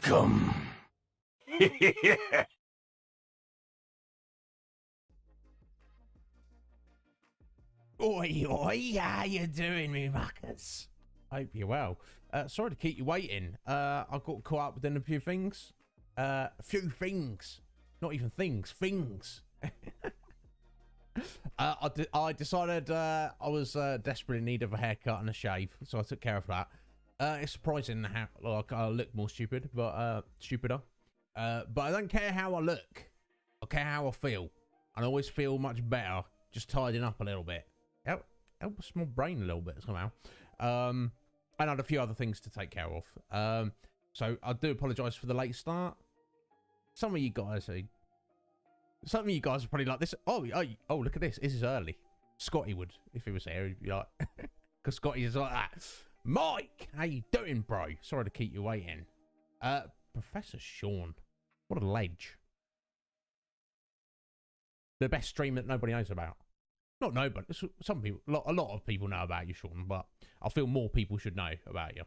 Welcome. Oi, oi, how you doing, me muckers? Hope you're well. Sorry to keep you waiting. I got caught up within a few things. A few things. Not even things, things. I decided I was desperately in need of a haircut and a shave, so I took care of that. It's surprising how like I look more stupid, but stupider. But I don't care how I look. I care how I feel. And I always feel much better just tidying up a little bit. Helps my brain a little bit somehow. And I had a few other things to take care of. So I do apologise for the late start. Some of you guys are probably like this. Oh, look at this. This is early. Scotty would, if he was here, he'd be like, because Scotty is like that. Mike, how you doing, bro? Sorry to keep you waiting. Professor Sean, what a ledge. The best stream that nobody knows about. Not nobody. Some people, a lot of people know about you, Sean, but I feel more people should know about you.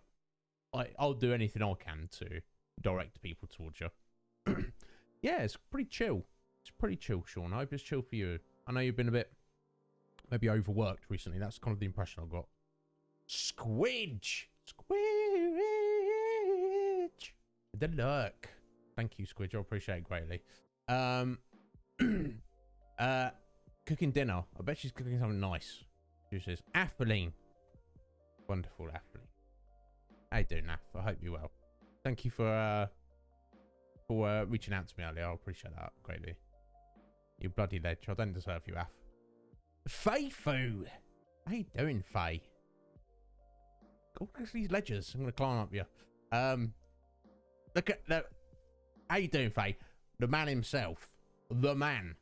I'll do anything I can to direct people towards you. Yeah, it's pretty chill. It's pretty chill, Sean. I hope it's chill for you. I know you've been a bit maybe overworked recently. That's kind of the impression I got. Squidge! Squidge! The lurk. Thank you, Squidge. I appreciate it greatly. Cooking dinner. I bet she's cooking something nice. She says, Atheline. Wonderful, Atheline. How you doing, Ath? I hope you're well. Thank you for reaching out to me earlier. I appreciate that greatly. You bloody ledge. I don't deserve you, Ath. Faye Foo! How you doing, Faye? Go next to these ledgers. I'm going to climb up you. Look at that. How you doing, Faye? The man himself. The man.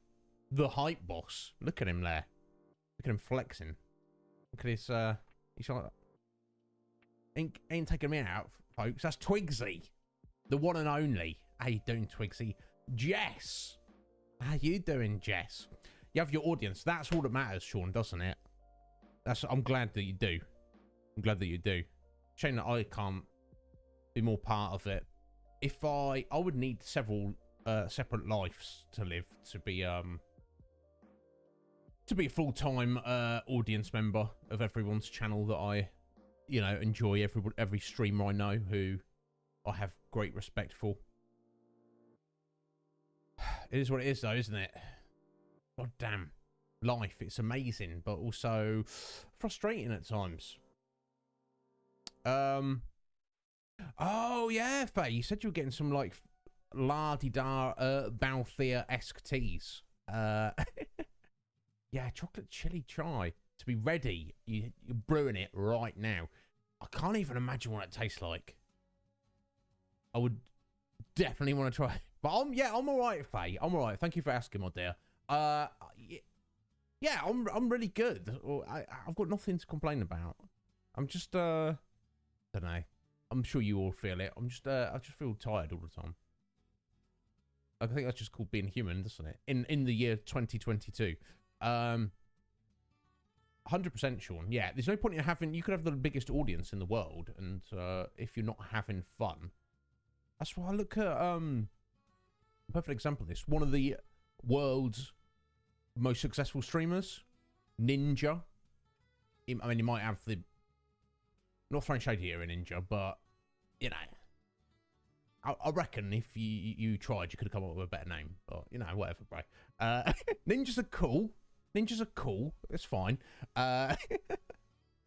The hype boss. Look at him there. Look at him flexing. Look at his, he's like, ain't taking me out, folks. That's Twigsy. The one and only. How you doing, Twigsy? Jess. How you doing, Jess? You have your audience. That's all that matters, Sean, doesn't it? I'm glad that you do. I'm glad that you do. Shame that I can't be more part of it. If I would need several separate lives to live to be a full-time audience member of everyone's channel that I, enjoy. Every streamer I know who I have great respect for. It is what it is, though, isn't it? God damn, life. It's amazing, but also frustrating at times. Oh yeah, Faye, you said you were getting some like la-di-da Balthier-esque teas. Yeah, chocolate chili chai. To be ready, you're brewing it right now. I can't even imagine what it tastes like. I would definitely want to try it. But I'm all right, Faye. I'm all right. Thank you for asking, my dear. Yeah, I'm really good. I've got nothing to complain about. I'm just don't know. I'm sure you all feel it. I just feel tired all the time. I think that's just called being human, doesn't it? In the year 2022. 100%, Sean. Yeah, there's no point in having. You could have the biggest audience in the world, and if you're not having fun, that's why I look at a perfect example of this. One of the world's most successful streamers, Ninja. I mean, you might have the. Not throwing shade here in Ninja, but I reckon if you tried, you could have come up with a better name. But whatever, bro. Ninjas are cool. Ninjas are cool. It's fine. You're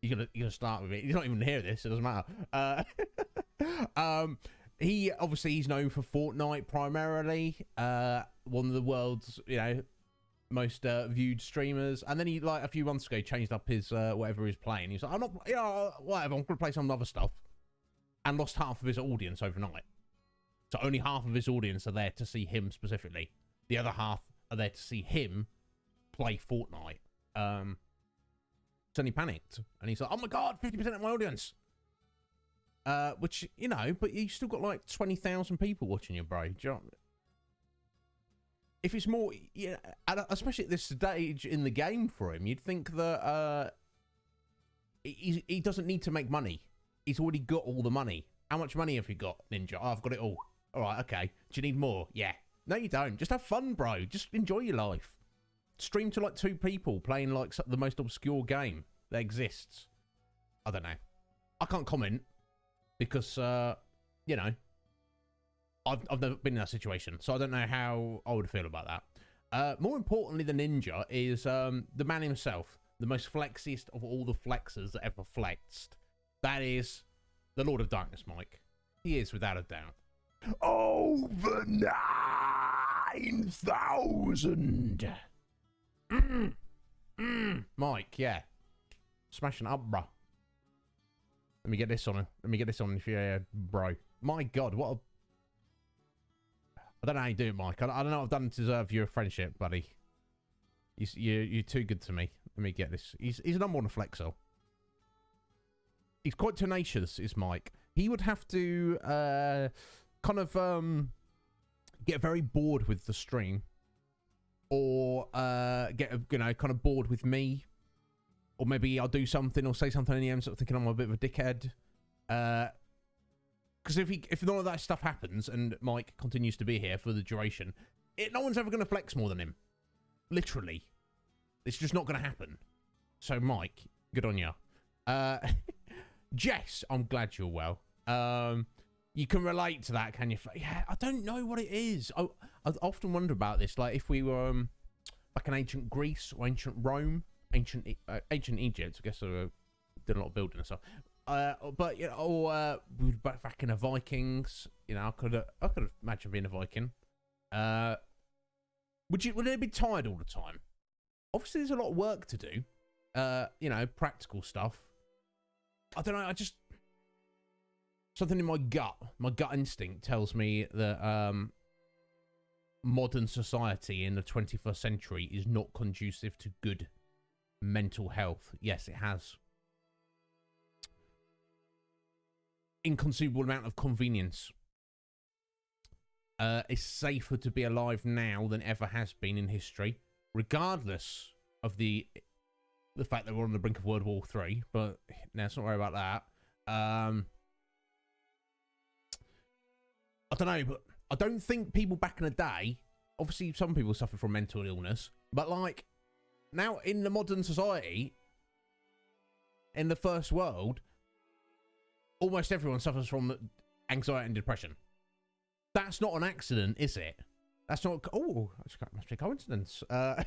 gonna start with it. You're not even hear this. It doesn't matter. He's known for Fortnite primarily. One of the world's most viewed streamers. And then he a few months ago changed up his whatever he's playing. He's like, I'm not whatever. I'm gonna play some other stuff. And lost half of his audience overnight. So only half of his audience are there to see him specifically. The other half are there to see him play Fortnite. So then he panicked. And he's like, oh my God, 50% of my audience. Which, but you still got like 20,000 people watching you, bro. Do you know if it's more, especially at this stage in the game for him, you'd think that he doesn't need to make money. He's already got all the money. How much money have you got, Ninja? Oh, I've got it all. All right, okay. Do you need more? Yeah. No, you don't. Just have fun, bro. Just enjoy your life. Stream to like 2 people playing like the most obscure game that exists. I don't know. I can't comment because, you know, I've never been in that situation, so I don't know how I would feel about that. More importantly than Ninja is the man himself, the most flexiest of all the flexers that ever flexed. That is the Lord of Darkness, Mike. He is, without a doubt. Over 9,000. Mike, yeah. Smashing up, bro. Let me get this on. Let me get this on, yeah, bro. My God, what a... I don't know how you do it, Mike. I don't know what I've done to deserve your friendship, buddy. You're too good to me. Let me get this. He's number one flexer. He's quite tenacious, is Mike. He would have to kind of get very bored with the stream, or get kind of bored with me, or maybe I'll do something or say something in the end, sort of thinking I'm a bit of a dickhead. Because if none of that stuff happens and Mike continues to be here for the duration, no one's ever going to flex more than him. Literally. It's just not going to happen. So, Mike, good on you. Jess, I'm glad you're well. You can relate to that, can you? Yeah, I don't know what it is. I often wonder about this. Like, if we were like in ancient Greece or ancient Rome, ancient Egypt, I guess I did a lot of building and stuff. But you know, or we were back in the Vikings. You know, I could imagine being a Viking. Would they be tired all the time? Obviously, there's a lot of work to do. You know, practical stuff. I don't know. I just something in my gut instinct tells me that modern society in the 21st century is not conducive to good mental health. Yes, it has. Inconceivable amount of convenience. It's safer to be alive now than ever has been in history, regardless of the fact that we're on the brink of World War III. But let's not worry about that. I don't know, but I don't think people back in the day. Obviously, some people suffer from mental illness, but like now in the modern society, in the first world, almost everyone suffers from anxiety and depression. That's not an accident, is it? That's not... Oh, that must be a coincidence. Do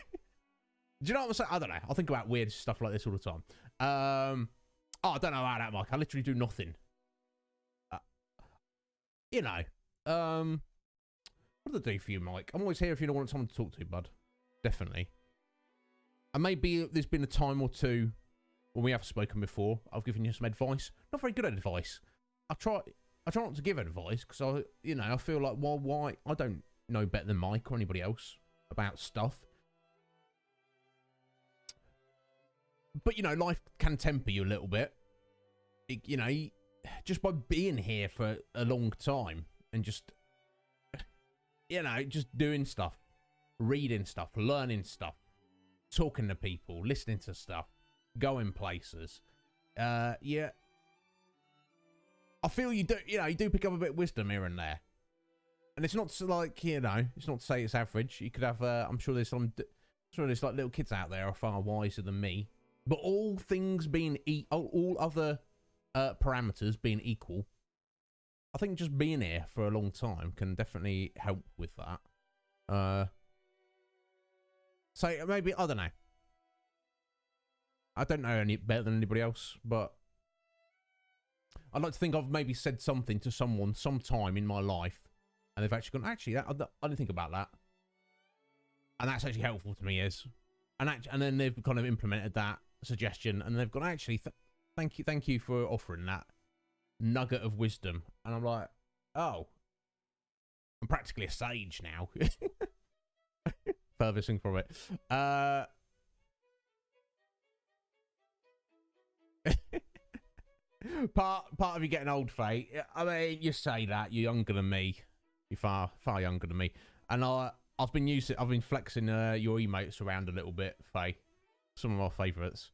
you know what I'm saying? I don't know. I think about weird stuff like this all the time. Oh, I don't know about that, Mike. I literally do nothing. You know. What do I do for you, Mike? I'm always here if you don't want someone to talk to, bud. Definitely. And maybe there's been a time or two when we have spoken before, I've given you some advice. Not very good advice. I try not to give advice because I feel like, well, why? I don't know better than Mike or anybody else about stuff. But, you know, life can temper you a little bit. Just by being here for a long time and just, just doing stuff, reading stuff, learning stuff, talking to people, listening to stuff, going places. Yeah. I feel you do pick up a bit of wisdom here and there. And it's not like, it's not to say it's average. You could have, I'm sure there's like little kids out there are far wiser than me. But all things being, all other parameters being equal, I think just being here for a long time can definitely help with that. So maybe, I don't know. I don't know any better than anybody else, but I'd like to think I've maybe said something to someone sometime in my life, and they've actually gone, actually, I didn't think about that. And that's actually helpful to me, and then they've kind of implemented that suggestion, and they've gone, actually, thank you for offering that nugget of wisdom. And I'm like, oh, I'm practically a sage now. Furthest thing from it. Part of you getting old, Faye. I mean, you say that you're younger than me. You're far younger than me, and I've been flexing your emotes around a little bit, Faye. Some of my favourites.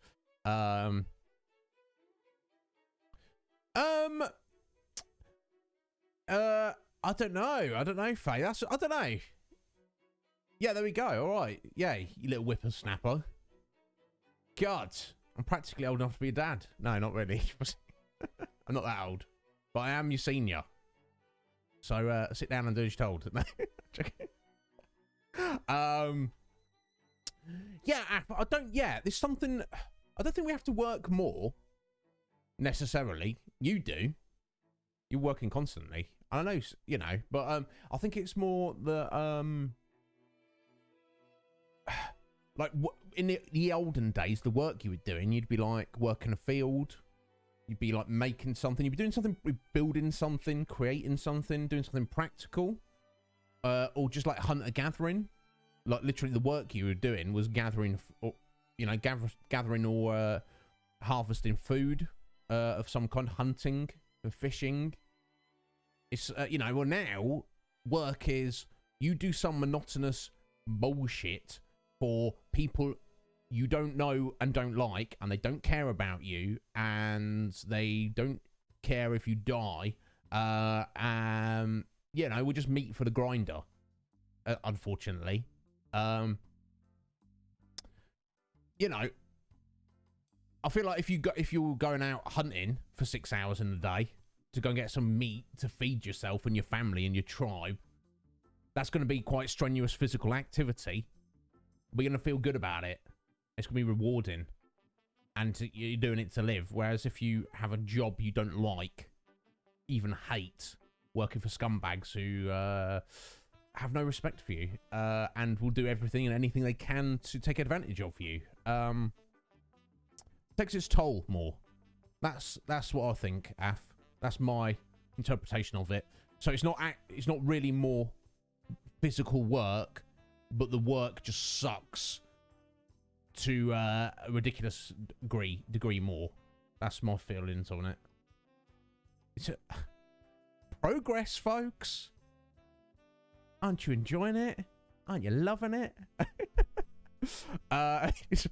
I don't know. I don't know, Faye. I don't know. Yeah, there we go. All right. Yeah, you little whippersnapper. God, I'm practically old enough to be a dad. No, not really. I'm not that old, but I am your senior. So sit down and do as you're told. Yeah, I don't. Yeah, there's something. I don't think we have to work more necessarily. You do. You're working constantly. I don't know, you know, but I think it's more the like in the olden days, the work you were doing, you'd be like working a field. You'd be like making something. You'd be doing something, building something, creating something, doing something practical, or just like hunter gathering. Like literally, the work you were doing was gathering, or you know, gathering or harvesting food of some kind, hunting and fishing. It's you know, well now work is you do some monotonous bullshit for people you don't know and don't like, and they don't care about you, and they don't care if you die. You know, we're just meat for the grinder, unfortunately. You know, I feel like if you're going out hunting for 6 hours in the day to go and get some meat to feed yourself and your family and your tribe, that's going to be quite strenuous physical activity. But you're going to feel good about it. It's going to be rewarding. And you're doing it to live. Whereas if you have a job you don't like, even hate, working for scumbags who have no respect for you, and will do everything and anything they can to take advantage of you, takes its toll more. That's what I think, Af. That's my interpretation of it. So it's not really more physical work, but the work just sucks to a ridiculous degree more. That's my feelings on it. It's progress, folks. Aren't you enjoying it? Aren't you loving it? It's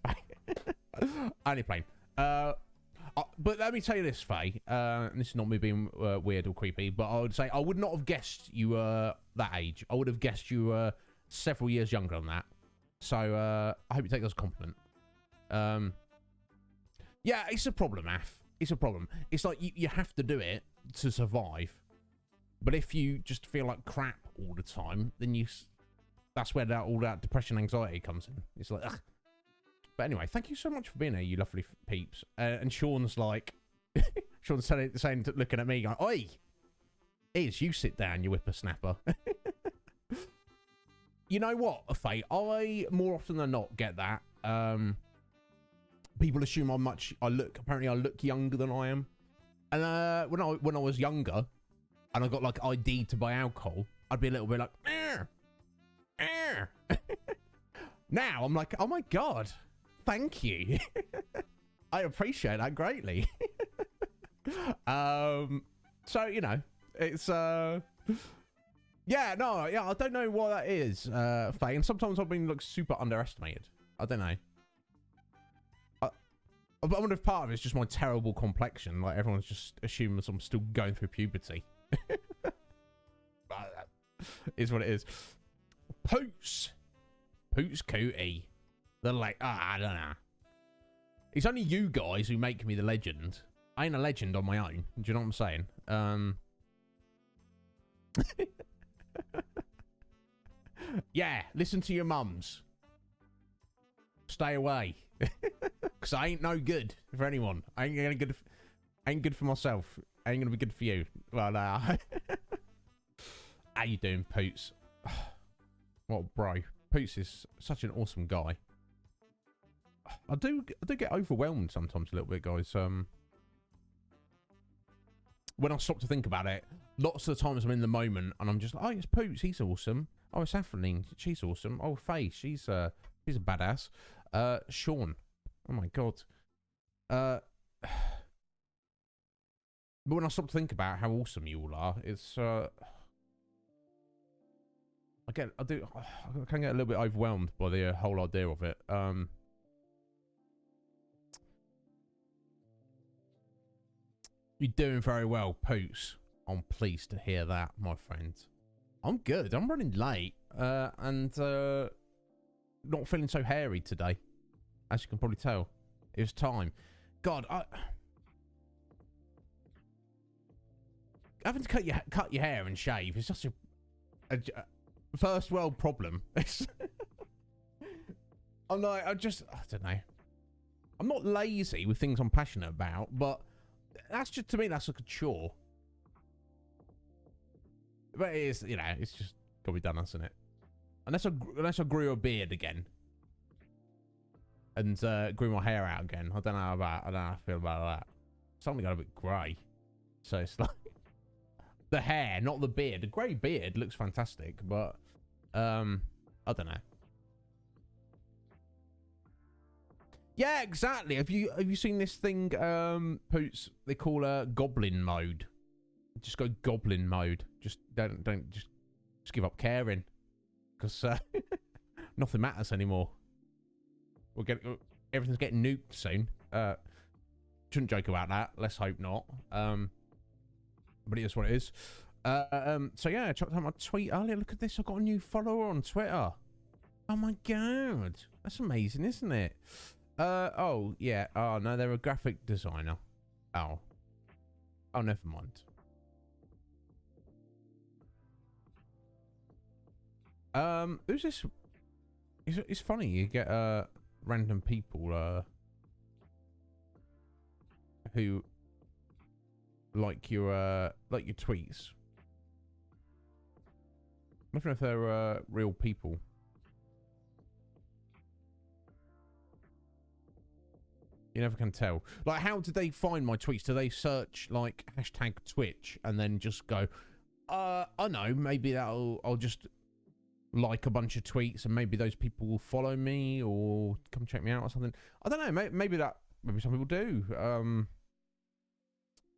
only playing. But let me tell you this, Faye. And this is not me being weird or creepy, but I would say I would not have guessed you were that age. I would have guessed you were several years younger than that. So I hope you take that as a compliment. Yeah, it's a problem, Af. It's a problem. It's like you have to do it to survive. But if you just feel like crap all the time, then that's where all that depression, anxiety comes in. It's like, ugh. But anyway, thank you so much for being here, you lovely peeps. And Sean's like, Sean's saying, looking at me, going, "Oi, you sit down, you whippersnapper." You know what, Faye? I more often than not get that. People assume apparently I look younger than I am. And when I was younger, and I got like ID to buy alcohol, I'd be a little bit like, Now I'm like, oh my God, thank you. I appreciate that greatly. So, you know, it's, yeah, I don't know what that is, Faye, and sometimes I've been like super underestimated. I don't know. I wonder if part of it's just my terrible complexion, like everyone's just assuming I'm still going through puberty. But that is what it is. Poots Cootie. They're like, I don't know. It's only you guys who make me the legend. I ain't a legend on my own. Do you know what I'm saying? Yeah, listen to your mums. Stay away. Because I ain't no good for anyone. I ain't good for myself. I ain't gonna be good for you. Well, how you doing, Poots? What, bro? Poots is such an awesome guy. I do get overwhelmed sometimes a little bit, guys. When I stop to think about it, lots of the times I'm in the moment and I'm just like, oh, it's Poots, he's awesome. Oh, it's Atheling, she's awesome. Oh, Faye, she's a badass. Sean, oh my God. But when I stop to think about how awesome you all are, it's I can get a little bit overwhelmed by the whole idea of it. You're doing very well, Poots. I'm pleased to hear that, my friend. I'm good. I'm running late, and not feeling so hairy today, as you can probably tell. It was time. God, having to cut your hair and shave is such a first world problem. I don't know. I'm not lazy with things I'm passionate about, but that's just, to me, that's like a chore. But it is, it's just got to be done, hasn't it? Unless I grew a beard again and grew my hair out again. I don't know how I feel about that. Something got a bit grey, so it's like the hair, not the beard. The grey beard looks fantastic, but I don't know. Yeah, exactly. Have you seen this thing, Poots? They call goblin mode. Just go goblin mode. Just don't just give up caring, because nothing matters anymore. Everything's getting nuked soon. Shouldn't joke about that. Let's hope not. But it is what it is. So yeah, I checked out my tweet earlier. Look at this. I got a new follower on Twitter. Oh my god, that's amazing, isn't it? Oh yeah. Oh no, they're a graphic designer. Oh, never mind. Who's this? It's funny. You get random people who like your tweets. I don't know if they're real people. You never can tell. Like, how did they find my tweets? Do they search like hashtag Twitch and then just go, I know, maybe I'll just like a bunch of tweets and maybe those people will follow me or come check me out or something. I don't know. Maybe some people do.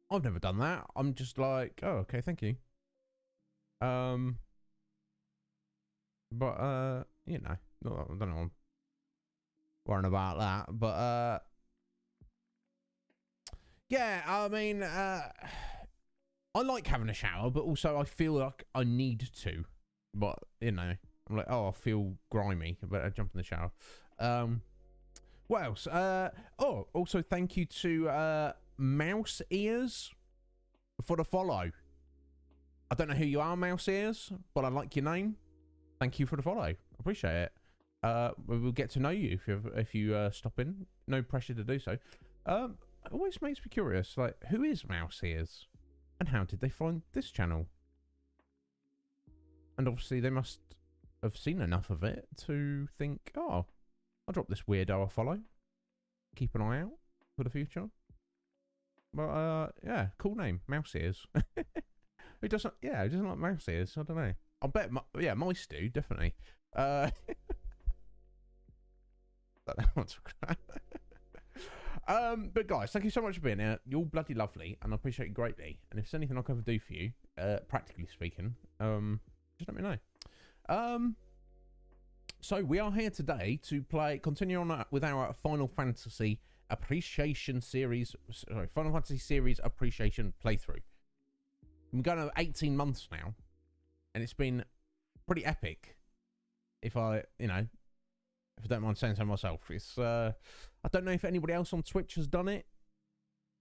I've never done that. I'm just like, oh, okay, thank you. But I don't know. I'm worrying about that, but yeah, I mean, I like having a shower, but also I feel like I need to. But I'm like, oh, I feel grimy, but I jump in the shower. What else? Also thank you to Mouse Ears for the follow. I don't know who you are, Mouse Ears, but I like your name. Thank you for the follow. I appreciate it. We'll get to know you if you stop in. No pressure to do so. It always makes me curious, like, who is Mouse Ears? And how did they find this channel? And obviously they must have seen enough of it to think, oh, I'll drop this weirdo a follow. Keep an eye out for the future. But, yeah, cool name, Mouse Ears. Who doesn't like mouse ears? I don't know. I bet, mice do, definitely. But guys, thank you so much for being here. You're all bloody lovely, and I appreciate it greatly. And if there's anything I can ever do for you, practically speaking, just let me know. So we are here today to continue on with our Final Fantasy Appreciation Series. Sorry, Final Fantasy Series Appreciation playthrough. I'm going over 18 months now, and it's been pretty epic. If I don't mind saying so myself, it's I don't know if anybody else on Twitch has done it.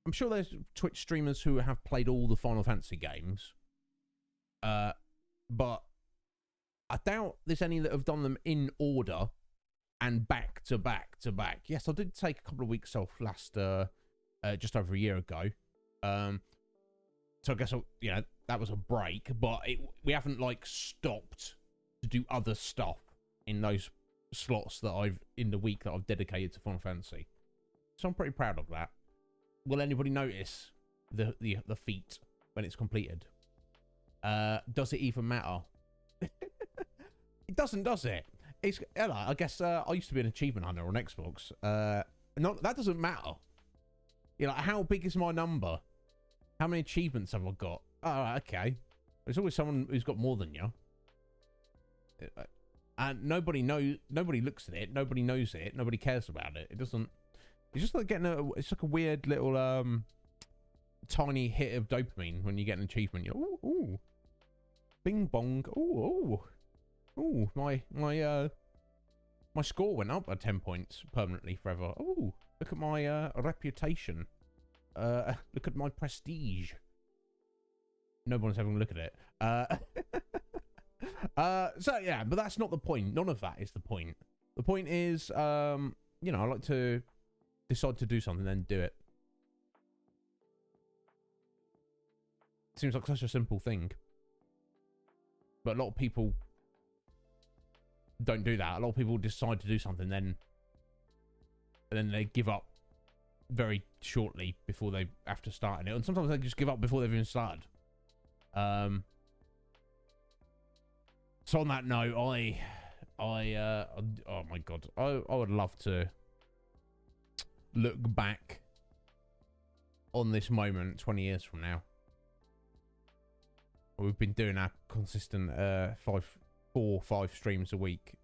I'm sure there's Twitch streamers who have played all the Final Fantasy games, but I doubt there's any that have done them in order and back to back to back. Yes, I did take a couple of weeks off last, just over a year ago. So I guess that was a break, but we haven't like stopped to do other stuff in those slots that in the week that I've dedicated to Final Fantasy. So I'm pretty proud of that. Will anybody notice the feat when it's completed? Does it even matter? It doesn't, does it? I guess I used to be an achievement hunter on Xbox. That doesn't matter. How big is my number? How many achievements have I got? Oh, okay. There's always someone who's got more than you. And nobody looks at it, nobody knows it, nobody cares about it. It doesn't. It's just like it's like a weird little tiny hit of dopamine when you get an achievement. You're, ooh, ooh, bing bong, ooh, ooh, ooh, my score went up by 10 points permanently forever. Ooh, look at my reputation. Look at my prestige. No one's having a look at it. So yeah, but that's not the point. None of that is the point. The point is, you know, I like to decide to do something, then do it. Seems like such a simple thing, but a lot of people don't do that. A lot of people decide to do something, and then they give up very shortly before they after starting it, and sometimes they just give up before they've even started. So on that note, oh my god, I would love to look back on this moment 20 years from now. We've been doing our consistent 4 or 5 streams a week.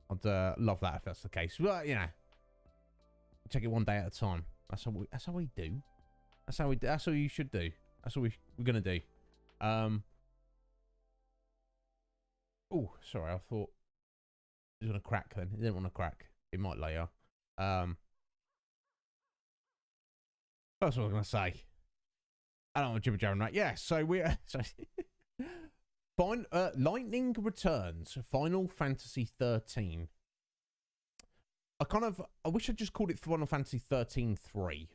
I'd love that if that's the case. But you know, take it one day at a time. That's how we do. That's how you should do. That's what we're gonna do. Oh, sorry. I thought it was gonna crack. Then it didn't want to crack. It might later. That's what I was gonna say. I don't want to jibber jabber right. Yeah. So we're fine. Lightning Returns. Final Fantasy 13. I wish I just called it Final Fantasy 13-3,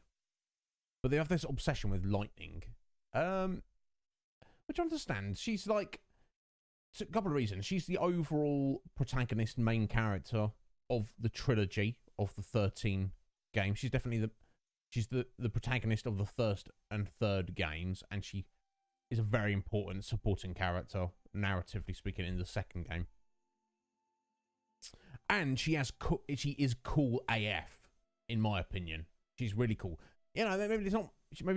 but they have this obsession with lightning. Which I understand. She's like, a couple of reasons. She's the overall protagonist, main character of the trilogy of the 13 games. She's definitely the protagonist of the first and third games, and she is a very important supporting character, narratively speaking, in the second game. And she is cool AF, in my opinion. She's really cool. You know, maybe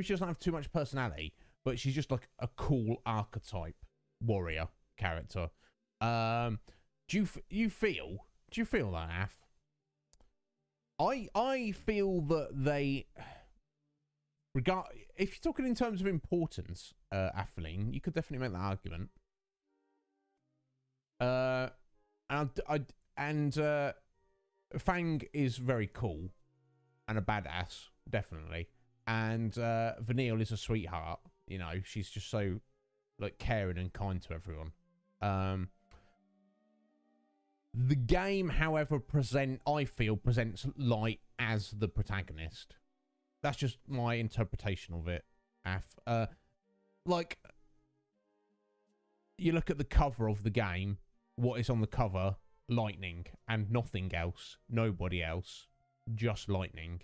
she doesn't have too much personality, but she's just like a cool archetype warrior character. Do you feel that, Af? I feel that they if you're talking in terms of importance, Atheline, you could definitely make that argument. And Fang is very cool and a badass, definitely. And Vanille is a sweetheart. You know, she's just so like caring and kind to everyone. The game, however, I feel presents Light as the protagonist. That's just my interpretation of it. Like, you look at the cover of the game. What is on the cover? Lightning and nothing else. Nobody else. Just lightning.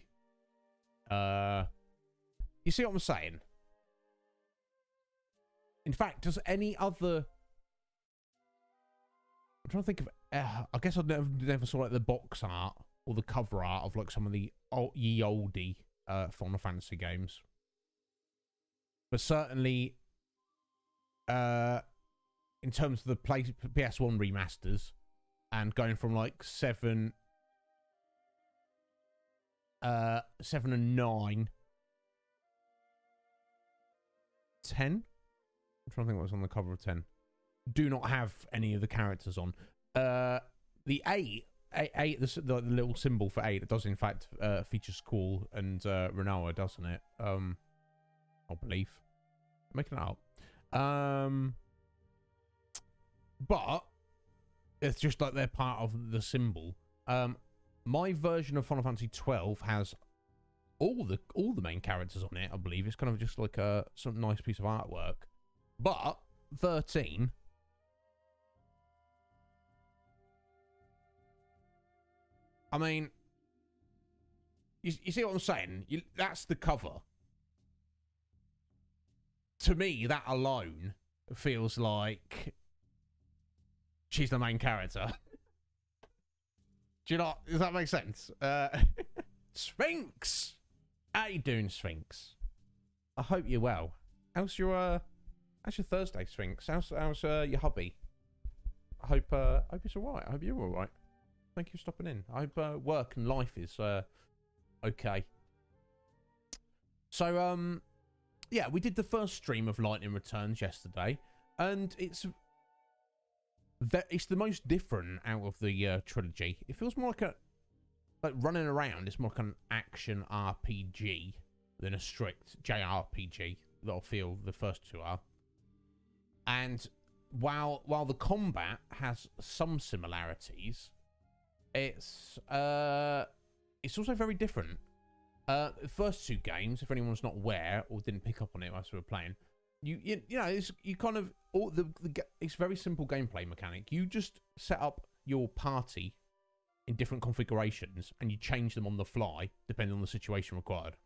You see what I'm saying? In fact, does any other... I'm trying to think of... I guess I've never saw like the box art or the cover art of like some of the ye oldie Final Fantasy games. But certainly, in terms of the PS1 remasters, and going from like 7 and 9, 10. I'm trying to think what was on the cover of 10. Do not have any of the characters on. The 8, the little symbol for 8, it does in fact feature Squall and Rinoa, doesn't it? I believe. I'm making it up. But it's just like they're part of the symbol. My version of Final Fantasy 12 has all the main characters on it, I believe. It's kind of just like some nice piece of artwork. But 13, I mean, you see what I'm saying? That's the cover. To me, that alone feels like she's the main character. Do you not? Does that make sense? Sphinx! How you doing, Sphinx? I hope you're well. How's your Thursday, Sphinx? How's your hubby? I hope it's alright. I hope you're alright. Thank you for stopping in. I hope work and life is okay. So, yeah, we did the first stream of Lightning Returns yesterday, and it's the most different out of the trilogy. It feels more like running around. It's more like an action RPG than a strict JRPG that I feel the first two are. And while the combat has some similarities, it's also very different. The first two games, if anyone's not aware or didn't pick up on it as we were playing, you know, it's very simple gameplay mechanic. You just set up your party in different configurations and you change them on the fly depending on the situation required.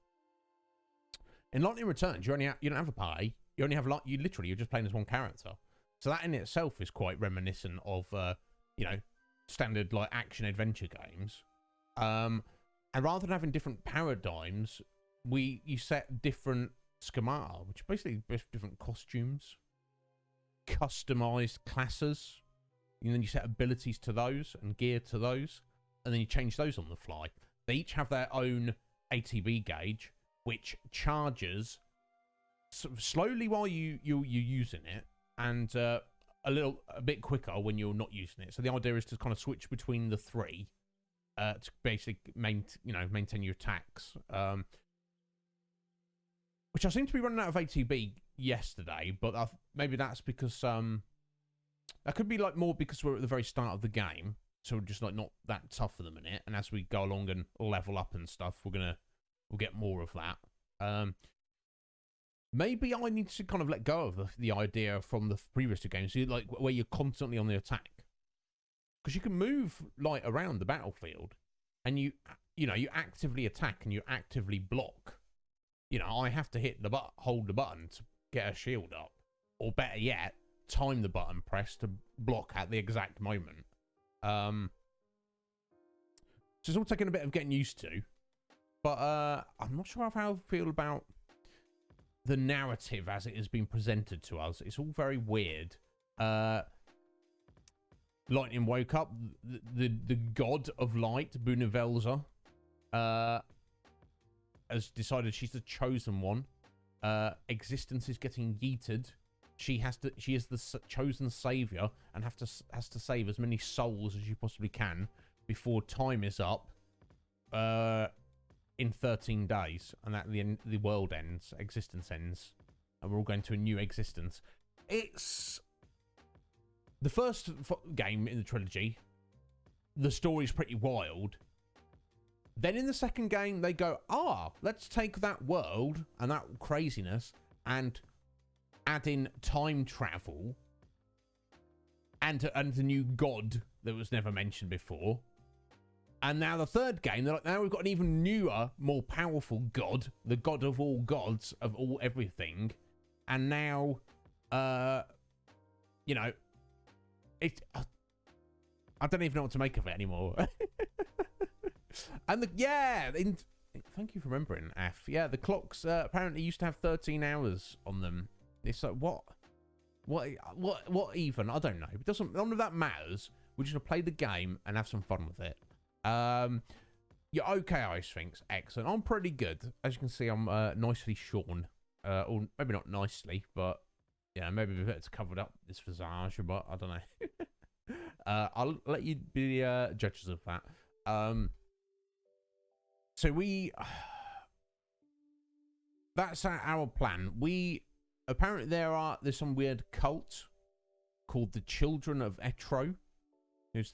In Lightning Returns, you don't have a party. You only have you're just playing as one character. So that in itself is quite reminiscent of you know, standard like action adventure games. And rather than having different paradigms, you set different schemata, which basically different costumes, customized classes, and then you set abilities to those and gear to those, and then you change those on the fly. They each have their own ATB gauge, which charges slowly while you're using it, and a bit quicker when you're not using it. So the idea is to kind of switch between the three to basically maintain your attacks. Which I seem to be running out of ATB yesterday, but maybe that's because that could be like more because we're at the very start of the game, so we're just like not that tough for the minute. And as we go along and level up and stuff, we'll get more of that. Maybe I need to kind of let go of the idea from the previous two games, like where you're constantly on the attack, because you can move like around the battlefield, and you actively attack and you actively block. You know, I have to hold the button to get a shield up, or better yet, time the button press to block at the exact moment. So it's all taking a bit of getting used to, but I'm not sure how I feel about the narrative as it has been presented to us. It's all very weird. Lightning woke up. The god of light, Bunivelza, has decided she's the chosen one. Existence is getting yeeted. She is the chosen savior and has to save as many souls as you possibly can before time is up. In 13 days, and that the world ends, existence ends, and we're all going to a new existence. It's the first game in the trilogy. The story's pretty wild. Then in the second game, they go, let's take that world and that craziness and add in time travel and a new god that was never mentioned before. And now the third game, they're like, now we've got an even newer, more powerful god, the god of all gods, of all everything. And now, you know, I don't even know what to make of it anymore. And thank you for remembering, F. Yeah, the clocks apparently used to have 13 hours on them. It's like, what even? I don't know. None of that matters. We're just gonna play the game and have some fun with it. You're okay, Ice Sphinx. Excellent. I'm pretty good. As you can see, I'm nicely shorn. Or maybe not nicely, but yeah, maybe a bit covered up this visage, but I don't know. I'll let you be judges of that. So that's our plan. Apparently there's some weird cult called the Children of Etro. Who's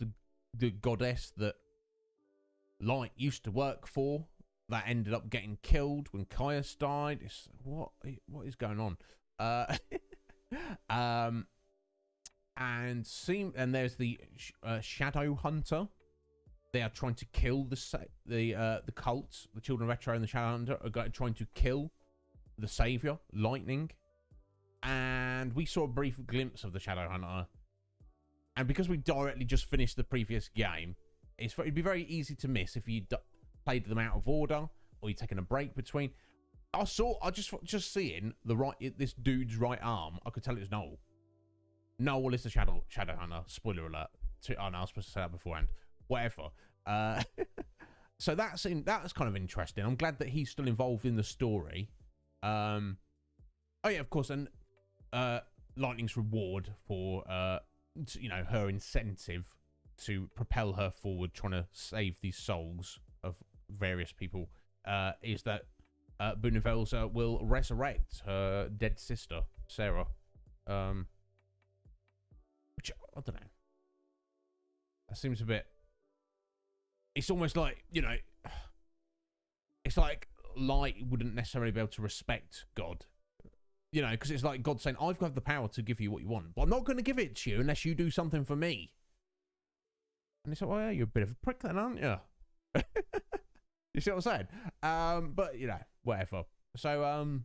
the goddess that Light used to work for, that ended up getting killed when Caius died. What is going on? And there's the Shadow Hunter. They are trying to kill the cult. The Children of Etro and the Shadow Hunter are trying to kill the Savior, Lightning. And we saw a brief glimpse of the Shadow Hunter. And because we directly just finished the previous game, it'd be very easy to miss if you played them out of order or you're taking a break between. I just seeing this dude's right arm, I could tell it was Noel. Noel is the Shadow Hunter. Spoiler alert. Oh no, I was supposed to say that beforehand. Whatever. So that's kind of interesting. I'm glad that he's still involved in the story. Oh yeah, of course, and Lightning's reward for you know, her incentive to propel her forward, trying to save these souls of various people, is that Bunuvelza will resurrect her dead sister, Sarah. Which, I don't know. That seems a bit... It's almost like, you know... It's like Light wouldn't necessarily be able to respect God. You know, because it's like God saying, I've got the power to give you what you want, but I'm not going to give it to you unless you do something for me. And it's like, well, yeah, you're a bit of a prick then, aren't you? You see what I'm saying? But, you know, whatever. So,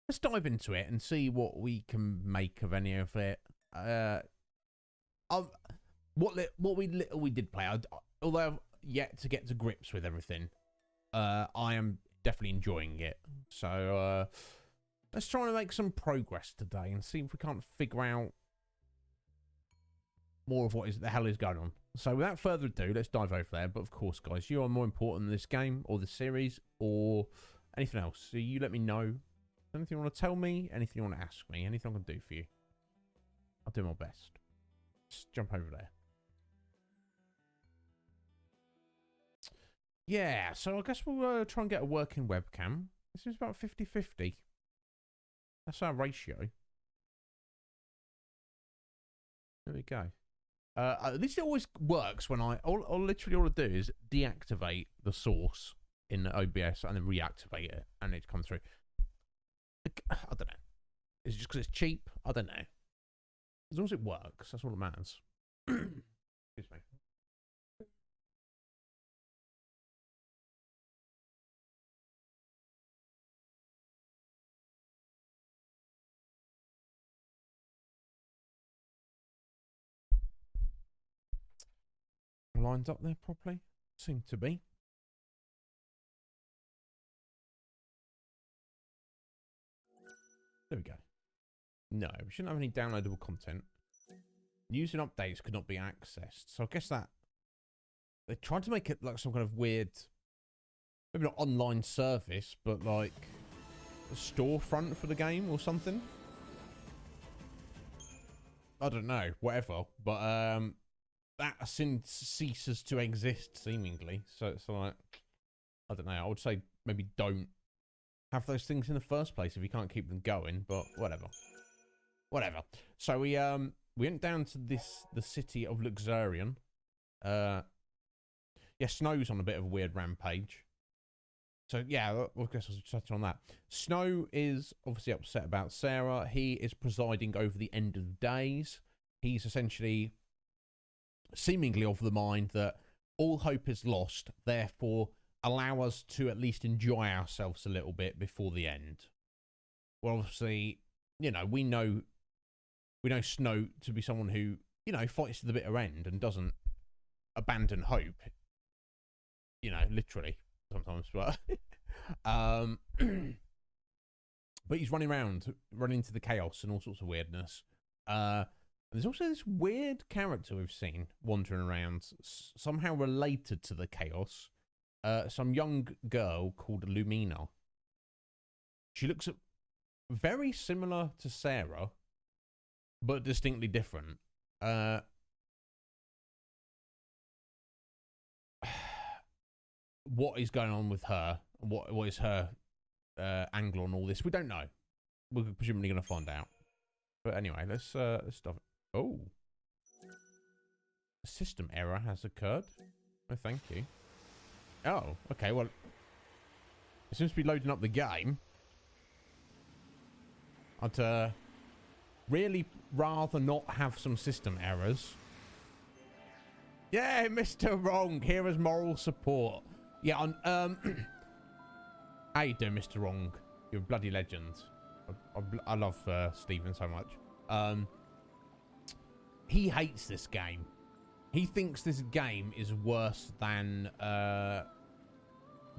let's dive into it and see what we can make of any of it. What we did play, although I've yet to get to grips with everything, I am definitely enjoying it. So, let's try and make some progress today and see if we can't figure out more of what the hell is going on. So without further ado, let's dive over there. But of course, guys, you are more important than this game or the series or anything else. So you let me know. Anything you want to tell me, anything you want to ask me, anything I can do for you. I'll do my best. Just jump over there. Yeah, so I guess we'll try and get a working webcam. This is about 50-50. That's our ratio. There we go. This always works when literally all I do is deactivate the source in OBS and then reactivate it, and it comes through. I don't know. Is it just because it's cheap? I don't know. As long as it works, that's all that matters. Excuse me. Lined up there properly? Seem to be. There we go. No, we shouldn't have any downloadable content. Using updates could not be accessed. So I guess that they tried to make it like some kind of weird, maybe not online service, but like a storefront for the game or something. I don't know, whatever. But that ceases to exist seemingly. So it's like, I don't know. I would say maybe don't have those things in the first place if you can't keep them going. But whatever. So we went down to the city of Luxurion. Yeah, Snow's on a bit of a weird rampage. So yeah, I guess I'll touch on that. Snow is obviously upset about Sarah. He is presiding over the end of days. He's essentially seemingly of the mind that all hope is lost, therefore allow us to at least enjoy ourselves a little bit before the end. Well, obviously, you know, we know Snow to be someone who, you know, fights to the bitter end and doesn't abandon hope. You know, literally sometimes, but but he's running into the chaos and all sorts of weirdness. There's also this weird character we've seen wandering around, somehow related to the chaos. Some young girl called Lumina. She looks very similar to Sarah, but distinctly different. What is going on with her? What is her angle on all this? We don't know. We're presumably going to find out. But anyway, let's stop. Oh, a system error has occurred. Oh, thank you. Oh, okay. Well, it seems to be loading up the game. I'd really rather not have some system errors. Yeah, Mr. Wrong, here is moral support. Yeah, how you doing, Mr. Wrong? You're a bloody legend. I love Stephen so much. He hates this game. He thinks this game is worse than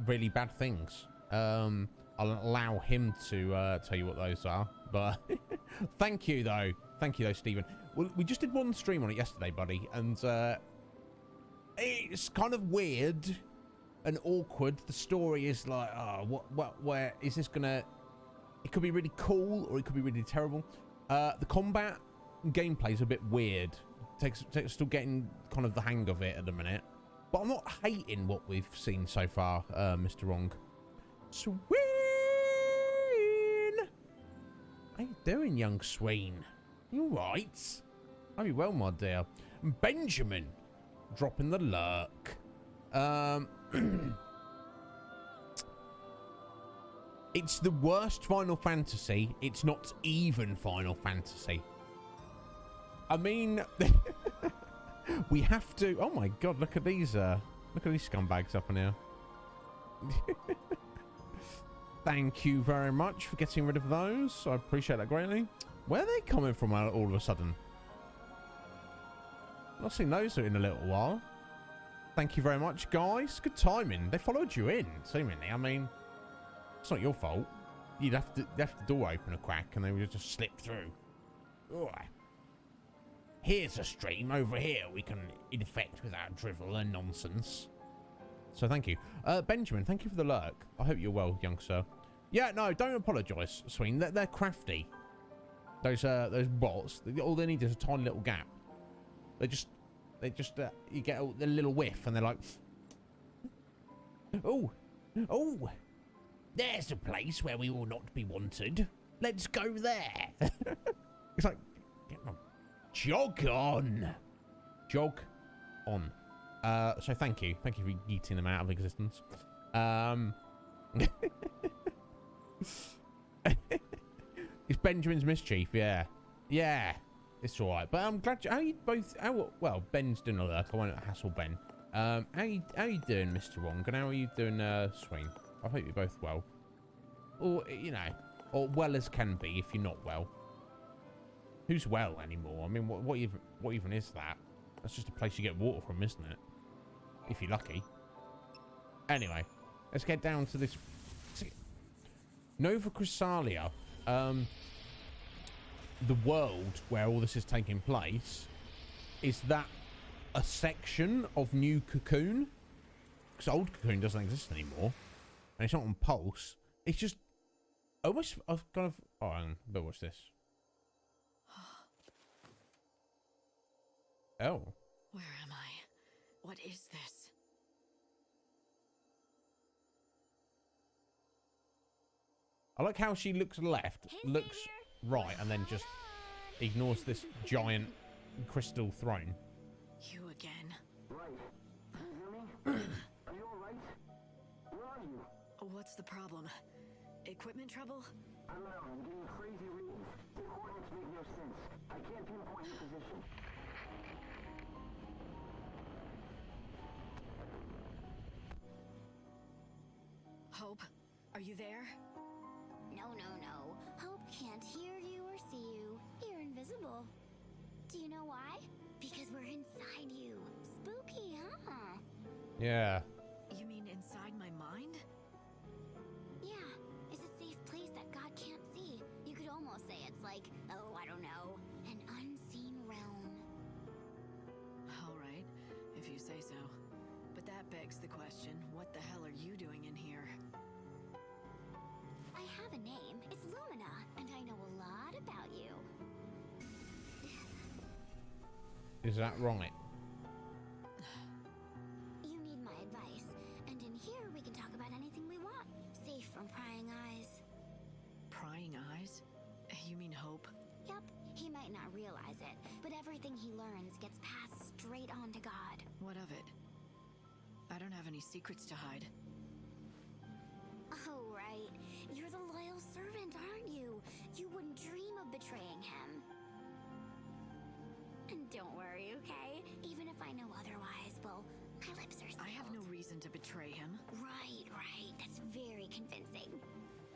really bad things. I'll allow him to tell you what those are. But thank you though, Stephen. Well, we just did one stream on it yesterday, buddy, and it's kind of weird. and awkward. The story is like, oh, where is this gonna? It could be really cool or it could be really terrible. The combat gameplay is a bit weird. Takes still getting kind of the hang of it at the minute. But I'm not hating what we've seen so far, Mr. Wrong. Sween! How you doing, young Sween? You alright? Are you well, my dear? Benjamin, dropping the lurk. It's the worst Final Fantasy. It's not even Final Fantasy. I mean, we have to. Oh my God! Look at these scumbags up in here. Thank you very much for getting rid of those. I appreciate that greatly. Where are they coming from all of a sudden? I've not seen those in a little while. Thank you very much, guys. Good timing. They followed you in, seemingly. I mean, it's not your fault. You'd have to left the door open a crack and they would just slip through. All right. Here's a stream over here we can infect without drivel and nonsense. So thank you. Benjamin, thank you for the lurk. I hope you're well, young sir. Yeah, no, don't apologise, Sween. They're crafty. Those bots, all they need is a tiny little gap. They just you get a little whiff and they're like, oh, there's a place where we will not be wanted. Let's go there. It's like, get on. Jog on. Jog on. So thank you for yeeting them out of existence. It's Benjamin's mischief, yeah. It's all right, but I'm glad how you both. Well, Ben's doing all that. I won't hassle Ben. How you doing, Mr. Wong? And how are you doing, Sween? I hope you're both well, or or well as can be if you're not well. Who's well anymore? I mean, what even is that? That's just a place you get water from, isn't it? If you're lucky. Anyway, let's get down to this. Nova Chrysalia, the world where all this is taking place, is that a section of New Cocoon? Because old Cocoon doesn't exist anymore, and it's not on Pulse. It's just almost. I've kind of. Oh, hang on, but watch this. Oh. Where am I? What is this? I like how she looks left, looks right, and then just ignores this giant crystal throne. You again. Right. Can you hear me? Are you alright? Where are you? What's the problem? Equipment trouble? I'm out. I'm getting crazy readings. The coordinates make no sense. I can't pinpoint your position. Hope, are you there? No. Hope can't hear you or see you. You're invisible. Do you know why? Because we're inside you. Spooky, huh? Yeah. You mean inside my mind? Yeah, it's a safe place that God can't see. You could almost say it's like, oh, I don't know, an unseen realm. All right, if you say so. But that begs the question, what the hell are you doing in here? I have a name. It's Lumina, and I know a lot about you. Is that right? You need my advice, and in here we can talk about anything we want, safe from prying eyes. Prying eyes? You mean Hope? Yep, he might not realize it, but everything he learns gets passed straight on to God. What of it? I don't have any secrets to hide. Oh, right. You're the loyal servant, aren't you? You wouldn't dream of betraying him. And don't worry, okay? Even if I know otherwise, well, my lips are sealed. I have no reason to betray him. Right. That's very convincing.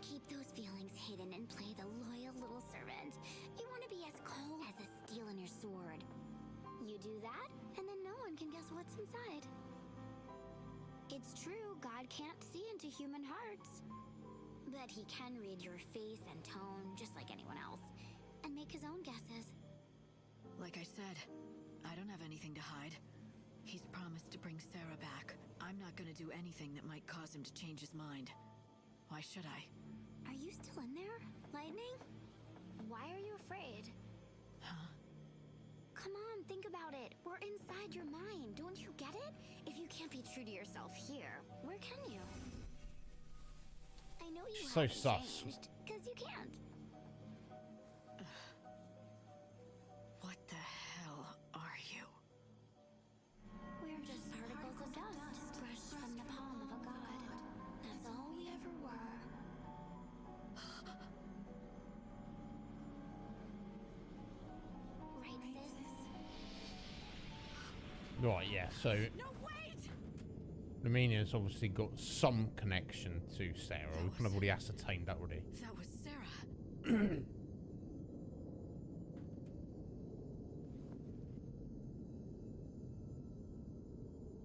Keep those feelings hidden and play the loyal little servant. You want to be as cold as the steel in your sword. You do that, and then no one can guess what's inside. It's true, God can't see into human hearts. But he can read your face and tone, just like anyone else, and make his own guesses. Like I said, I don't have anything to hide. He's promised to bring Sarah back. I'm not gonna do anything that might cause him to change his mind. Why should I? Are you still in there, Lightning? Why are you afraid? Huh? Come on, think about it. We're inside your mind. Don't you get it? If you can't be true to yourself here, where can you? I know you So haven't sus. changed, 'cause you can't. What the hell are you? We're just particles of dust brushed from the palm of a god. That's all we ever were. Right, sis? Right, yeah, so No, wait! Luminia's obviously got some connection to Sarah. We kind of already ascertained that already. That was Sarah.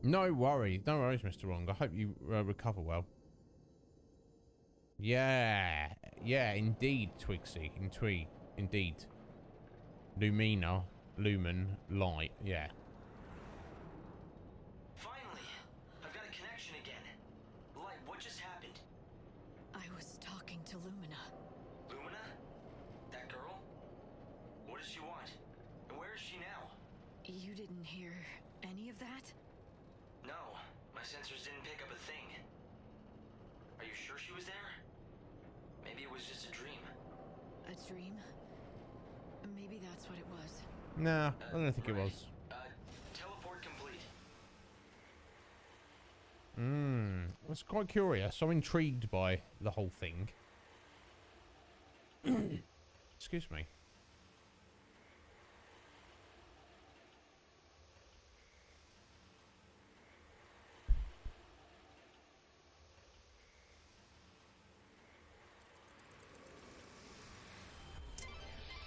No worries, Mr. Wrong. I hope you recover well. Yeah, yeah, indeed, Twigsy, indeed. Lumina, Lumen, Light, yeah. Finally, I've got a connection again. Light, what just happened? I was talking to Lumina. Lumina? That girl? What does she want? And where is she now? You didn't hear any of that? No, my sensors didn't pick up a thing. Are you sure she was there? Maybe it was just a dream. A dream? Maybe that's what it was. Nah, I don't think it Right. was. Teleport complete. I was quite curious. I'm intrigued by the whole thing. Excuse me.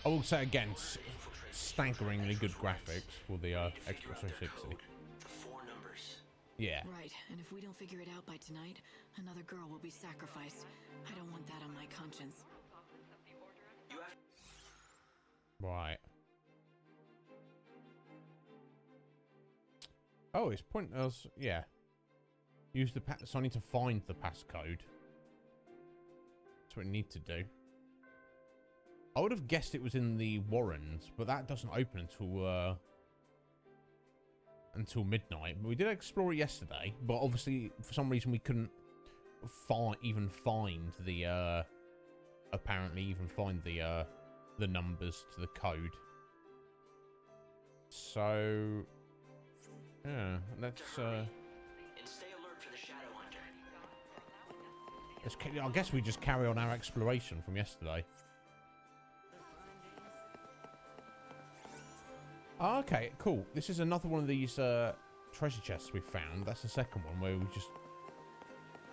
I will say again, staggeringly good graphics for the Xbox 360. The 4 numbers. Yeah. Right, and if we don't figure it out by tonight, another girl will be sacrificed. I don't want that on my conscience. You have Right. Oh, it's point us. Yeah. Use the pass. So I need to find the passcode. That's what I need to do. I would have guessed it was in the Warrens, but that doesn't open until midnight. We did explore it yesterday, but obviously for some reason we couldn't even find the the numbers to the code. So yeah, let's and stay alert for the Shadow Hunter. I guess we just carry on our exploration from yesterday. Oh, okay, cool. This is another one of these treasure chests we found. That's the second one where we just...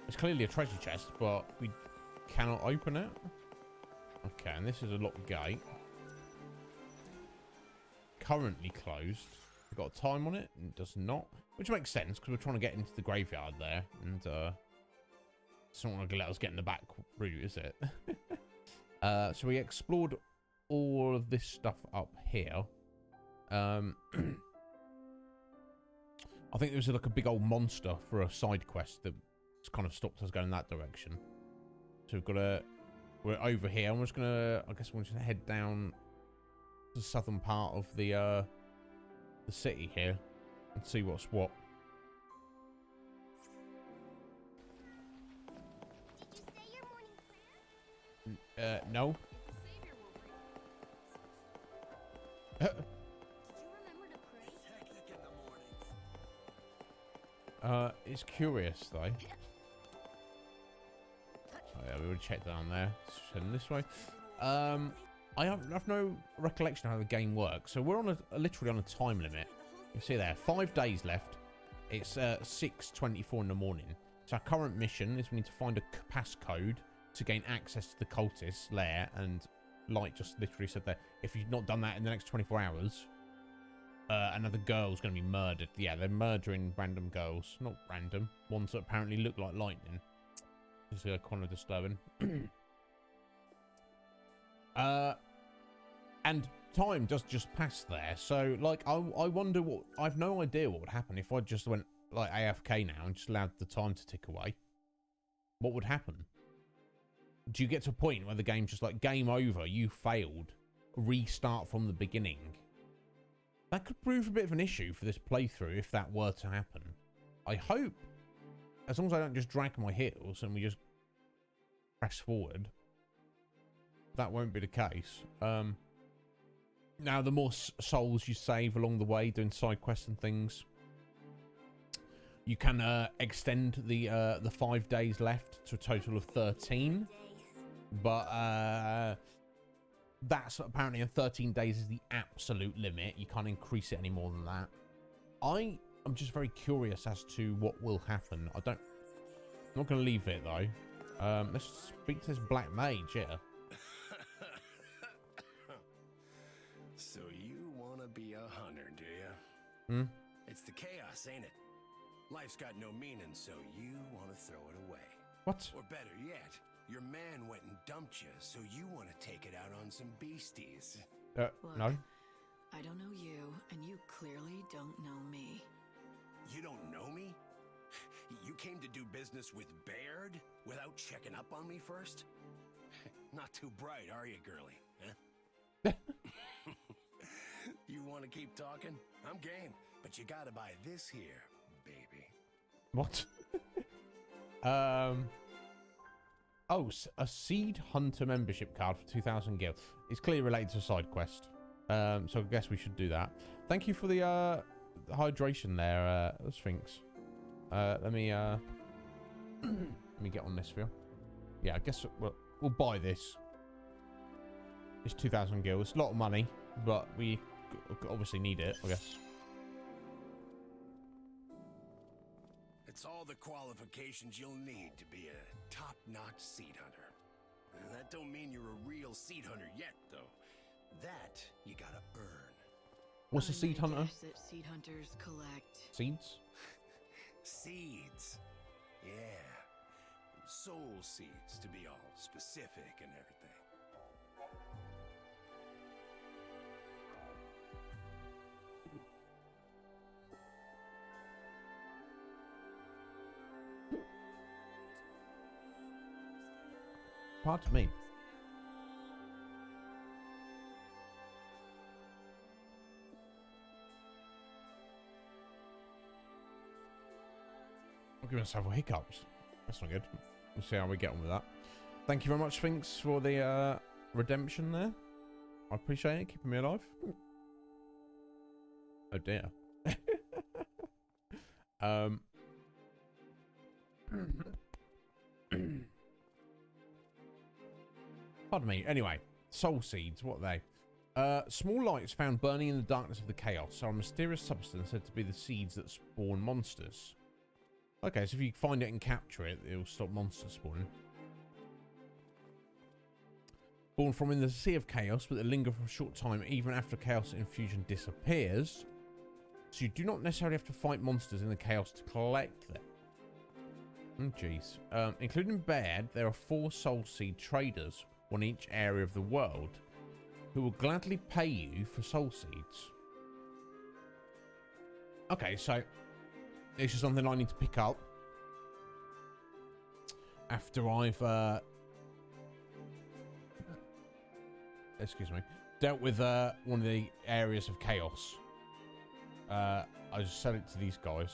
It's clearly a treasure chest, but we cannot open it. Okay, and this is a locked gate. Currently closed. We've got a time on it. It does not. Which makes sense, because we're trying to get into the graveyard there. And it's not going to let us get in the back route, is it? So we explored all of this stuff up here. I think there was like a big old monster for a side quest that kind of stopped us going in that direction. So we're over here. I'm just gonna, I guess we're just gonna head down the southern part of the city here and see what's what. Did you say your morning prayer? No. Did you remember to pray? It's curious though. Oh yeah, we would check down there. Heading this way. I have no recollection of how the game works. So we're on literally on a time limit. You see there, 5 days left. It's 6:24 in the morning. So our current mission is we need to find a passcode to gain access to the cultist lair. And Light just literally said that if you've not done that in the next 24 hours, another girl's going to be murdered. Yeah, they're murdering random girls. Not random. Ones that apparently look like lightning. This is kind of disturbing. And time does just pass there. So, like, I wonder what... I've no idea what would happen if I just went like AFK now and just allowed the time to tick away, what would happen? Do you get to a point where the game's just like, game over, you failed, restart from the beginning? That could prove a bit of an issue for this playthrough if that were to happen. I hope, as long as I don't just drag my heels and we just press forward, that won't be the case. Now, the more souls you save along the way doing side quests and things, you can extend the 5 days left to a total of 13. But that's apparently in 13 days is the absolute limit. You can't increase it any more than that. I'm just very curious as to what will happen. I'm not going to leave it though. Let's speak to this black mage here. So you want to be a hunter, do you? Hmm? It's the chaos, ain't it? Life's got no meaning, so you want to throw it away. What? Or better yet, your man went and dumped you, so you want to take it out on some beasties. Look, No. I don't know you, and you clearly don't know me. You don't know me? You came to do business with Baird without checking up on me first? Not too bright, are you, girly? Huh? You want to keep talking? I'm game, but you gotta buy this here, baby. What? Oh, a Seed Hunter membership card for 2,000 gil. It's clearly related to a side quest. So I guess we should do that. Thank you for the hydration there, Sphinx. Let me let me get on this for you. Yeah, I guess we'll buy this. It's 2,000 gil. It's a lot of money, but we obviously need it, I guess. It's all the qualifications you'll need to be a top-notch seed hunter. That don't mean you're a real seed hunter yet, though. That you gotta earn. What's a seed hunter? Guess that seed hunters collect. Seeds? Seeds. Yeah. Soul seeds, to be all specific and everything. Pardon me. I'm giving myself hiccups. That's not good. We'll see how we get on with that. Thank you very much, Sphinx, for the redemption there. I appreciate it, keeping me alive. Oh dear. Pardon me. Anyway, soul seeds, what are they? Small lights found burning in the darkness of the chaos are a mysterious substance said to be the seeds that spawn monsters. Okay, so if you find it and capture it, it'll stop monsters spawning. Born from in the Sea of Chaos, but they linger for a short time even after Chaos Infusion disappears. So you do not necessarily have to fight monsters in the Chaos to collect them. Oh, jeez. Including Baird, there are 4 soul seed traders, one in each area of the world, who will gladly pay you for soul seeds. Okay, so this is something I need to pick up after I've excuse me, dealt with one of the areas of chaos. I just sell it to these guys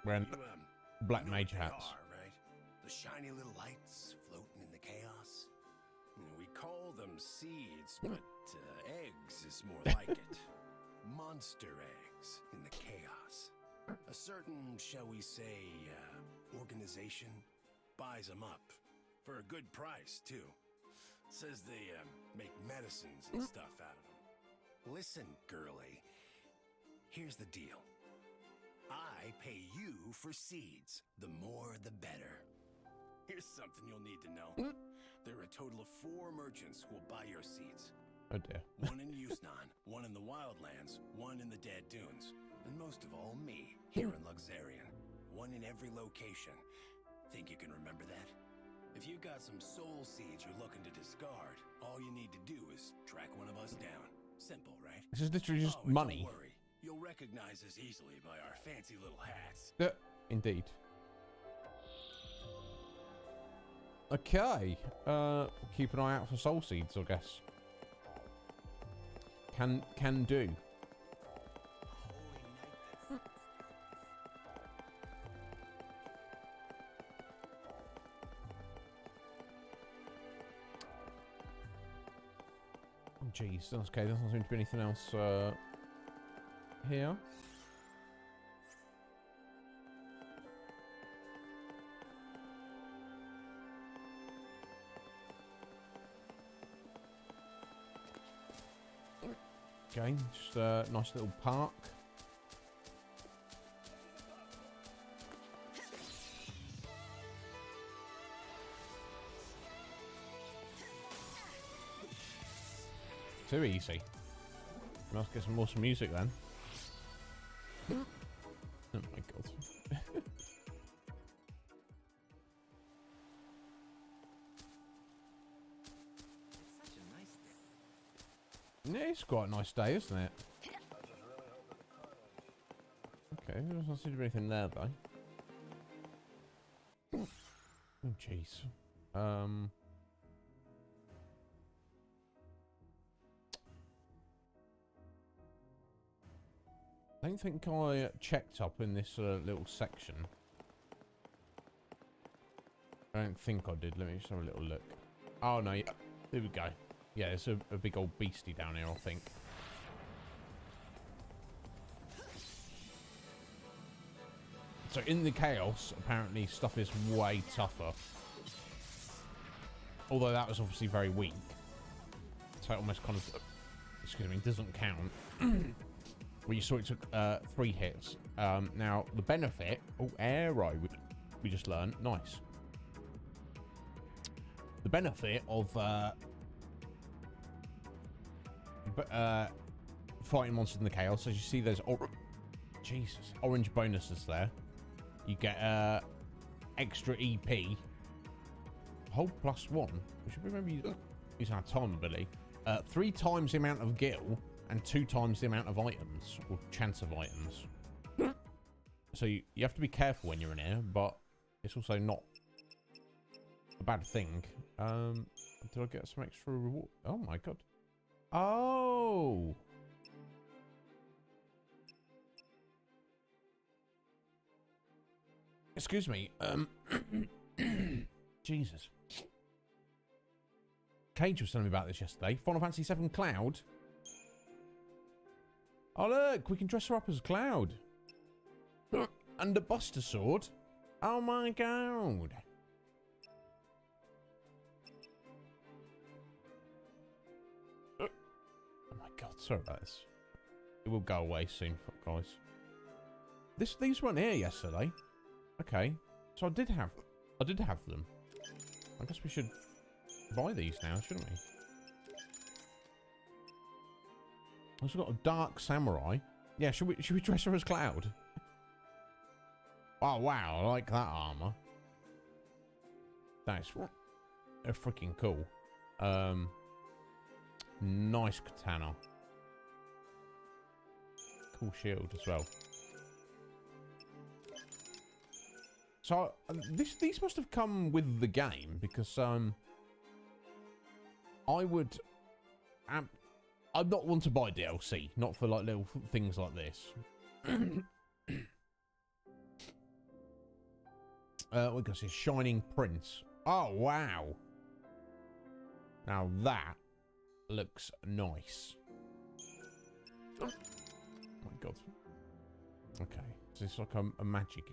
wearing black You know mage what they hats. are, right? The shiny little lights floating in the chaos. We call them seeds, but eggs is more like it. Monster eggs in the chaos. A certain, shall we say, organization buys them up for a good price too. Says they make medicines and stuff out of them. Listen, girly. Here's the deal. I pay you for seeds. The more, the better. Here's something you'll need to know. There are a total of 4 merchants who will buy your seeds. Oh dear. One in Yusnan, one in the Wildlands, one in the Dead Dunes, and most of all, me, here in Luxarian. One in every location. Think you can remember that? If you've got some soul seeds you're looking to discard, all you need to do is track one of us down. Simple, right? This is literally just And money. Don't worry. You'll recognize us easily by our fancy little hats. Indeed. Okay. Keep an eye out for soul seeds, I guess. Can do. Oh, jeez. Okay, there doesn't seem to be anything else here. Okay, just a nice little park. Too easy. Must get some more music then. Oh my god. Such a nice day. Yeah, it's quite a nice day, isn't it? Okay, there doesn't seem to be anything there though. Oh jeez. I don't think I checked up in this little section. I don't think I did. Let me just have a little look. Oh no, yeah. There we go. Yeah, there's a big old beastie down here, I think. So in the chaos, apparently stuff is way tougher. Although that was obviously very weak. So it almost kind of, excuse me, doesn't count. Well, you saw it took 3 hits. Now, the benefit... Oh, arrow. We just learned. Nice. The benefit of fighting monsters in the chaos, as you see there's orange bonuses there. You get extra EP. Hold +1. We should remember using our time ability. 3 times the amount of gil and 2 times the amount of items, or chance of items. So you have to be careful when you're in here, but it's also not a bad thing. Did I get some extra reward? Oh my god. Oh! Excuse me. Jesus. Cage was telling me about this yesterday. Final Fantasy VII Cloud. Oh look, we can dress her up as Cloud. And a Buster Sword. Oh my god. Oh my god, sorry about this. It will go away soon, guys. These weren't here yesterday. Okay, so I did have them. I guess we should buy these now, shouldn't we? Also got a Dark Samurai. Yeah, should we dress her as Cloud? Oh wow, I like that armor. That's freaking cool. Nice katana. Cool shield as well. So these must have come with the game because I'm not one to buy DLC, not for like little things like this. We got this Shining Prince. Oh wow! Now that looks nice. Oh my god. Okay, so it's like a magic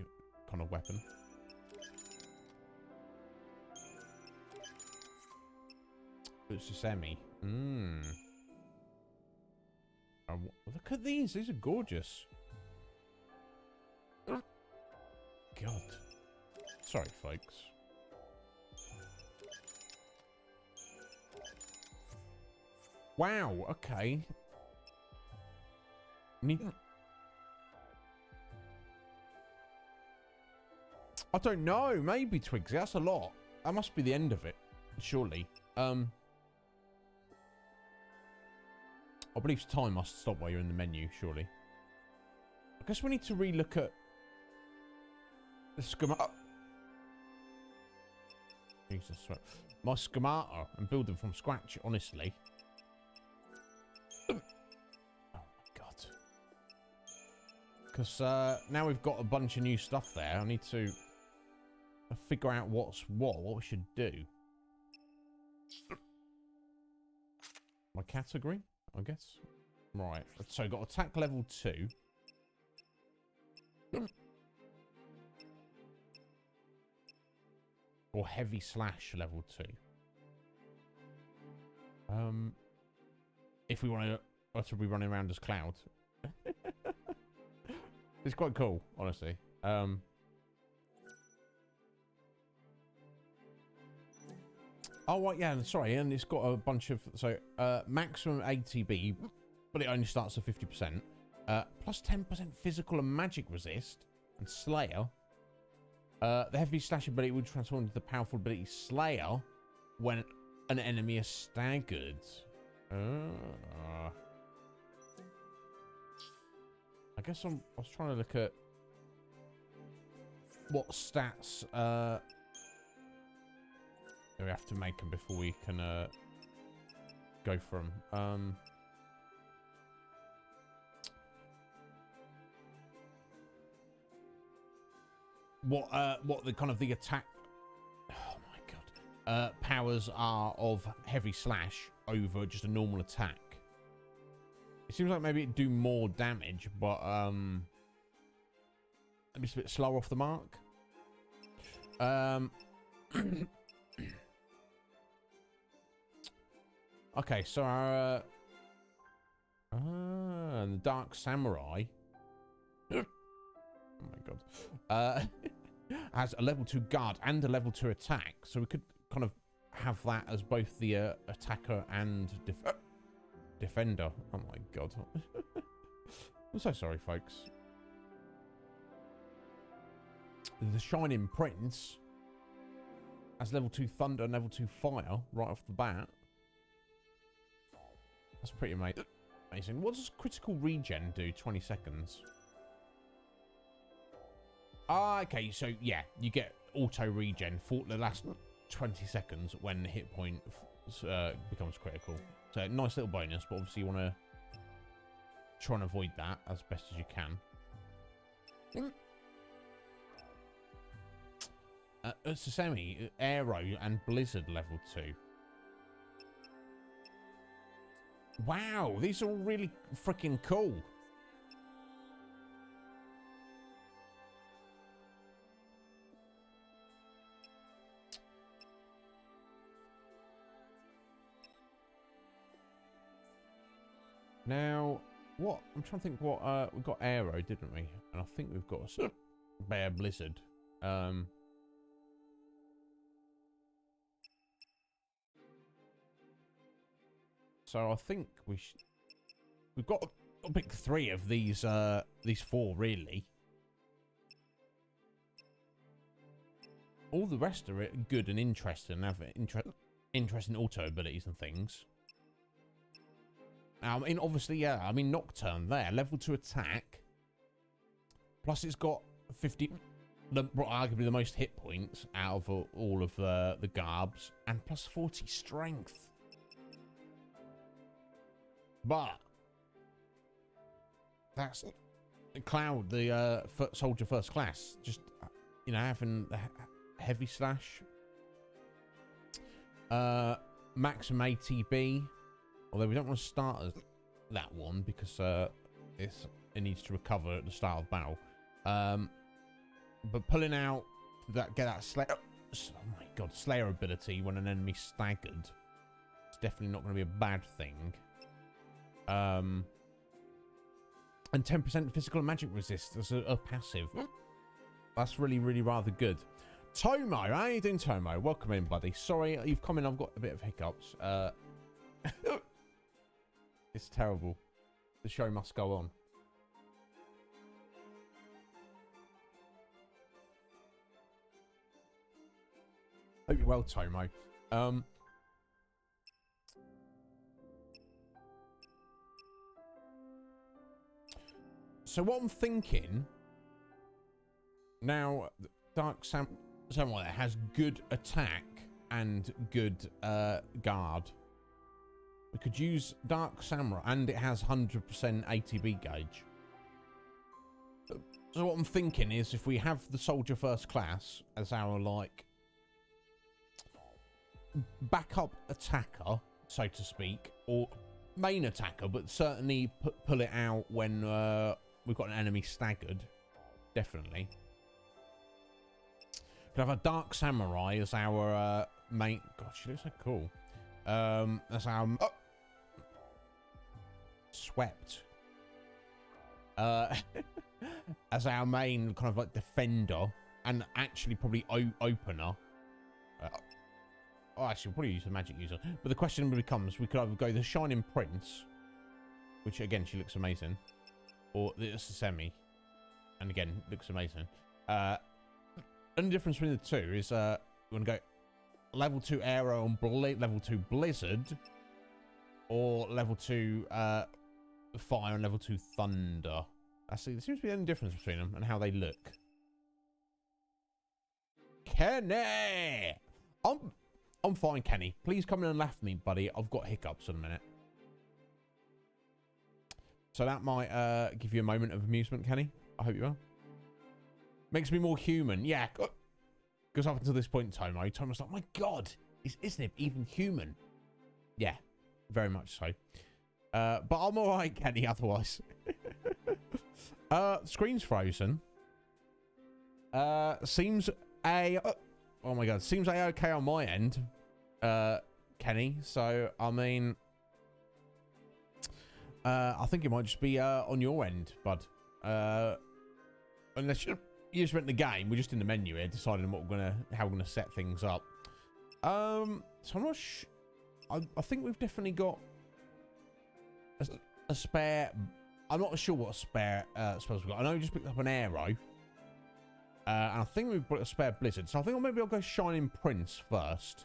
kind of weapon. It's a semi. Oh, look at these. These are gorgeous. God. Sorry, folks. Wow. Okay. I don't know. Maybe Twigsy. That's a lot. That must be the end of it. Surely. I believe time must stop while you're in the menu, surely. I guess we need to relook at the schemata. Jesus, my schemata and build them from scratch, honestly. Oh my god. Because now we've got a bunch of new stuff there. I need to figure out what we should do. My category, I guess. Right, so got attack level 2. Or heavy slash level 2. If we want to be running around as Cloud. It's quite cool, honestly. Oh, right, yeah, sorry, and it's got a bunch of... So, maximum ATB, but it only starts at 50%. Plus 10% physical and magic resist, and Slayer. The heavy slash ability will transform into the powerful ability Slayer when an enemy is staggered. I guess I was trying to look at what stats we have to make them before we can go from. What the kind of the attack? Oh my god! Powers are of heavy slash over just a normal attack. It seems like maybe it'd do more damage, but maybe it's a bit slower off the mark. Okay, so our and the Dark Samurai. Oh my god. Has a level 2 guard and a level 2 attack, so we could kind of have that as both the attacker and defender. Oh my god. I'm so sorry, folks. The Shining Prince has level 2 thunder and level 2 fire right off the bat. That's pretty amazing. What does critical regen do? 20 seconds. Ah, okay, so yeah, you get auto regen for the last 20 seconds when the hit point becomes critical. So nice little bonus, but obviously you want to try and avoid that as best as you can. Sasemi, Aero, and Blizzard level 2. Wow, these are all really freaking cool. Now, what? I'm trying to think what, we got Aero, didn't we? And I think we've got a Bear Blizzard. So I think we've got a pick 3 of these 4 really. All the rest are good and interesting, have interesting auto abilities and things. I mean, obviously, yeah. I mean, Nocturne there, level 2 attack. Plus, it's got 50, arguably the most hit points out of all of the garbs, and plus 40 strength. But that's Cloud, the soldier first class, just having the heavy slash, maximum ATB. Although we don't want to start as that one because it needs to recover at the start of battle. But pulling out get that Slayer, oh my god, Slayer ability when an enemy's staggered, it's definitely not going to be a bad thing. And 10% physical and magic resist as a passive. That's really, really rather good. Tomo, how you doing, Tomo? Welcome in, buddy. Sorry, you've come in. I've got a bit of hiccups. It's terrible. The show must go on. Hope you're well, Tomo. So what I'm thinking now, Dark Samurai has good attack and good guard. We could use Dark Samurai, and it has 100% ATB gauge. So what I'm thinking is, if we have the Soldier First Class as our, like, backup attacker, so to speak, or main attacker, but certainly pull it out when we've got an enemy staggered. Definitely. Could have a Dark Samurai as our main... God, she looks so cool. As our... Oh! Swept. As our main kind of like defender, and actually probably opener. Oh, actually, we'll probably use the magic user. But the question becomes, we could either go the Shining Prince, which again, she looks amazing, or the Semi, and again, looks amazing. Only difference between the two is, we want to go level 2 Aero and level 2 Blizzard, or level 2 Fire and level 2 Thunder. There seems to be any difference between them and how they look. Kenny! I'm fine, Kenny. Please come in and laugh at me, buddy. I've got hiccups in a minute. So that might give you a moment of amusement, Kenny. I hope you are. Makes me more human. Yeah. Because up until this point in time, Tom was like, my God, isn't it even human? Yeah, very much so. But I'm all right, Kenny, otherwise. Screen's frozen. Seems oh my God, seems okay on my end, Kenny. So, I mean, I think it might just be on your end, bud. Unless you just went in the game, we're just in the menu here, deciding how we're gonna set things up. So I'm not I think we've definitely got a spare. I'm not sure what a spare spells we've got. I know we just picked up an arrow. And I think we've got a spare Blizzard. So I think maybe I'll go Shining Prince first.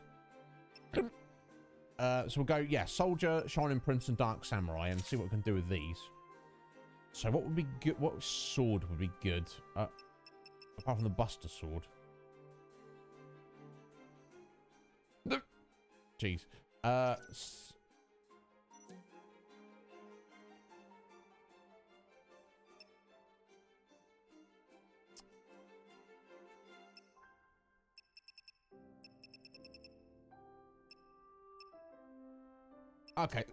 So we'll go, yeah, Soldier, Shining Prince, and Dark Samurai, and see what we can do with these. So what would be good? What sword would be good? Apart from the Buster Sword. Jeez. Okay,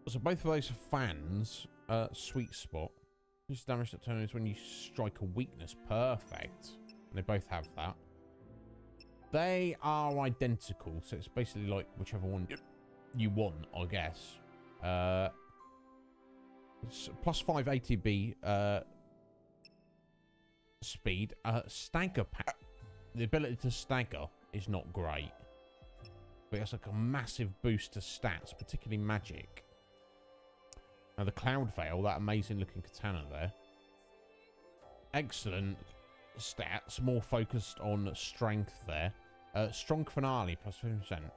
so both of those are fans. Sweet spot. Just damage that turns when you strike a weakness. Perfect. And they both have that. They are identical, so it's basically like whichever one you want, I guess. It's +5 ATB speed. Stagger power. The ability to stagger is not great. But it's like a massive boost to stats, particularly magic. Now the Cloud Veil, that amazing looking katana there. Excellent stats, more focused on strength there. Strong Finale, +50%.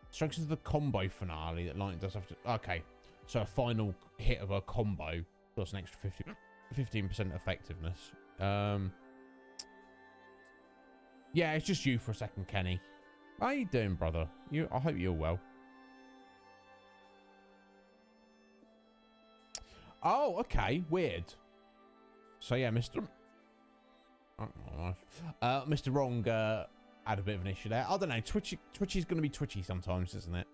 Strengthens the combo finale that Lightning does after... Okay, so a final hit of a combo plus an extra 15% effectiveness. Yeah, it's just you for a second, Kenny. How you doing, brother? I hope you're well. Oh, okay. Weird. So yeah, Mr. Mr. Wrong had a bit of an issue there. I don't know. Twitchy's going to be twitchy sometimes, isn't it?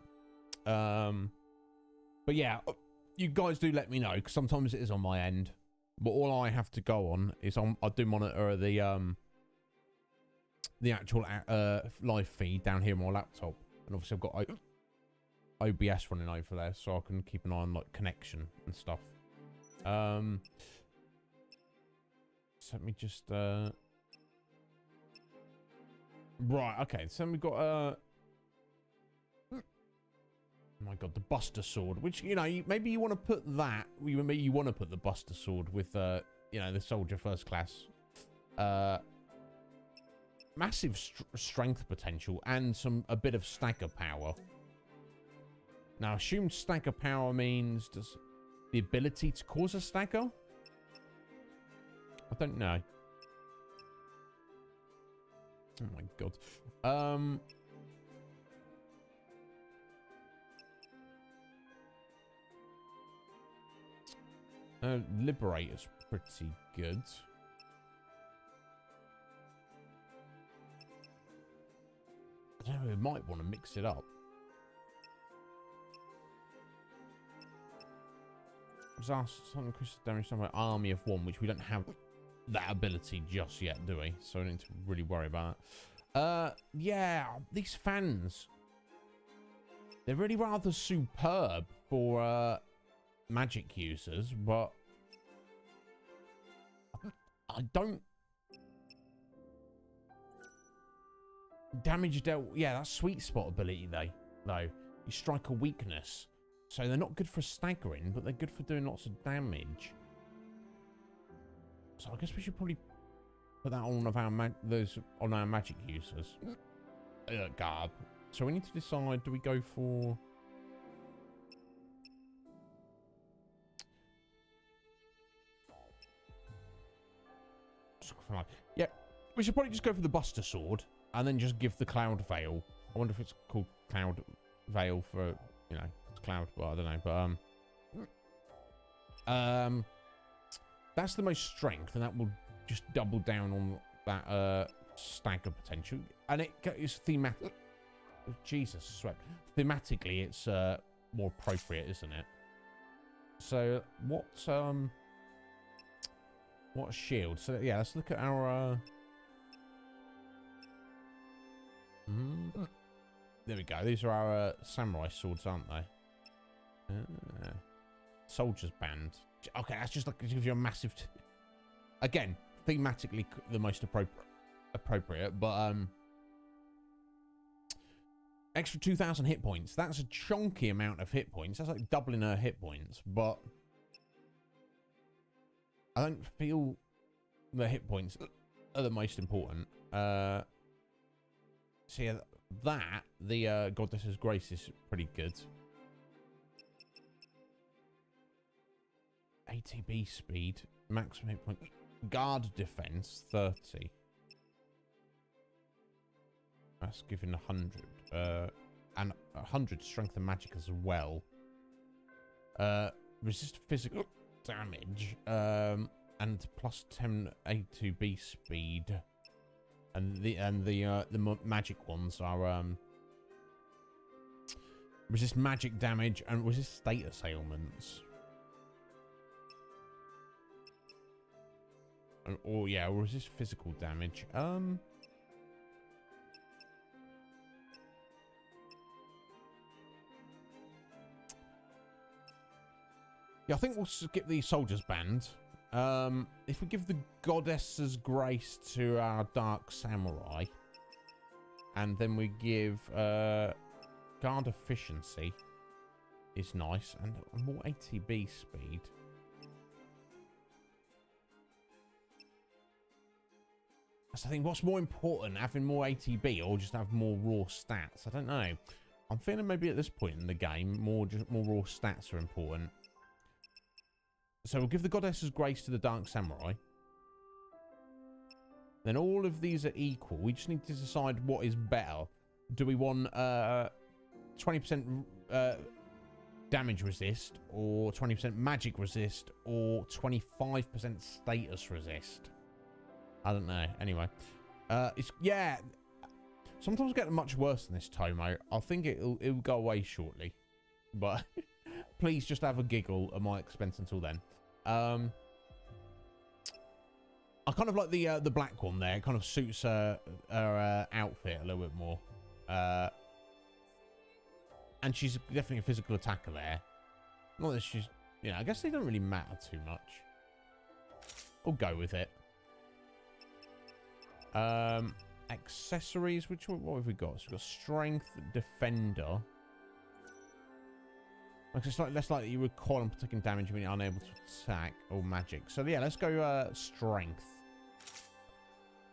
But yeah, you guys do let me know, because sometimes it is on my end. But all I have to go on is I do monitor the actual live feed down here on my laptop, and obviously I've got OBS running over there, so I can keep an eye on like connection and stuff. So let me just right, okay, so we've got oh my God, the Buster Sword, which, you know, maybe you want to put that, maybe you want to put the Buster Sword with you know, the Soldier First Class. Massive strength potential and a bit of stagger power. Now, assume stagger power means the ability to cause a stagger. don't know. Oh my god. Liberator's pretty good. I don't know, we might want to mix it up. Was asked something crystal damage somewhere army of one, which we don't have that ability just yet, do we? So I don't need to really worry about that. Yeah, these fans, they're really rather superb for magic users, but I don't damage dealt. Yeah, that's sweet spot ability though. You strike a weakness. So they're not good for staggering, but they're good for doing lots of damage. So I guess we should probably put that on of our on our magic users. Garb. So we need to decide: do we go for? Yeah, we should probably just go for the Buster Sword and then just give the Cloud Veil. I wonder if it's called Cloud Veil for, you know, it's Cloud. Well, I don't know, but that's the most strength, and that will just double down on that stagger potential, and it's thematic. Jesus, sweat. Thematically, it's more appropriate, isn't it? So what shield? So yeah, let's look at our. There we go. These are our samurai swords, aren't they? Soldier's band. Okay, that's just like, it gives you a massive. Again, thematically the most appropriate, but extra 2,000 hit points. That's a chunky amount of hit points. That's like doubling her hit points, but I don't feel the hit points are the most important. So yeah, the Goddess's Grace is pretty good. ATB speed, maximum hit point, guard defense 30. That's giving 100, and 100 strength and magic as well. Resist physical damage, and plus 10 A2B speed, and the magic ones are resist magic damage and resist status ailments. Or yeah, or resist physical damage. Yeah, I think we'll skip the Soldier's Band. If we give the Goddess's Grace to our Dark Samurai, and then we give Guard Efficiency, is nice, and more ATB speed. So I think what's more important, having more ATB or just have more raw stats? I don't know. I'm feeling maybe at this point in the game, more raw stats are important. So we'll give the Goddess's Grace to the Dark Samurai. Then all of these are equal. We just need to decide what is better. Do we want 20% damage resist, or 20% magic resist, or 25% status resist? I don't know. Anyway, yeah. Sometimes get much worse than this, Tomo. I think it'll go away shortly, but please just have a giggle at my expense until then. I kind of like the black one there. It kind of suits her outfit a little bit more. And she's definitely a physical attacker there. Not that she's, you know, I guess they don't really matter too much. We'll go with it. Accessories, what have we got? So we've got strength, defender. Okay, it's like less likely you recoil and taking damage when you're unable to attack, or magic. So yeah, let's go strength.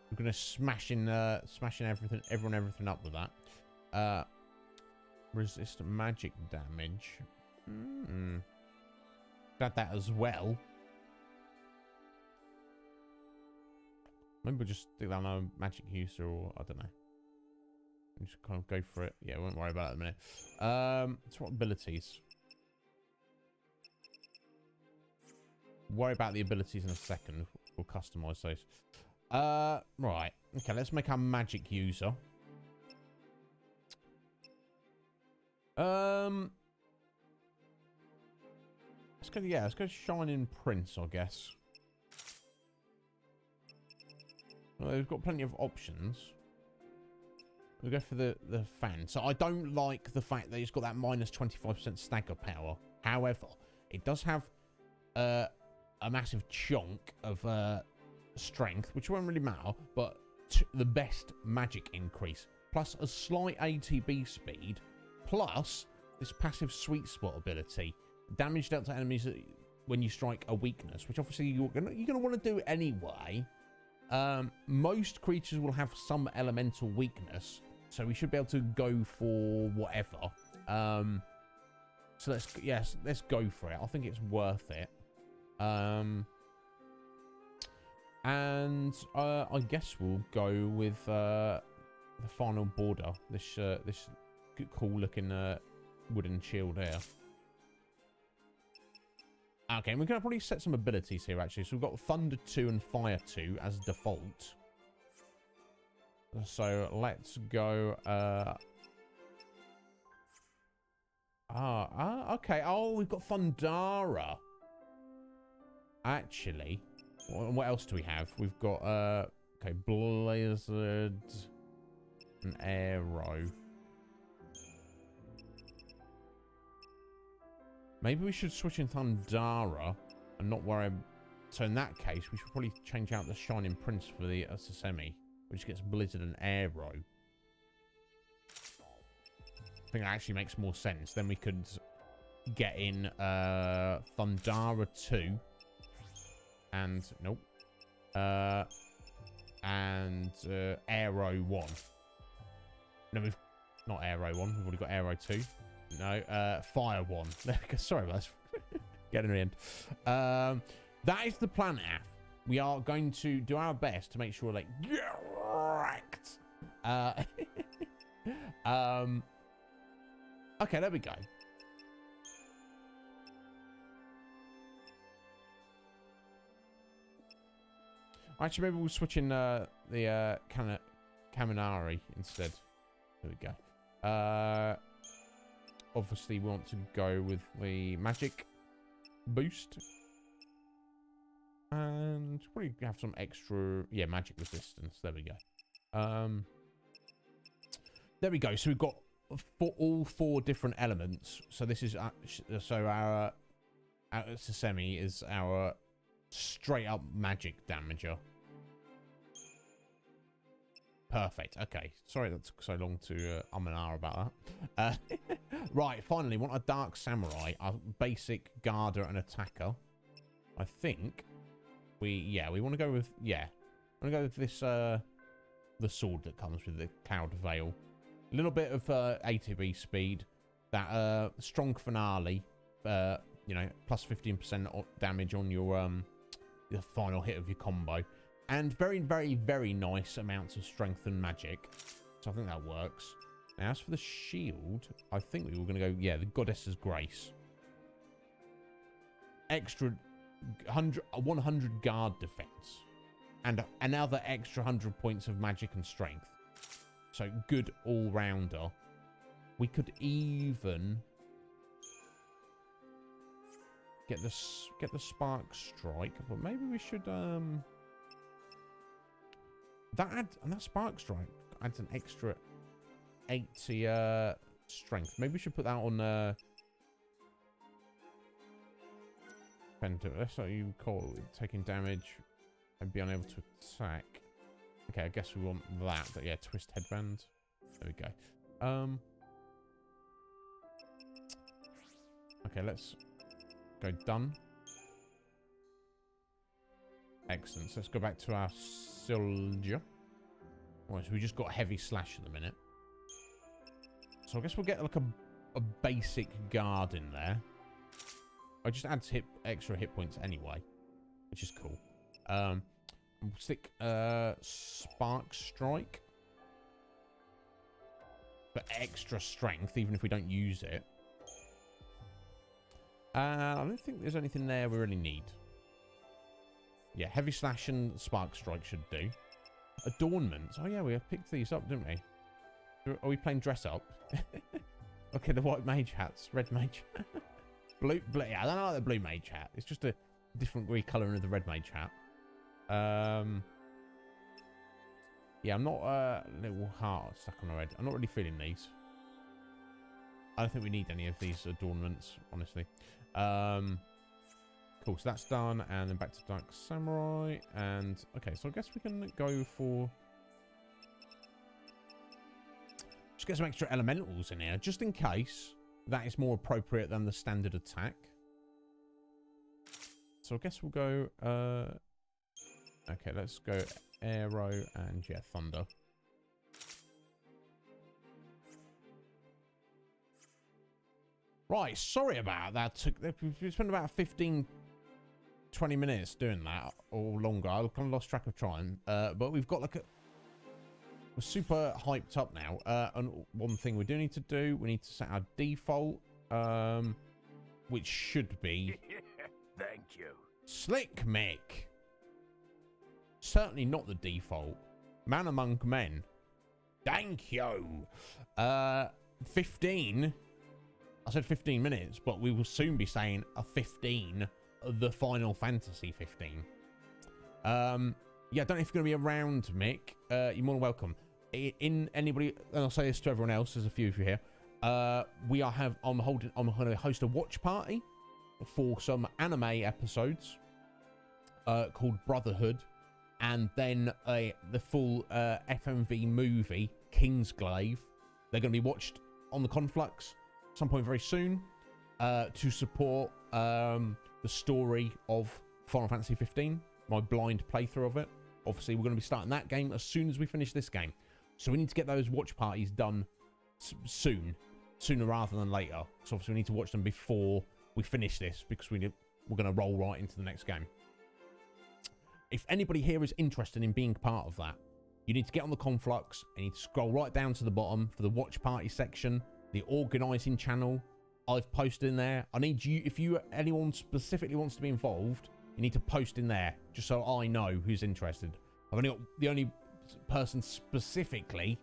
We're gonna smashing everything up with that. Resist magic damage. Add that as well. Maybe we'll just stick down our magic user, or I don't know. Just kind of go for it. Yeah, won't worry about it in a minute. So what abilities? Worry about the abilities in a second. We'll customize those. Right. Okay, let's make our magic user. Let's go. Yeah, let's go Shining Prince, I guess. Well, we've got plenty of options. We'll go for the fan. So I don't like the fact that it's got that minus 25% stagger power. However, it does have a massive chunk of strength, which won't really matter, but the best magic increase, plus a slight ATB speed, plus this passive sweet spot ability. Damage dealt to enemies when you strike a weakness, which obviously you're gonna want to do anyway. Most creatures will have some elemental weakness, so we should be able to go for whatever. So let's go for it. I think it's worth it. And I guess we'll go with the final border. This cool looking wooden shield here. Okay, we're going to probably set some abilities here, actually. So we've got Thunder 2 and Fire 2 as default. So let's go... okay. Oh, we've got Thundara. Actually. What else do we have? We've got, okay, Blizzard and Arrow. Maybe we should switch in Thundara and not worry. So in that case, we should probably change out the Shining Prince for the Sesame, which gets Blizzard and Arrow. I think that actually makes more sense. Then we could get in Thundara 2 and nope, and Arrow 1. No, we've not Arrow 1. We've already got Arrow 2. No, Fire 1. Sorry, let's get in the end. That is the plan, Af. We are going to do our best to make sure, like, get wrecked. Okay, there we go. Actually, maybe we'll switch in the Kaminari instead. There we go. Obviously, we want to go with the magic boost. And probably have some extra... Yeah, magic resistance. There we go. There we go. So we've got all 4 different elements. So this is... so our Sesame is our straight up magic damager. Perfect. Okay. Sorry that took so long to and ah about that. Right. Finally, want a Dark Samurai, a basic guarder and attacker. I think we want to go with I'm gonna go with this the sword that comes with the Cloud Veil. A little bit of ATB speed. That strong finale. Plus 15% damage on your the final hit of your combo. And very, very, very nice amounts of strength and magic. So I think that works. Now, as for the shield, I think we were going to go, the Goddess's Grace. Extra 100 guard defense. And another extra 100 points of magic and strength. So good all-rounder. We could even get the Spark Strike, but maybe we should that Spark Strike adds an extra 80 strength. Maybe we should put that on that's what you call it, taking damage and be unable to attack. Okay, I guess we want that, but yeah, Twist Headband. There we go. Okay, let's go done. Excellent. So let's go back to our soldier. Right, so we just got heavy slash at the minute. So I guess we'll get like a basic guard in there. I just adds extra hit points anyway, which is cool. We'll stick Spark Strike for extra strength, even if we don't use it. I don't think there's anything there we really need. Yeah, Heavy Slash and Spark Strike should do. Adornments. Oh yeah, we picked these up, didn't we? Are we playing dress up? Okay, the white mage hats, red mage, blue. Yeah, I don't like the blue mage hat. It's just a different recolouring of the red mage hat. Yeah, I'm not little heart stuck on the red. I'm not really feeling these. I don't think we need any of these adornments, honestly. Cool, so that's done, and then back to Dark Samurai, and okay, so I guess we can go for just get some extra elementals in here, just in case that is more appropriate than the standard attack. So I guess we'll go okay, let's go Arrow and yeah, Thunder. Right, sorry about that. We spent about 15-20 minutes doing that, or longer. I kind of lost track of trying. But we've got like we're super hyped up now. And one thing we do need to do, we need to set our default, which should be Thank you. Slick Mick. Certainly not the default. Man among men. Thank you. 15. I said 15 minutes, but we will soon be saying a 15, the Final Fantasy 15. Yeah, I don't know if you're going to be around, Mick. You're more than welcome. In anybody, and I'll say this to everyone else, there's a few of you here. I'm going to host a watch party for some anime episodes called Brotherhood, and then the full FMV movie, Kingsglaive. They're going to be watched on the Conflux some point very soon to support the story of Final Fantasy 15, my blind playthrough of it. Obviously, we're going to be starting that game as soon as we finish this game. So we need to get those watch parties done sooner rather than later. So obviously we need to watch them before we finish this, because we're going to roll right into the next game. If anybody here is interested in being part of that, you need to get on the Conflux and you need to scroll right down to the bottom for the watch party section. The organising channel I've posted in there. I need you, if anyone specifically wants to be involved, you need to post in there just so I know who's interested. I've only got the only person specifically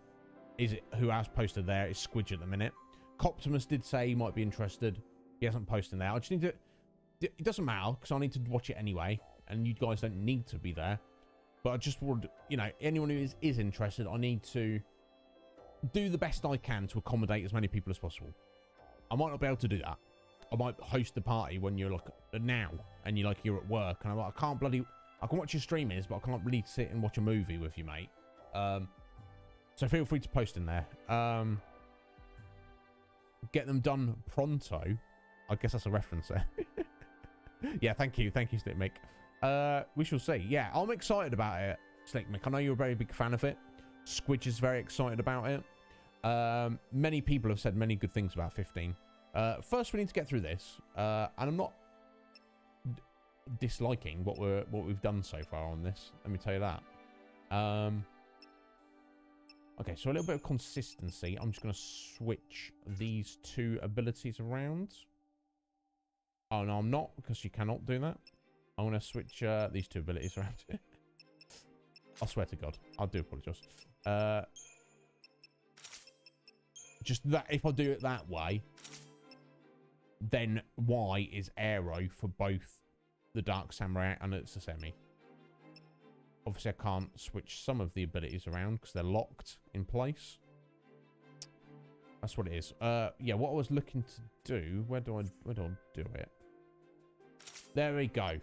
who has posted there is Squidge at the minute. Coptimus did say he might be interested. He hasn't posted there. I just need to. It doesn't matter because I need to watch it anyway, and you guys don't need to be there. But I just would, anyone who is interested, I need to do the best I can to accommodate as many people as possible. I might not be able to do that. I might host the party when you're like now and you're at work, and I'm like, I can watch your streamers, but I can't really sit and watch a movie with you, mate. So feel free to post in there. Get them done pronto. I guess that's a reference there. Yeah, thank you, Slick Mick. We shall see. Yeah, I'm excited about it, Slick Mick. I know you're a very big fan of it. Squidge is very excited about it. Many people have said many good things about 15. First, we need to get through this, and I'm not disliking what we've done so far on this. Let me tell you that. Okay, so a little bit of consistency. I'm just going to switch these two abilities around. Oh no, I'm not, because you cannot do that. I'm going to switch these two abilities around. I swear to God, I do apologise. Just that if I do it that way, then Y is arrow for both the Dark Samurai and it's a semi. Obviously, I can't switch some of the abilities around because they're locked in place. That's what it is. Yeah, what I was looking to do, where do I do it? There we go.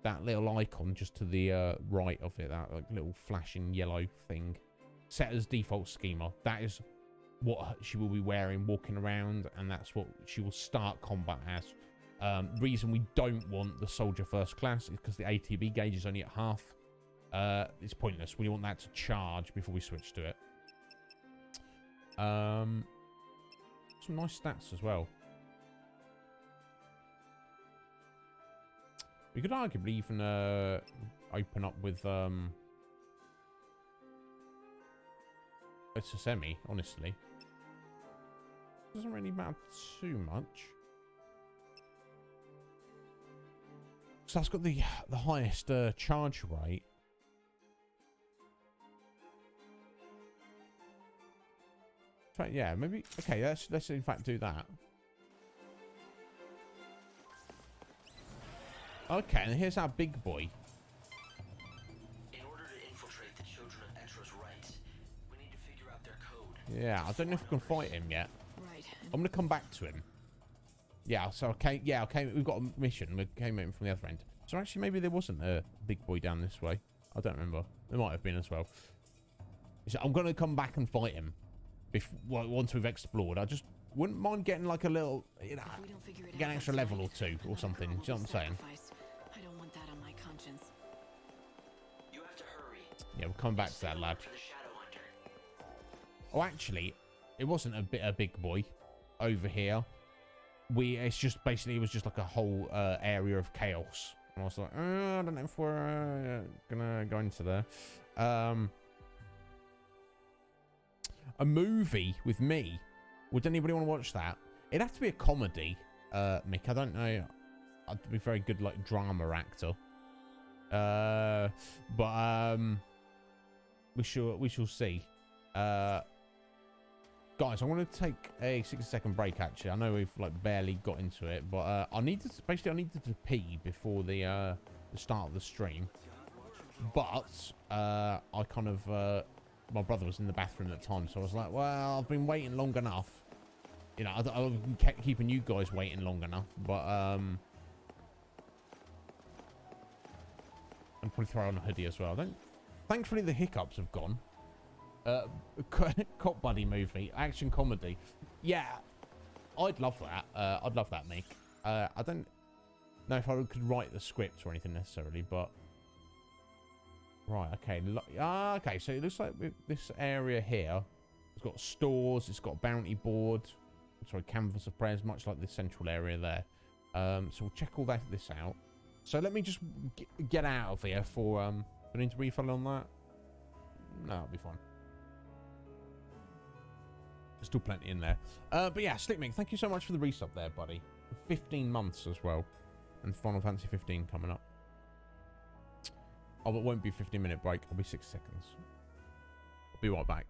That little icon just to the right of it, that like little flashing yellow thing. Set as default schema. That is what she will be wearing walking around, and that's what she will start combat as. Reason we don't want the soldier first class is because the ATB gauge is only at half. It's pointless. We want that to charge before we switch to it. Some nice stats as well. We could arguably even open up with it's a semi, honestly. Doesn't really matter too much. So that's got the highest charge rate. In fact, yeah, maybe. Okay, let's in fact do that. Okay, and here's our big boy. In order to infiltrate the children of Etra's rights, we need to figure out their code. Yeah, I don't know if we can fight him yet. Right. I'm gonna come back to him. Yeah, so okay, yeah, okay, we've got a mission. We came in from the other end. So actually, maybe there wasn't a big boy down this way. I don't remember. There might have been as well. So I'm gonna come back and fight him once we've explored. I just wouldn't mind getting like a little, you know, If we don't figure it get out an extra by level or tonight, two or another something. girl Do you know will what I'm saying? sacrificed. I don't want that on my conscience. You have to hurry. Yeah, we'll come back to that, lad. For the Shadow Hunter. Oh, actually, it wasn't a big boy over here. It's just basically, it was just like a whole area of chaos. And I was like, I don't know if we're gonna go into there. A movie with me. Would anybody want to watch that? It'd have to be a comedy, Mick. I don't know. I'd be a very good like drama actor. But we shall see. Guys, I want to take a 60-second break. Actually, I know we've like barely got into it, but I needed to pee before the start of the stream. But I kind of my brother was in the bathroom at the time, so I was like, well, I've been waiting long enough. You know, I've kept keeping you guys waiting long enough, but I'm probably throw on a hoodie as well. Thankfully, the hiccups have gone. Cop buddy movie, action comedy. Yeah, I'd love that. I'd love that, Mick. I don't know if I could write the script or anything necessarily, but right. Okay. Okay. So it looks like this area here, it's got stores. It's got a bounty board. Sorry, canvas of prayers, much like the central area there. So we'll check all this out. So let me just get out of here for do I need to refill on that? No, it'll be fine. There's still plenty in there. But yeah, Slickmick, thank you so much for the resub there, buddy. 15 months as well. And Final Fantasy 15 coming up. Oh, it won't be a 15-minute break. It'll be 6 seconds. I'll be right back.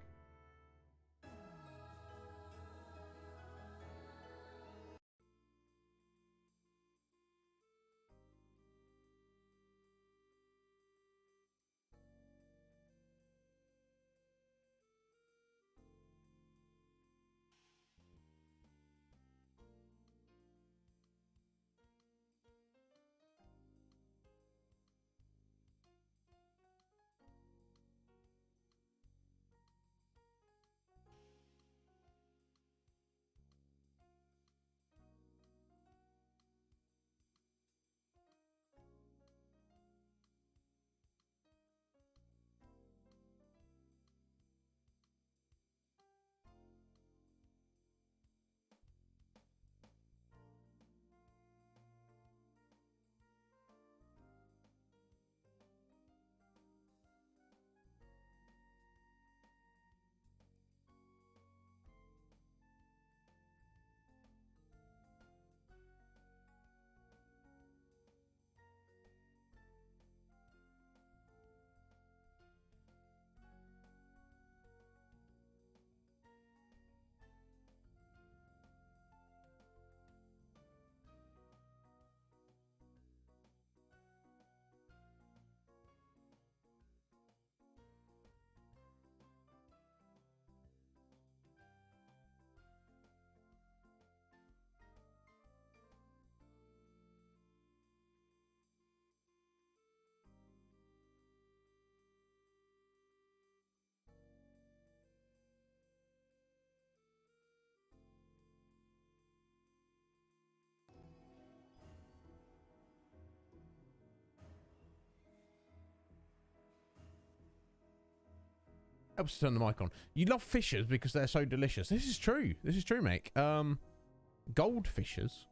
Helps to turn the mic on. You love fishers because they're so delicious. This is true. This is true, mate. Goldfishers.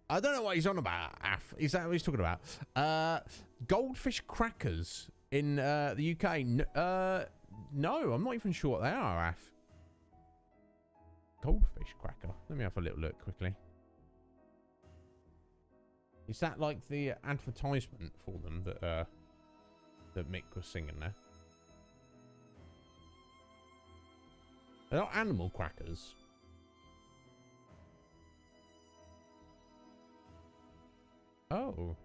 I don't know what he's on about, Af. Is that what he's talking about? Goldfish crackers in the UK. No, I'm not even sure what they are, Af. Goldfish cracker. Let me have a little look quickly. Is that like the advertisement for them that Mick was singing there? They're not animal crackers. Oh.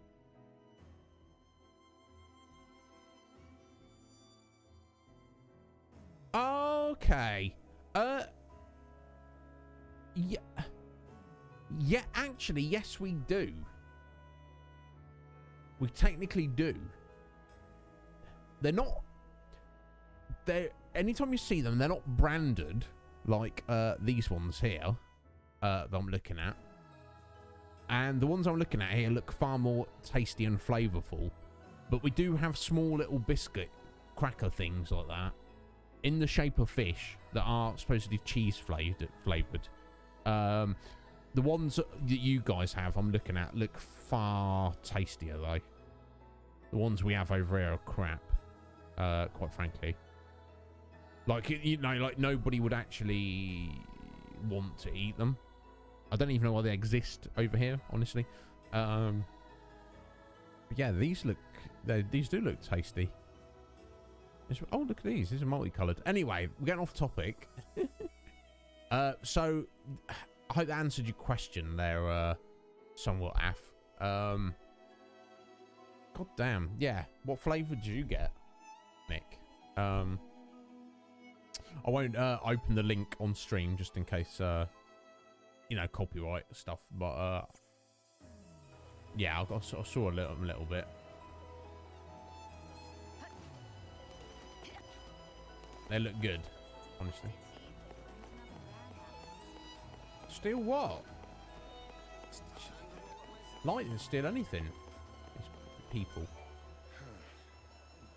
Okay. Yeah. Yeah, actually, yes, we do. We technically do. They're anytime you see them, they're not branded like these ones here that I'm looking at. And the ones I'm looking at here look far more tasty and flavourful. But we do have small little biscuit cracker things like that in the shape of fish that are supposedly cheese flavoured. The ones that you guys have, I'm looking at, look far tastier though. The ones we have over here are crap, quite frankly. Like, you know, like nobody would actually want to eat them. I don't even know why they exist over here, honestly. But yeah, these do look tasty. Oh, look at these. These are multicolored. Anyway, we're getting off topic. So I hope that answered your question there, somewhat, Af. God damn. Yeah. What flavour did you get, Nick? I won't open the link on stream just in case, you know, copyright stuff. But yeah, I saw a little bit. They look good, honestly. Steal what? Lightning steal anything. These people.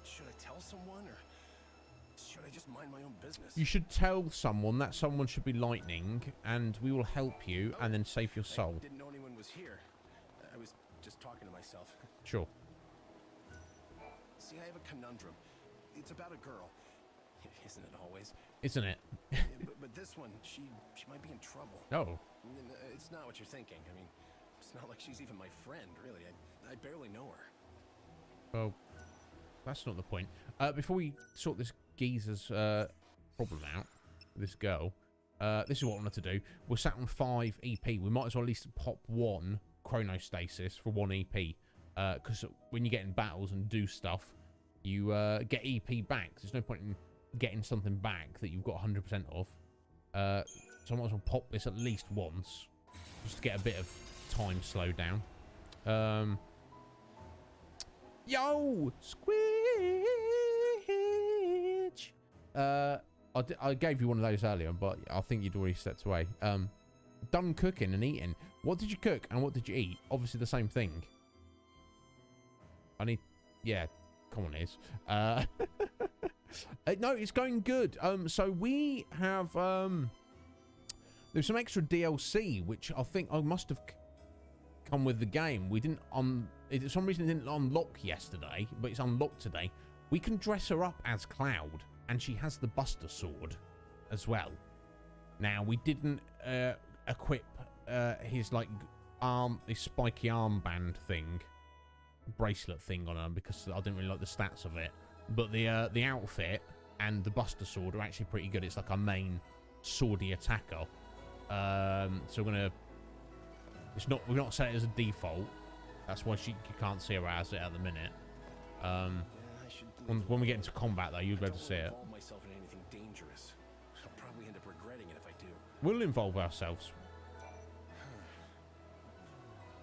Should I tell someone or should I just mind my own business? You should tell someone that someone should be lightning, and we will help you and then save your soul. I didn't know anyone was here. I was just talking to myself. Sure. See, I have a conundrum. It's about a girl. Isn't it always? Isn't it? but this one, she might be in trouble. Oh. It's not what you're thinking. I mean, it's not like she's even my friend, really. I barely know her. Well, that's not the point. Before we sort this geezer's problem out, this girl, this is what I wanted to do. We're sat on 5 EP. We might as well at least pop 1 chronostasis for 1 EP. Because when you get in battles and do stuff, you get EP back. There's no point in getting something back that you've got 100% of. So I might as well pop this at least once, just to get a bit of time slowed down. Yo, Squidge. I gave you one of those earlier, but I think you'd already stepped away. Done cooking and eating. What did you cook and what did you eat? Obviously the same thing. Yeah, come on, Iz. No, it's going good. So we have there's some extra DLC which I think I must have come with the game. We didn't for some reason it didn't unlock yesterday, but it's unlocked today. We can dress her up as Cloud, and she has the Buster Sword as well. Now we didn't equip his like his spiky armband thing, bracelet thing on her because I didn't really like the stats of it. But the outfit and the Buster Sword are actually pretty good. It's like our main swordy attacker. So we're not set it as a default. That's why you can't see her as it at the minute. When we get into combat though, you'll be able to see it. Involve myself in anything dangerous. I'll probably end up regretting it if I do. We'll involve ourselves.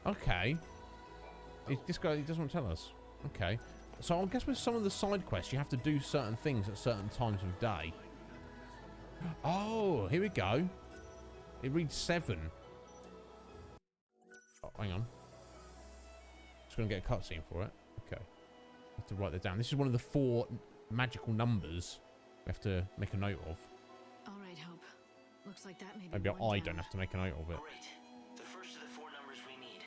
Okay. This guy, he doesn't want to tell us. Okay. So I guess with some of the side quests, you have to do certain things at certain times of day. Oh, here we go. It reads 7. Oh, hang on. Just going to get a cutscene for it. Okay. I have to write that down. This is one of the 4 magical numbers we have to make a note of. All right, Hope. Looks like that may be Maybe one I down. don't have to make a note of it. Great. The first of the 4 numbers we need.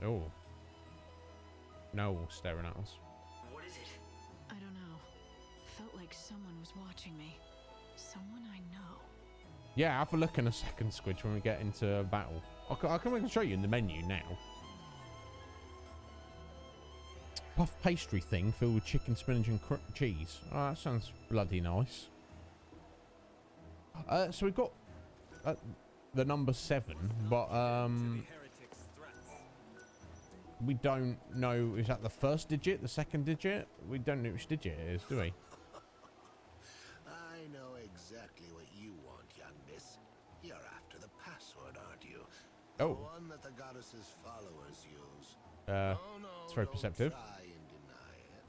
Oh. No, staring at us. What is it? I don't know. Felt like someone was watching me. Someone I know. Yeah, have a look in a second, Squidge, when we get into battle. I can show you in the menu now. Puff pastry thing filled with chicken, spinach, and cheese. Oh, that sounds bloody nice. So we've got the number 7, but we don't know. Is that the first digit, the second digit? We don't know which digit it is, do we? I know exactly what you want, young miss. You're after the password, aren't you? Oh. The one that the goddess's followers use. It's very perceptive. Don't try and deny it.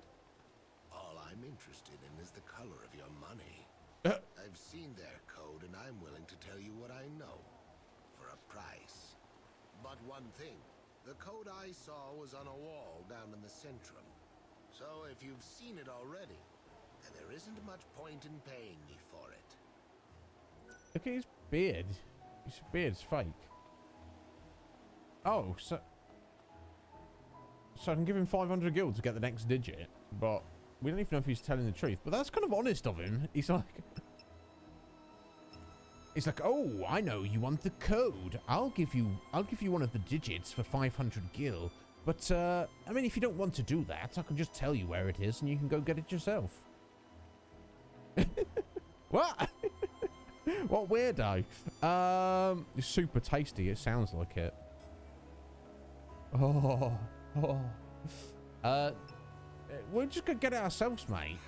All I'm interested in is the color of your money. I've seen their code, and I'm willing to tell you what I know for a price. But one thing, the code I saw was on a wall down in the Centrum. So if you've seen it already, then there isn't much point in paying me for it. Look at his beard. His beard's fake. Oh, so I can give him 500 gil to get the next digit, but we don't even know if he's telling the truth. But that's kind of honest of him. He's like, oh, I know you want the code. I'll give you one of the digits for 500 gil. But I mean, if you don't want to do that, I can just tell you where it is, and you can go get it yourself. What? What weirdo? It's super tasty. It sounds like it. Oh. We're just gonna get it ourselves, mate.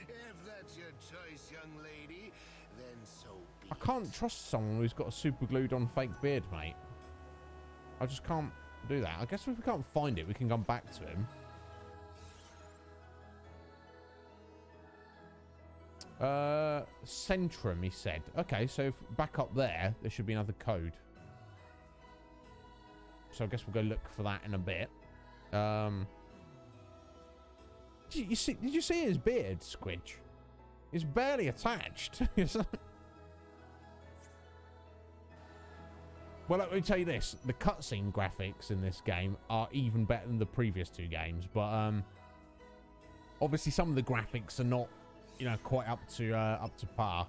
If that's your choice, young lady, then so be I can't trust someone who's got a super glued on fake beard, mate. I just can't do that. I guess if we can't find it, we can come back to him. Centrum, he said. Okay, so if back up there should be another code. So I guess we'll go look for that in a bit. Did you see his beard, Squidge? It's barely attached. Well, let me tell you this. The cutscene graphics in this game are even better than the previous 2 games. But obviously some of the graphics are not, you know, quite up to par.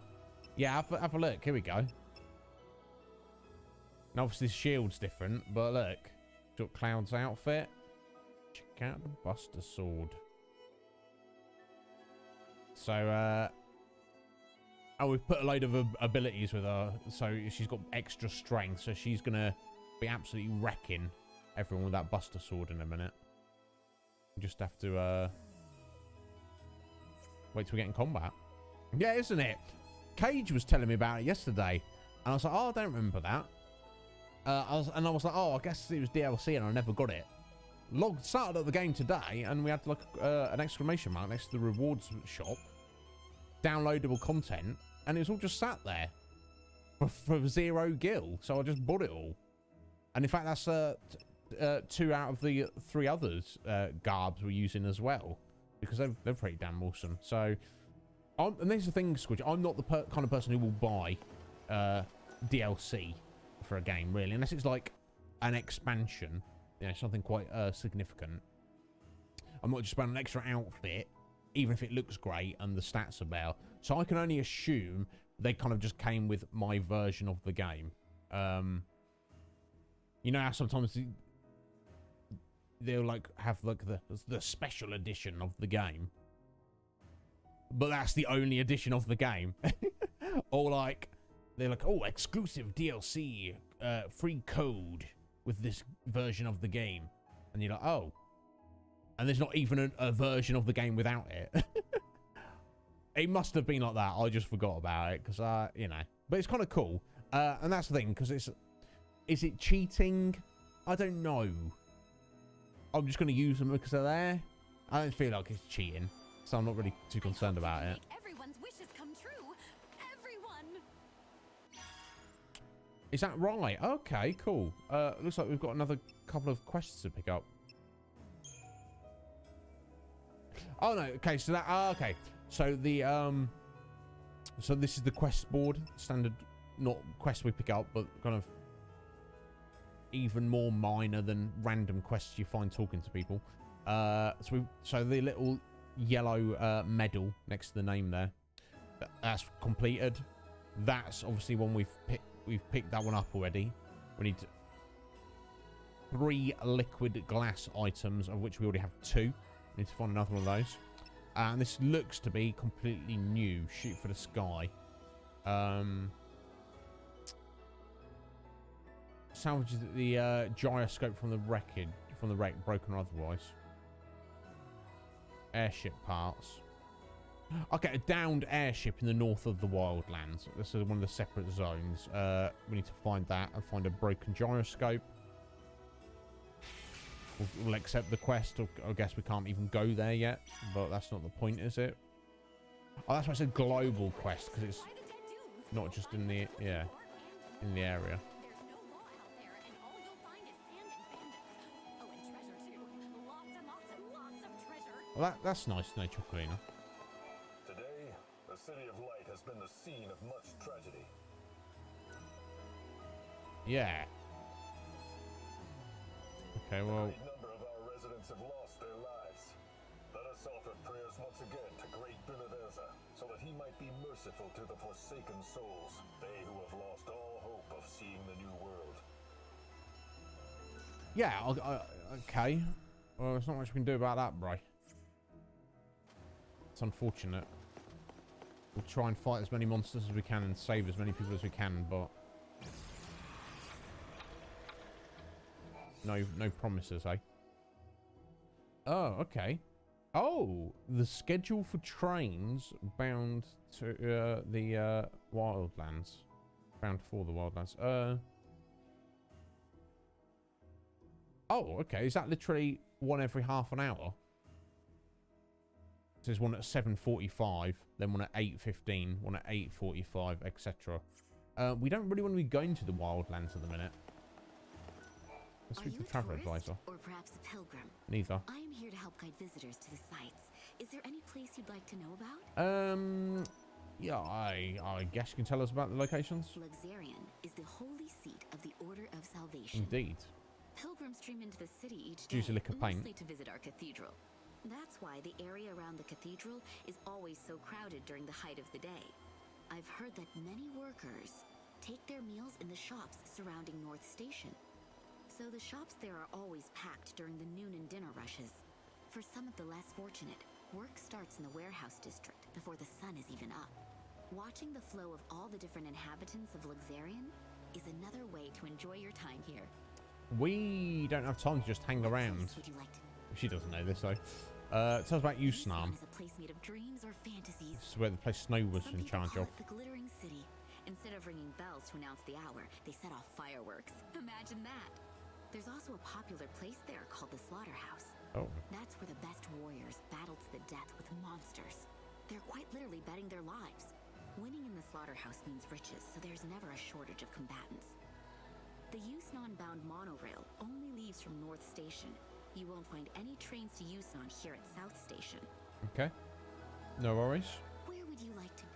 Yeah, have a look. Here we go. And obviously the shield's different, but look. Got Cloud's outfit. Check out the Buster Sword. So, oh, we've put a load of abilities with her. So she's got extra strength. So she's going to be absolutely wrecking everyone with that Buster Sword in a minute. We just have to wait till we get in combat. Yeah, isn't it? Cage was telling me about it yesterday. And I was like, oh, I don't remember that. I was like, oh, I guess it was DLC and I never got it. Started up the game today and we had like an exclamation mark next to the rewards shop. Downloadable content. And it was all just sat there for 0 gil. So I just bought it all. And in fact, that's 2 out of the 3 others garbs we're using as well. Because they're pretty damn awesome. So, and there's the thing, Squidge. I'm not the kind of person who will buy DLC for a game, really, unless it's like an expansion, you know, something quite significant. I'm not just buying an extra outfit, even if it looks great and the stats are better. So I can only assume they kind of just came with my version of the game. You know how sometimes they'll like have like the special edition of the game, but that's the only edition of the game. Or like they're like, oh, exclusive DLC, free code with this version of the game. And you're like, oh. And there's not even a version of the game without it. It must have been like that. I just forgot about it because, you know. But it's kind of cool. And that's the thing, because is it cheating? I don't know. I'm just going to use them because they're there. I don't feel like it's cheating. So I'm not really too concerned about it. Everyone's wishes come true. Everyone. Is that right? Okay, cool. Looks like we've got another couple of quests to pick up. Oh no, okay, so that okay. So the so this is the quest board, standard, not quest we pick up, but kind of even more minor than random quests you find talking to people. So the little yellow medal next to the name there, that's completed. That's obviously one we've picked that one up already. We need 3 liquid glass items, of which we already have 2. We need to find another one of those. And this looks to be completely new. Shoot for the sky. Salvage the gyroscope from the wreck, broken or otherwise. Airship parts. Okay, a downed airship in the north of the wildlands. This is one of the separate zones. We need to find that and find a broken gyroscope. We'll accept the quest. I guess we can't even go there yet, but that's not the point, is it? Oh, that's why it's a global quest, because it's not just in the in the area. Well, that's nice to know, Chocolina. Today, the City of Light has been the scene of much tragedy. Yeah. Okay, well. A number of our residents have lost their lives. Let us offer prayers once again to Great Binaversa, so that he might be merciful to the forsaken souls, they who have lost all hope of seeing the new world. Yeah, okay. Well, there's not much we can do about that, bro. It's unfortunate. We'll try and fight as many monsters as we can and save as many people as we can, but no promises, eh? Oh, okay. Oh, the schedule for trains bound to the wildlands. Bound for the wildlands. Oh, okay. Is that literally one every half an hour? There's one at 7:45, then one at 8:15, one at 8:45, etc. We don't really want to be going to the wildlands at the minute. Let's speak to the traveler advisor. Or perhaps a pilgrim? Neither. I am here to help guide visitors to the sites. Is there any place you'd like to know about? Yeah, I guess you can tell us about the locations. Luxarian is the holy seat of the Order of Salvation. Indeed. Pilgrims stream into the city each day, Use a lick of paint. mostly to visit our cathedral. That's why the area around the cathedral is always so crowded during the height of the day. I've heard that many workers take their meals in the shops surrounding North Station. So the shops there are always packed during the noon and dinner rushes. For some of the less fortunate, work starts in the warehouse district before the sun is even up. Watching the flow of all the different inhabitants of Luxarian is another way to enjoy your time here. We don't have time to just hang around. Would you like to She doesn't know this, though. Tell us about Usnam. is a place made of dreams or fantasies. This is where the place Snow was Some in people charge call of. it the Glittering City. Instead of ringing bells to announce the hour, they set off fireworks. Imagine that. There's also a popular place there called the Slaughterhouse. Oh. That's where the best warriors battle to the death with monsters. They're quite literally betting their lives. Winning in the Slaughterhouse means riches, so there's never a shortage of combatants. The Yusnan-bound monorail only leaves from North Station. You won't find any trains to Yusnan here at South Station. Okay. No worries. Where would you like to be?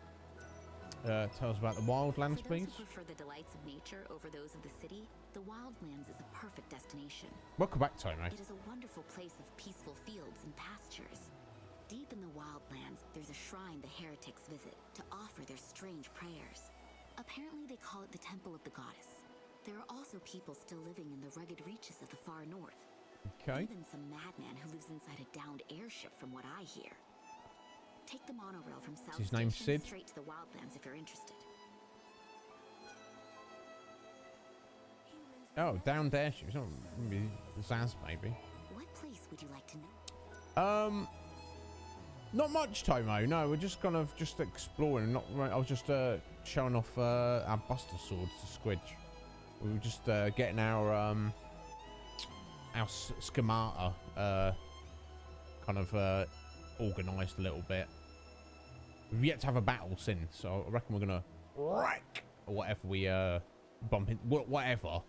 Tell us about the wildlands, For those please. who prefer the delights of nature over those of the city, the Wildlands is a perfect destination. Welcome back, Tomo. It is a wonderful place of peaceful fields and pastures. Deep in the Wildlands, there's a shrine the heretics visit to offer their strange prayers. Apparently they call it the Temple of the Goddess. There are also people still living in the rugged reaches of the far north. Okay. Even some madman who lives inside a downed airship from what I hear. Take the monorail from South his name Station Sid? straight to the Wildlands if you're interested. Oh, down there. She's not maybe Zaz, maybe. What place would you like to know? Not much, Tomo. No, we're just kind of just exploring. Not. I was just showing off our Buster swords to Squidge. We were just getting our schemata kind of organised a little bit. We've yet to have a battle since, so I reckon we're gonna wreck or whatever we bump in. Whatever.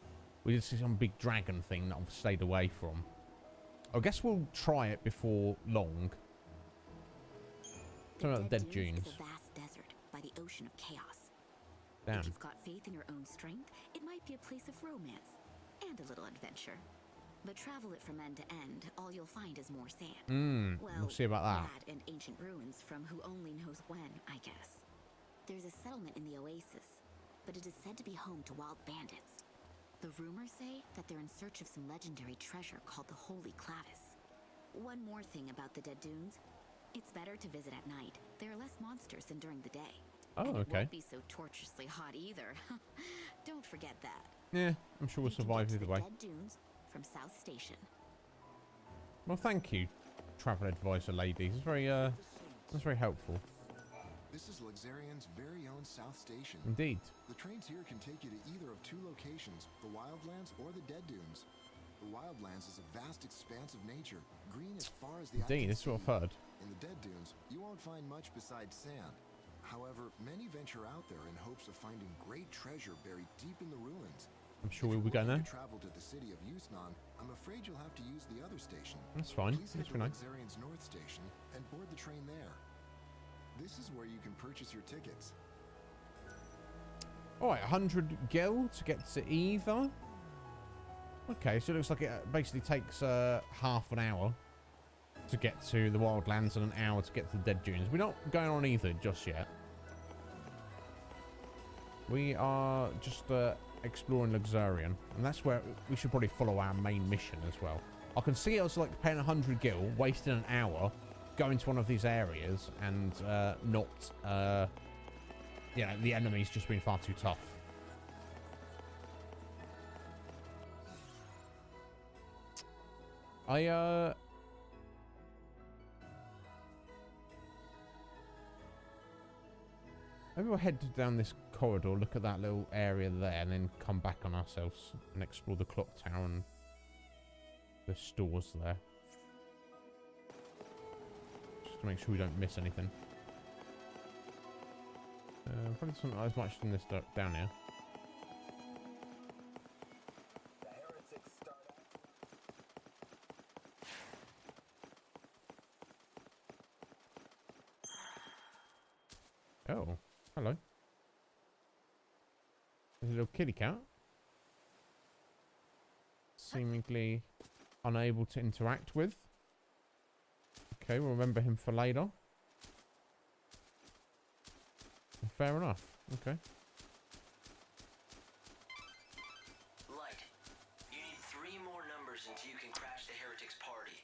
We did see some big dragon thing that I've stayed away from. I guess we'll try it before long. Talking about the Dead Dunes. is a vast desert by the ocean of chaos. Damn. If you've got faith in your own strength, it might be a place of romance and a little adventure. But travel it from end to end, all you'll find is more sand. We'll see about that. And ancient ruins from who only knows when, I guess. There's a settlement in the oasis, but it is said to be home to wild bandits. The rumors say that they're in search of some legendary treasure called the Holy Clavis. One more thing about the Dead Dunes. It's better to visit at night. There are less monsters than during the day. Oh, and it okay. won't be so torturously hot either. Don't forget that. Yeah, I'm sure we'll You can survive get to either the way. Dead Dunes from South Station. Well, thank you, travel advisor ladies. It's very that's very helpful. This is Luxarian's very own South Station. Indeed. The trains here can take you to either of two locations, the Wildlands or the Dead Dunes. The Wildlands is a vast expanse of nature, green as far as the eye Indeed, can this is what see. I've heard. In the Dead Dunes, you won't find much besides sand. However, many venture out there in hopes of finding great treasure buried deep in the ruins. I'm sure If we'll be you're going looking there. to travel to the city of Yusnan, I'm afraid you'll have to use the other station. That's fine. Please That's head to fine. Luxarian's North Station and board the train there. This is where you can purchase your tickets. All right, 100 gil to get to either. Okay, so it looks like it basically takes half an hour to get to the Wildlands and an hour to get to the Dead Dunes. We're not going on either just yet. We are just exploring Luxarian, and that's where we should probably follow our main mission as well. I can see us like paying 100 gil, wasting an hour, going to one of these areas, and not, yeah, the enemy's just been far too tough. Maybe we'll head down this corridor, look at that little area there, and then come back on ourselves and explore the clock tower and the stores there. Just to make sure we don't miss anything. Probably not as much in this down here. The heretics start Oh, hello. There's a little kitty cat. Seemingly unable to interact with. Okay, we'll remember him for later. Fair enough. Okay. Light, you need 3 more numbers until you can crash the heretics party.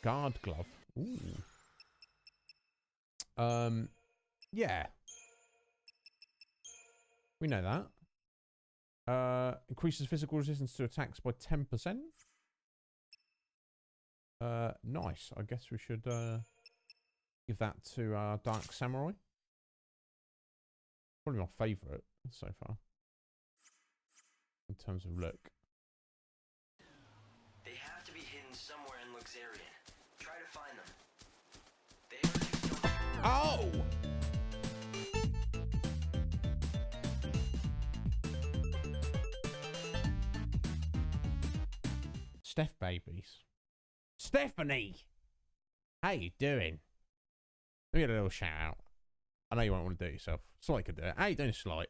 Guard glove. Ooh. Yeah. We know that. Increases physical resistance to attacks by 10%. Nice. I guess we should give that to our Dark Samurai. Probably my favourite so far. In terms of look. They have to be hidden somewhere in Luxarian. Try to find them. The heretics don't... Oh! Steph babies. Stephanie! How you doing? Let me get a little shout out. I know you won't want to do it yourself. Slight could do it. How you doing, Slight?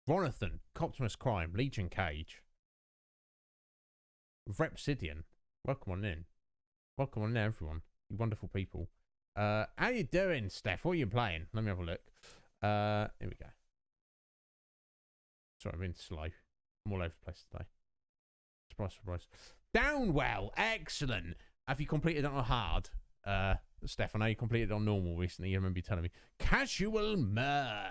Ronathan, Coptimus Crime, Legion Cage. Repsidian. Welcome on in. Welcome on in, everyone. You wonderful people. How you doing, Steph? What are you playing? Let me have a look. Here we go. Sorry, I've been slow. I'm all over the place today. Surprise, surprise. Downwell, excellent. Have you completed it on hard? Steph, I know you completed it on normal recently. You remember you telling me. Casual Mer.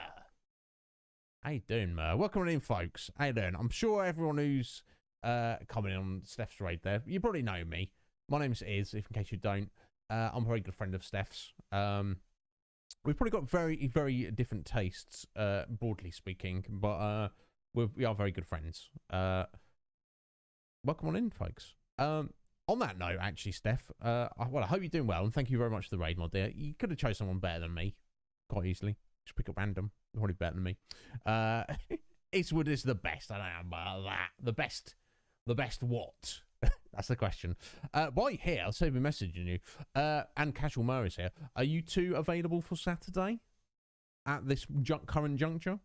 How you doing, Mer? Welcome on in, folks. How you doing? I'm sure everyone who's coming on Steph's raid there, you probably know me. My name's Iz, if in case you don't. I'm a very good friend of Steph's. We've probably got very, very different tastes, broadly speaking, but we are very good friends. Welcome on in, folks. On that note, actually, Steph, well, I hope you're doing well, and thank you very much for the raid, my dear. You could have chosen someone better than me, quite easily. Just pick up random. You're probably better than me. Eastwood is the best. I don't know about that. The best what? That's the question. While you're here, I'll save me messaging you. And Casual Mer is here. Are you two available for Saturday at this current juncture?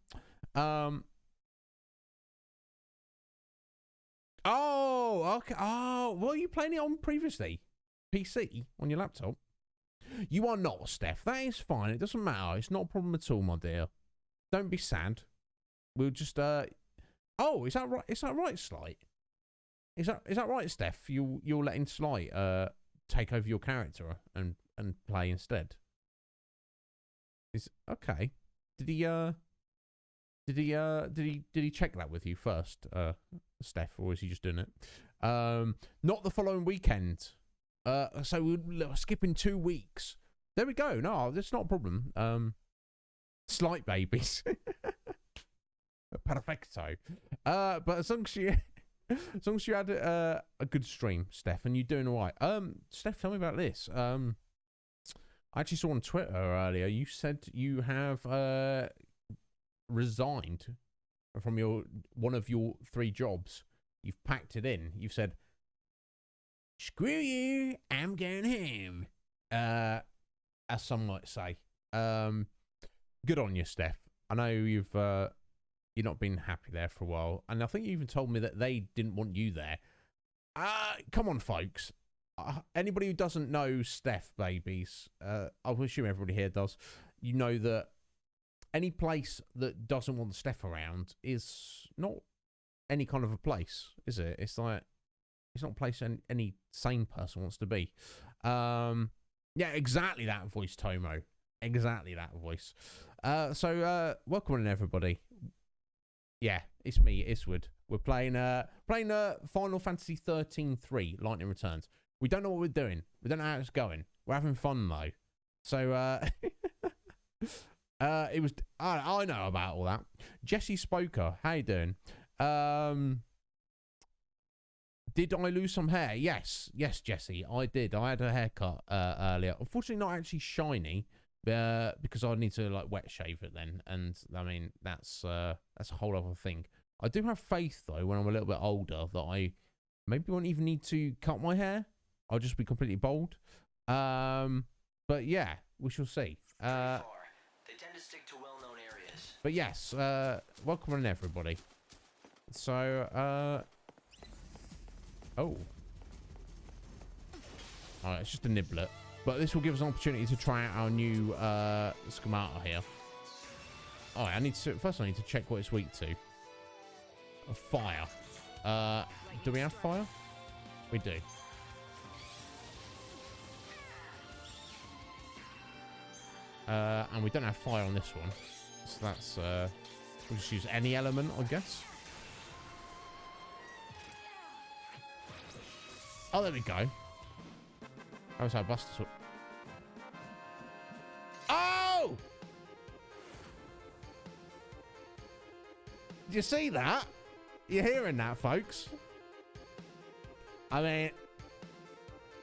Oh, okay. Oh, what are you playing it on previously? PC on your laptop? You are not, Steph. That is fine. It doesn't matter. It's not a problem at all, my dear. Don't be sad. We'll just Oh, is that right? Is that right, Slight? Is that right, Steph? You're letting Slight take over your character and play instead. Is okay. Did he check that with you first, Steph, or is he just doing it? Not the following weekend. So we're skipping 2 weeks. There we go. No, that's not a problem. Slight babies. Perfecto. But as long as you had a good stream, Steph, and you're doing all right. Steph, tell me about this. I actually saw on Twitter earlier. You said you have resigned from one of your 3 jobs. You've packed it in. You've said, "Screw you, I'm going home." As some might say. Good on you, Steph. I know you've not been happy there for a while, and I think you even told me that they didn't want you there. Come on, folks. Anybody who doesn't know Steph babies, I assume everybody here does. You know that any place that doesn't want Steph around is not any kind of a place, is it? It's like it's not a place any sane person wants to be. Yeah, exactly that voice, Tomo. Exactly that voice. So welcome in, everybody. Yeah, it's me, Iswood. We're playing Final Fantasy 13-3, Lightning Returns. We don't know what we're doing. We don't know how it's going. We're having fun though. So it was I know about all that. Jesse Spoker, how you doing? Did I lose some hair? Yes, Jesse, I did. I had a haircut earlier. Unfortunately, not actually shiny, because I need to like wet shave it then. And I mean, that's a whole other thing. I do have faith though, when I'm a little bit older, that I maybe won't even need to cut my hair. I'll just be completely bald. But yeah, we shall see. They tend to stick to well-known areas. But yes, welcome on, everybody. So, oh. Alright, it's just a niblet. But this will give us an opportunity to try out our new schemata here. Alright, first I need to check what it's weak to. Fire. Do we have fire? We do. And we don't have fire on this one. So that's, we'll just use any element, I guess. Oh, there we go. How's our Buster Sword? Oh! Did you see that? You're hearing that, folks? I mean,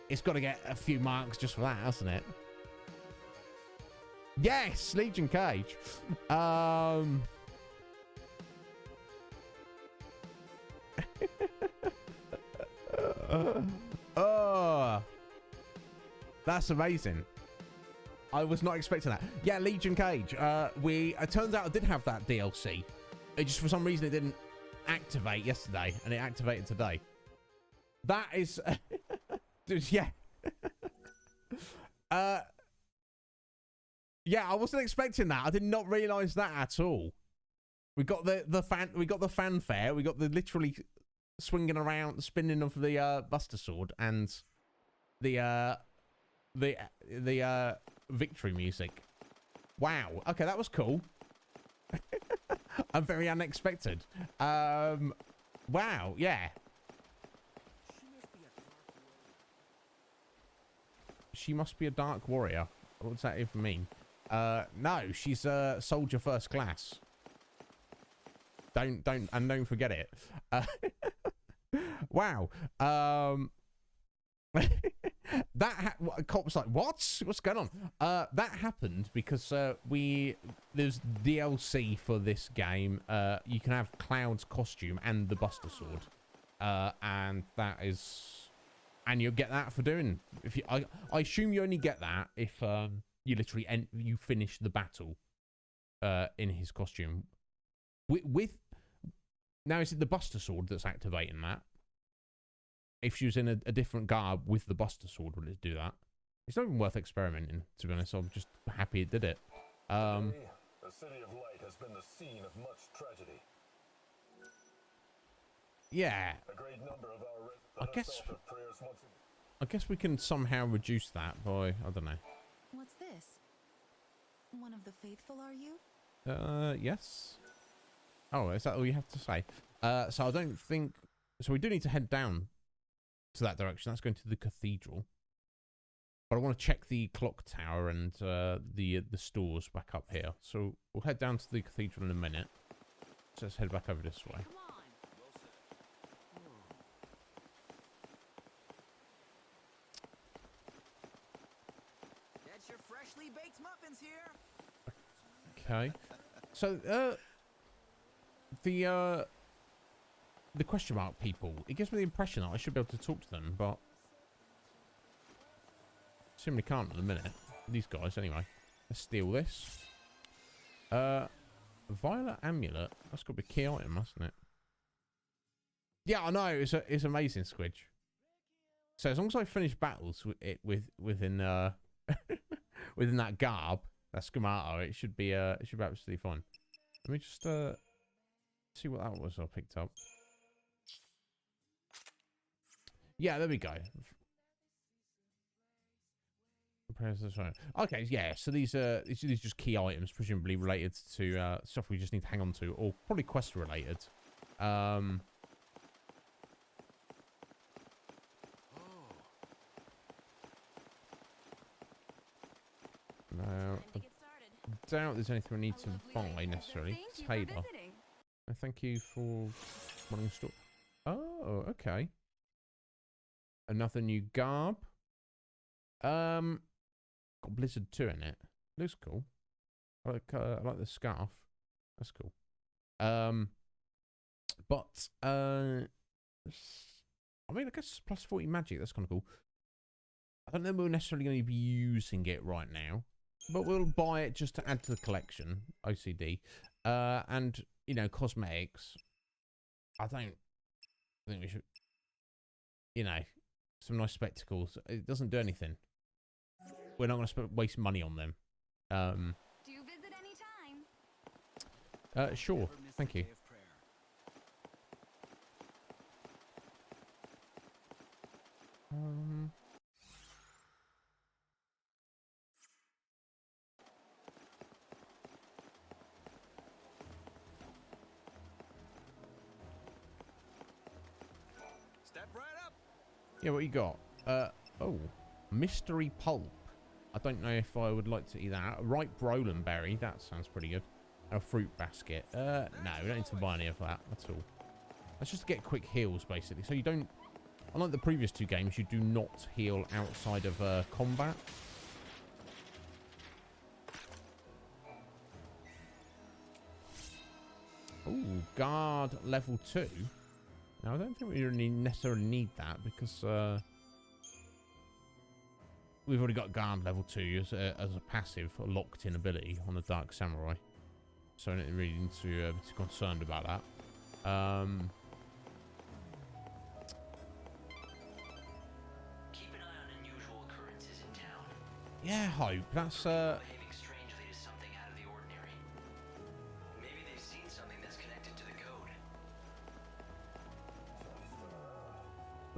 it's got to get a few marks just for that, hasn't it? Yes, Legion Cage. Oh, that's amazing. I was not expecting that. Yeah, Legion Cage. It turns out I did have that DLC. It just, for some reason, it didn't activate yesterday, and it activated today. That is, dude, yeah. Yeah, I wasn't expecting that. I did not realise that at all. We got the fanfare. We got the literally swinging around, spinning of the Buster Sword, and the victory music. Wow. Okay, that was cool. I'm very unexpected. Wow. Yeah. She must be a dark warrior. What does that even mean? No, she's a soldier first class. Don't forget it. Wow. Cop's like, what? What's going on? That happened because there's DLC for this game. You can have Cloud's costume and the Buster Sword, and that is, and you'll get that for doing. If you, I assume you only get that if you literally you finish the battle in his costume. With now, is it the Buster Sword that's activating that? if she was in a different garb with the Buster Sword, would it do that? It's not even worth experimenting, to be honest. I'm just happy it did it. Today, the City of Light has been the scene of much tragedy. Yeah. A great number of our I guess we can somehow reduce that by, I don't know. What's this? One of the faithful, are you? Yes. Oh, is that all you have to say? So I don't think... So we do need to head down to that direction. That's going to the cathedral. But I want to check the clock tower and the stores back up here. So we'll head down to the cathedral in a minute. So let's head back over this way. Get your freshly baked muffins here. Okay. So the question mark people, it gives me the impression that I should be able to talk to them, but simply can't at the minute. These guys, anyway. Let's steal this. Violet amulet. That's got to be a key item, mustn't it? Yeah, I know. It's amazing, Squidge. So as long as I finish battles within within that garb, that schemato, it should be absolutely fine. Let me just see what that was I picked up. Yeah, there we go. Okay, yeah. So these are just key items, presumably related to stuff we just need to hang on to, or probably quest related. No, I doubt there's anything we need to buy necessarily. Taylor, thank you for wanting to store. Oh, okay. Another new garb. Got Blizzard 2 in it. Looks cool. I like the scarf. That's cool. But I mean, I guess plus 40 magic. That's kind of cool. I don't know if we're necessarily going to be using it right now, but we'll buy it just to add to the collection. OCD, and you know, cosmetics. I think we should, you know, some nice spectacles. It doesn't do anything. We're not going to waste money on them. Do you visit any time? Sure. Thank you. Step right up. Yeah, what you got? Oh, mystery pulp. I don't know if I would like to eat that. Ripe Roland berry. That sounds pretty good. And a fruit basket. No, we don't need to buy any of that at all. That's just to get quick heals, basically. So you don't... Unlike the previous two games, you do not heal outside of combat. Ooh, guard level 2. Now, I don't think we really necessarily need that because we've already got guard level 2 as a passive locked-in ability on the Dark Samurai. So I don't really need to be too concerned about that. Keep an eye on unusual occurrences in town. Yeah, Hope. That's Behaving strangely to something out of the ordinary. Maybe they've seen something that's connected to the code.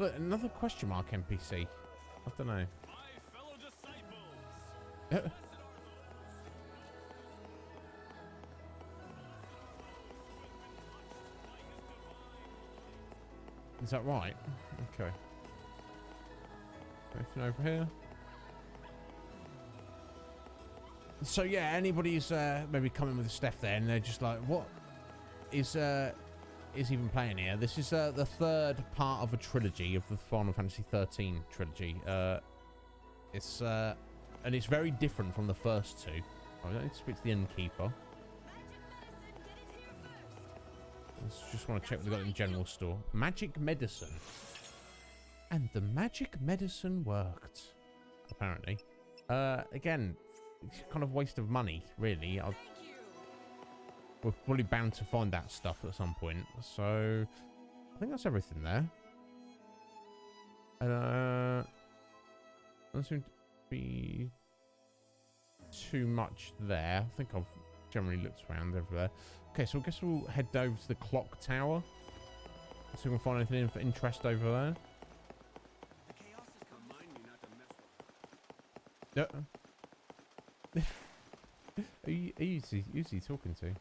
look, another question mark NPC. I don't know. My fellow disciples. Is that right? Okay. Anything over here? So yeah, anybody's maybe coming with Steph there, and they're just like, "What is even playing here?" This is the third part of a trilogy of the Final Fantasy 13 trilogy. It's and it's very different from the first two. I don't need to speak to the innkeeper. Just want to check what we've got in the general store. Magic medicine. And the magic medicine worked, apparently. Again, it's kind of waste of money, really. We're probably bound to find that stuff at some point. So, I think that's everything there. Doesn't seem to be too much there. I think I've generally looked around over there. Okay, so I guess we'll head over to the clock tower. See if we can find anything of interest over there. The chaos has come. Remind me not to mess with. Who's he talking to?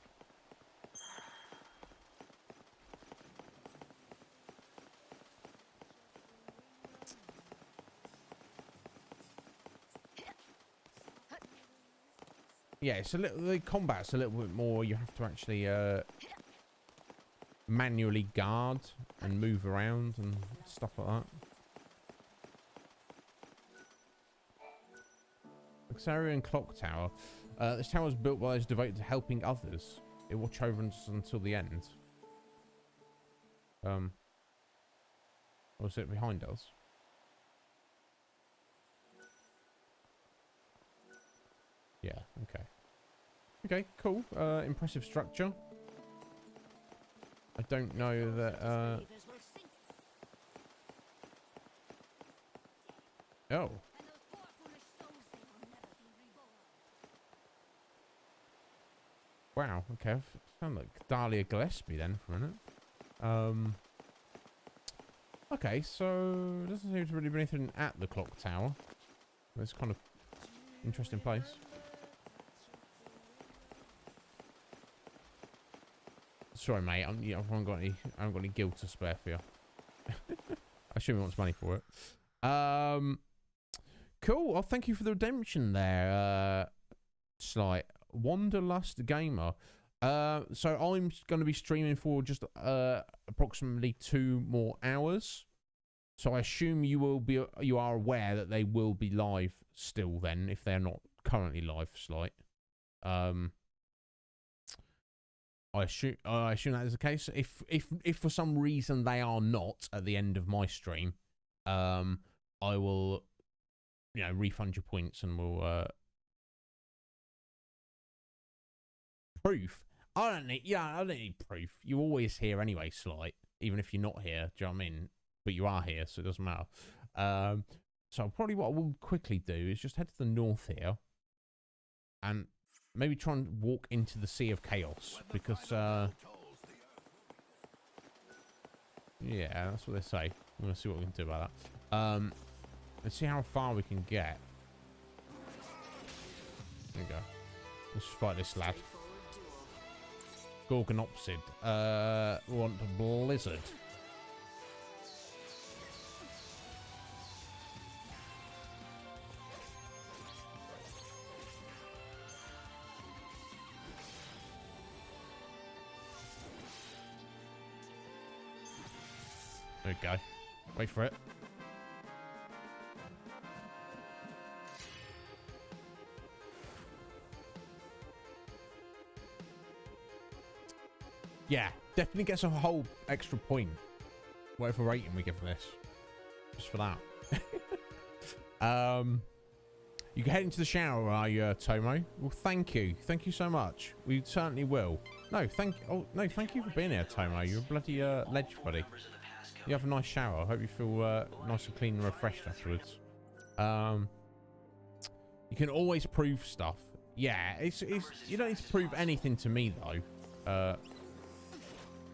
Yeah, it's a little. The combat's a little bit more. You have to actually manually guard and move around and stuff like that. Xarian Clock Tower. This tower was built by those devoted to helping others. It will watch over us until the end. Was it behind us? Yeah, okay. Okay, cool. Impressive structure. I don't know that, Oh. Wow, okay. I sound like Dahlia Gillespie then for a minute. Okay, so doesn't seem to really be anything at the clock tower. It's kind of interesting place. Sorry, mate. I haven't got any guilt to spare for you. I assume he wants money for it. Cool. Well, thank you for the redemption there, Slight Wanderlust Gamer. So I'm going to be streaming for just approximately 2 more hours. So I assume you are aware that they will be live still then, if they're not currently live, Slight. I assume that is the case. If for some reason they are not at the end of my stream, I will, refund your points and we'll proof. I don't need proof. You're always here anyway, Slight. Even if you're not here, do you know what I mean? But you are here, so it doesn't matter. So probably what I will quickly do is just head to the north here, and maybe try and walk into the Sea of Chaos, because, yeah, that's what they say. I'm going to see what we can do about that. Let's see how far we can get. There we go. Let's fight this lad. Gorgonopsid. We want a Blizzard. There we go. Wait for it. Yeah, definitely gets a whole extra point. Whatever rating we give this. Just for that. You can head into the shower, are you, Tomo? Well, thank you. Thank you so much. We certainly will. No, thank you for being here, Tomo. You're a bloody ledge, buddy. You have a nice shower. I hope you feel nice and clean and refreshed afterwards. You can always prove stuff. Yeah, it's you don't need to prove anything to me though.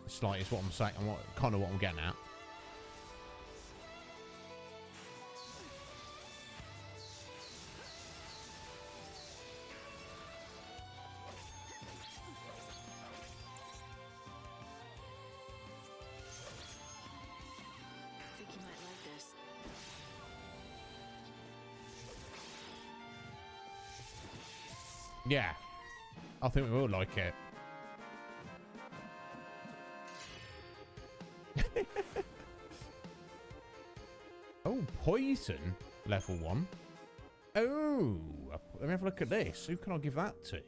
It's like it's what I'm saying. Kind of what I'm getting at. Yeah, I think we will like it. Oh, poison level 1. Oh, let me have a look at this. Who can I give that to?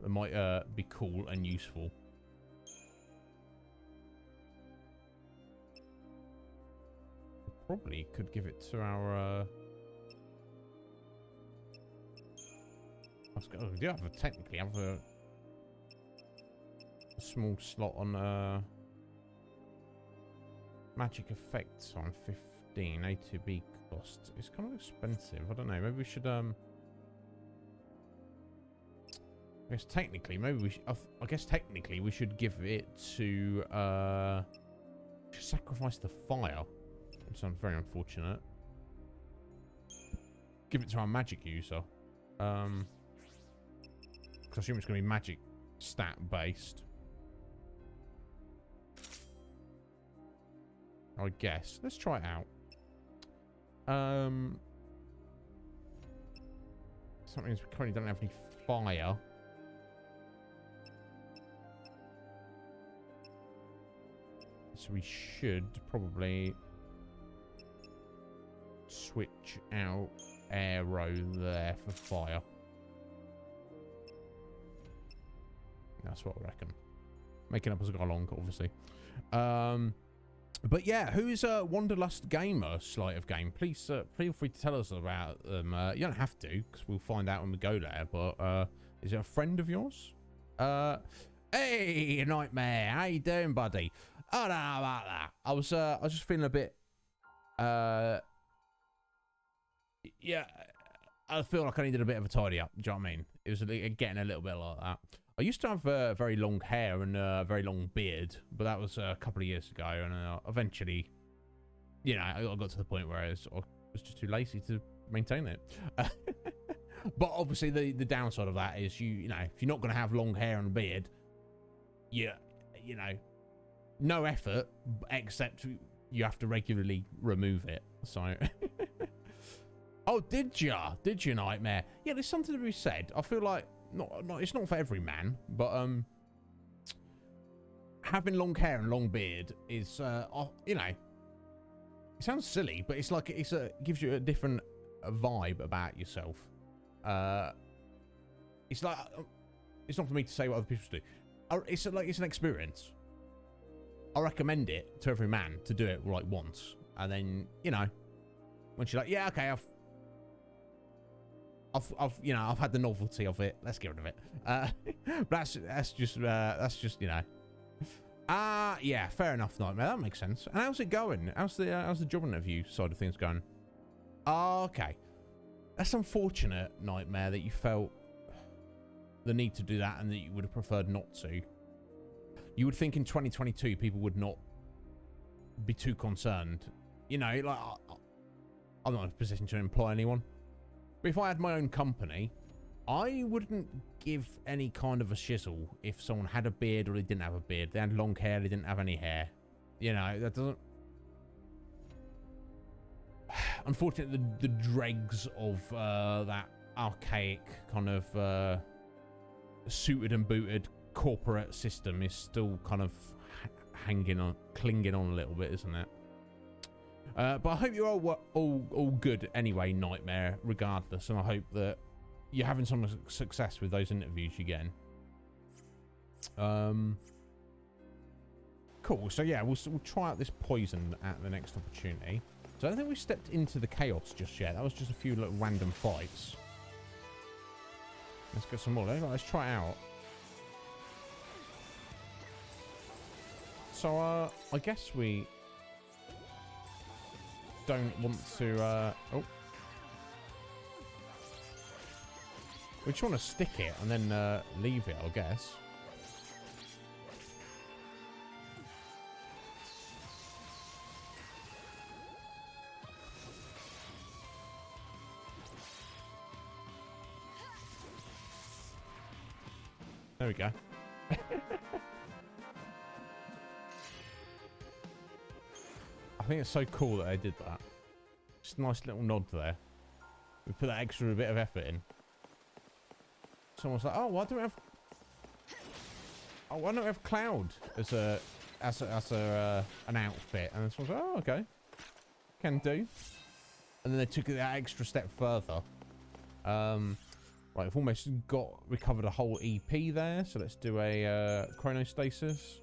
That might be cool and useful. Probably could give it to our. We do technically have a small slot on magic effects on 15. 15 A2B cost. It's kind of expensive. I don't know. Maybe we should I guess technically, maybe we should, I guess technically we should give it to sacrifice the fire. Which sounds very unfortunate. Give it to our magic user. Because I assume it's going to be magic stat based. I guess. Let's try it out. Something we currently don't have any fire. So we should probably switch out arrow there for fire. That's what I reckon. Making up as I go along, obviously. But yeah, who's Wanderlust Gamer Sleight of Game? Please feel free to tell us about them. You don't have to, because we'll find out when we go there. But is it a friend of yours? Hey, Nightmare, how you doing, buddy? I don't know about that. I was just feeling a bit. Yeah, I feel like I needed a bit of a tidy up. Do you know what I mean? It was getting a little bit like that. I used to have very long hair and a very long beard, but that was a couple of years ago, and eventually, you know, I got to the point where I was just too lazy to maintain it. But obviously, the downside of that is you know, if you're not going to have long hair and a beard, you know, no effort except you have to regularly remove it. So, oh, did you, Nightmare? Yeah, there's something to be said. I feel like. It's not for every man, but having long hair and long beard is you know, it sounds silly, but it's like it gives you a different vibe about yourself. It's like it's not for me to say what other people do. It's like it's an experience. I recommend it to every man to do it like once, and then you know, once you're like, yeah, okay, I've had the novelty of it. Let's get rid of it. But that's just you know. Yeah, fair enough, Nightmare. That makes sense. And how's it going? How's the job interview side of things going? Okay, that's unfortunate, Nightmare, that you felt the need to do that and that you would have preferred not to. You would think in 2022 people would not be too concerned. You know, like I'm not in a position to employ anyone. But if I had my own company, I wouldn't give any kind of a shizzle if someone had a beard or they didn't have a beard. They had long hair, they didn't have any hair. You know, that doesn't... Unfortunately, the dregs of that archaic kind of suited and booted corporate system is still kind of clinging on a little bit, isn't it? But I hope you're all good anyway, Nightmare, regardless, and I hope that you're having some success with those interviews you're getting. Cool. So yeah, we'll try out this poison at the next opportunity. So I don't think we stepped into the chaos just yet. That was just a few little random fights. Let's get some more. Let's try it out. So I guess we don't want to oh, we just want to stick it and then leave it, I guess. There we go. I think it's so cool that they did that. Just a nice little nod there. We put that extra bit of effort in. Someone's like, "Oh, why don't we have? Oh, why don't we have Cloud as an outfit?" And someone's like, "Oh, okay, can do." And then they took it that extra step further. Right, we've almost recovered a whole EP there. So let's do a chronostasis.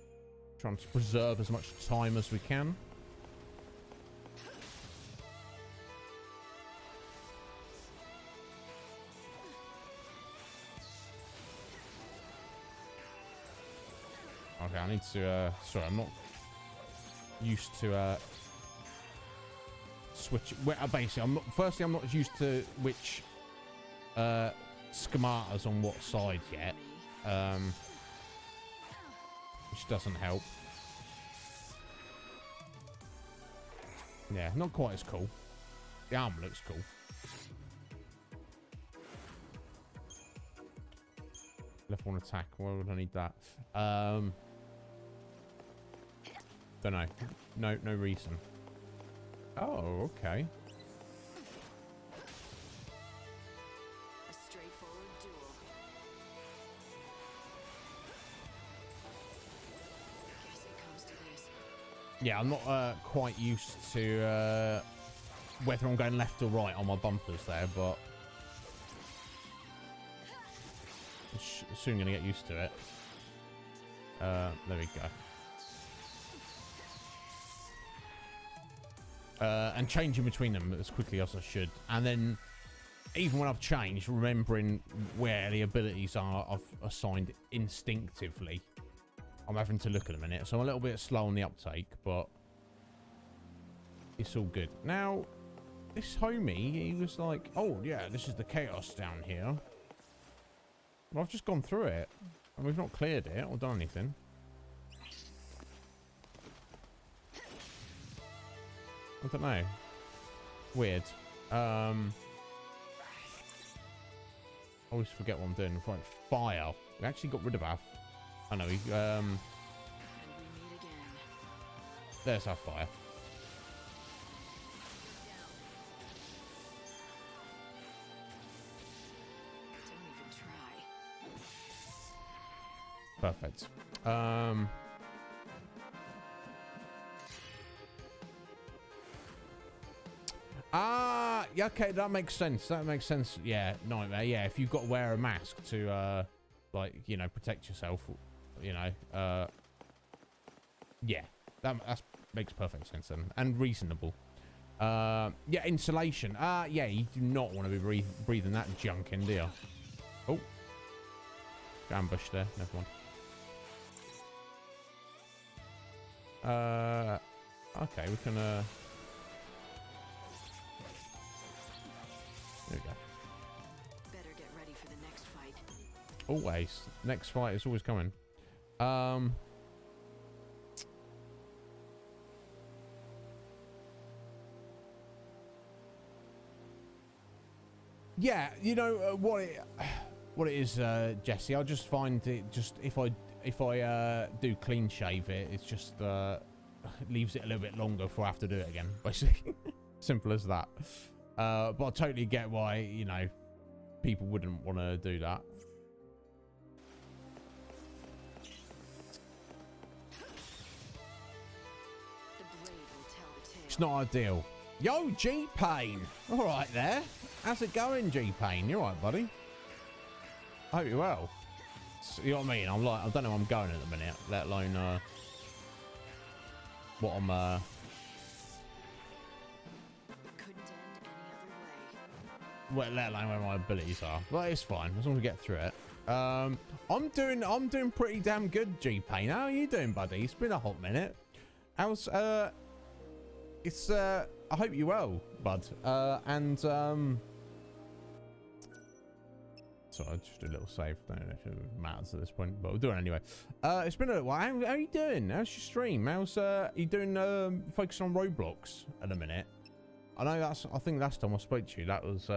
Trying to preserve as much time as we can. Okay, I need to, sorry, I'm not used to switch. Well, basically, I'm not. Firstly, I'm not used to which schematas on what side yet, which doesn't help. Yeah, not quite as cool. The arm looks cool. Left one attack. Why would I need that? Don't know. No reason. Oh, okay. A straightforward duel. Guess it comes to this. Yeah, I'm not quite used to whether I'm going left or right on my bumpers there, but I'm soon going to get used to it. There we go. And changing between them as quickly as I should. And then, even when I've changed, remembering where the abilities are I've assigned instinctively. I'm having to look at them in it. So I'm a little bit slow on the uptake, but it's all good. Now, this homie, he was like, oh, yeah, this is the chaos down here. Well, I've just gone through it. And we've not cleared it or done anything. I don't know. Weird. I always forget what I'm doing. Right, fire. We actually got rid of our... I know, we... And we meet again. There's our fire. Don't even try. Perfect. Yeah, okay, that makes sense. That makes sense. Yeah, nightmare. Yeah, if you've got to wear a mask to, like, you know, protect yourself, you know, yeah, that makes perfect sense then, and reasonable. Yeah, insulation. Yeah, you do not want to be breathing that junk in, do you? Oh, ambush there. Never mind. Okay, we can, there we go. Better get ready for the next fight. Always. Next fight is always coming. Yeah, you know what it is, Jesse. I just find it just if I do clean shave it, it's just leaves it a little bit longer before I have to do it again. Basically, simple as that. But I totally get why, you know, people wouldn't want to do that. The blade will tell the tale. It's not ideal. Yo, G-Pain. All right there. How's it going, G-Pain? You all right, buddy? I hope you're well. You know what I mean? I'm like, I don't know where I'm going at the minute, let alone what I'm well, let alone where my abilities are. Well, it's fine as long as we get through it. I'm doing pretty damn good, G-Pain. How are you doing, buddy? It's been a hot minute. How's it's I hope you're well, bud. Sorry, just a little save. I don't know if it matters at this point, but we'll do it anyway. It's been a little while. How are you doing? How's your stream? How's you doing? Focusing on Roblox at the minute. I know I think last time I spoke to you, that was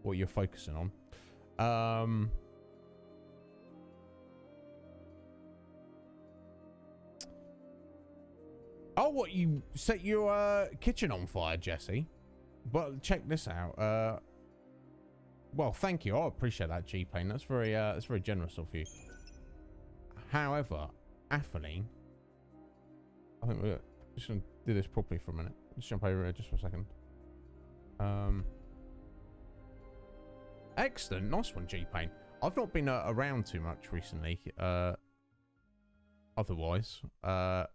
what you're focusing on. Oh, what, you set your kitchen on fire, Jesse? But check this out. Well, thank you. I appreciate that, G-Pain. That's very generous of you. However, Atheline, I think we're just gonna do this properly for a minute. Just jump over here just for a second. Excellent, nice one, G-Pain. I've not been around too much recently. Otherwise, I've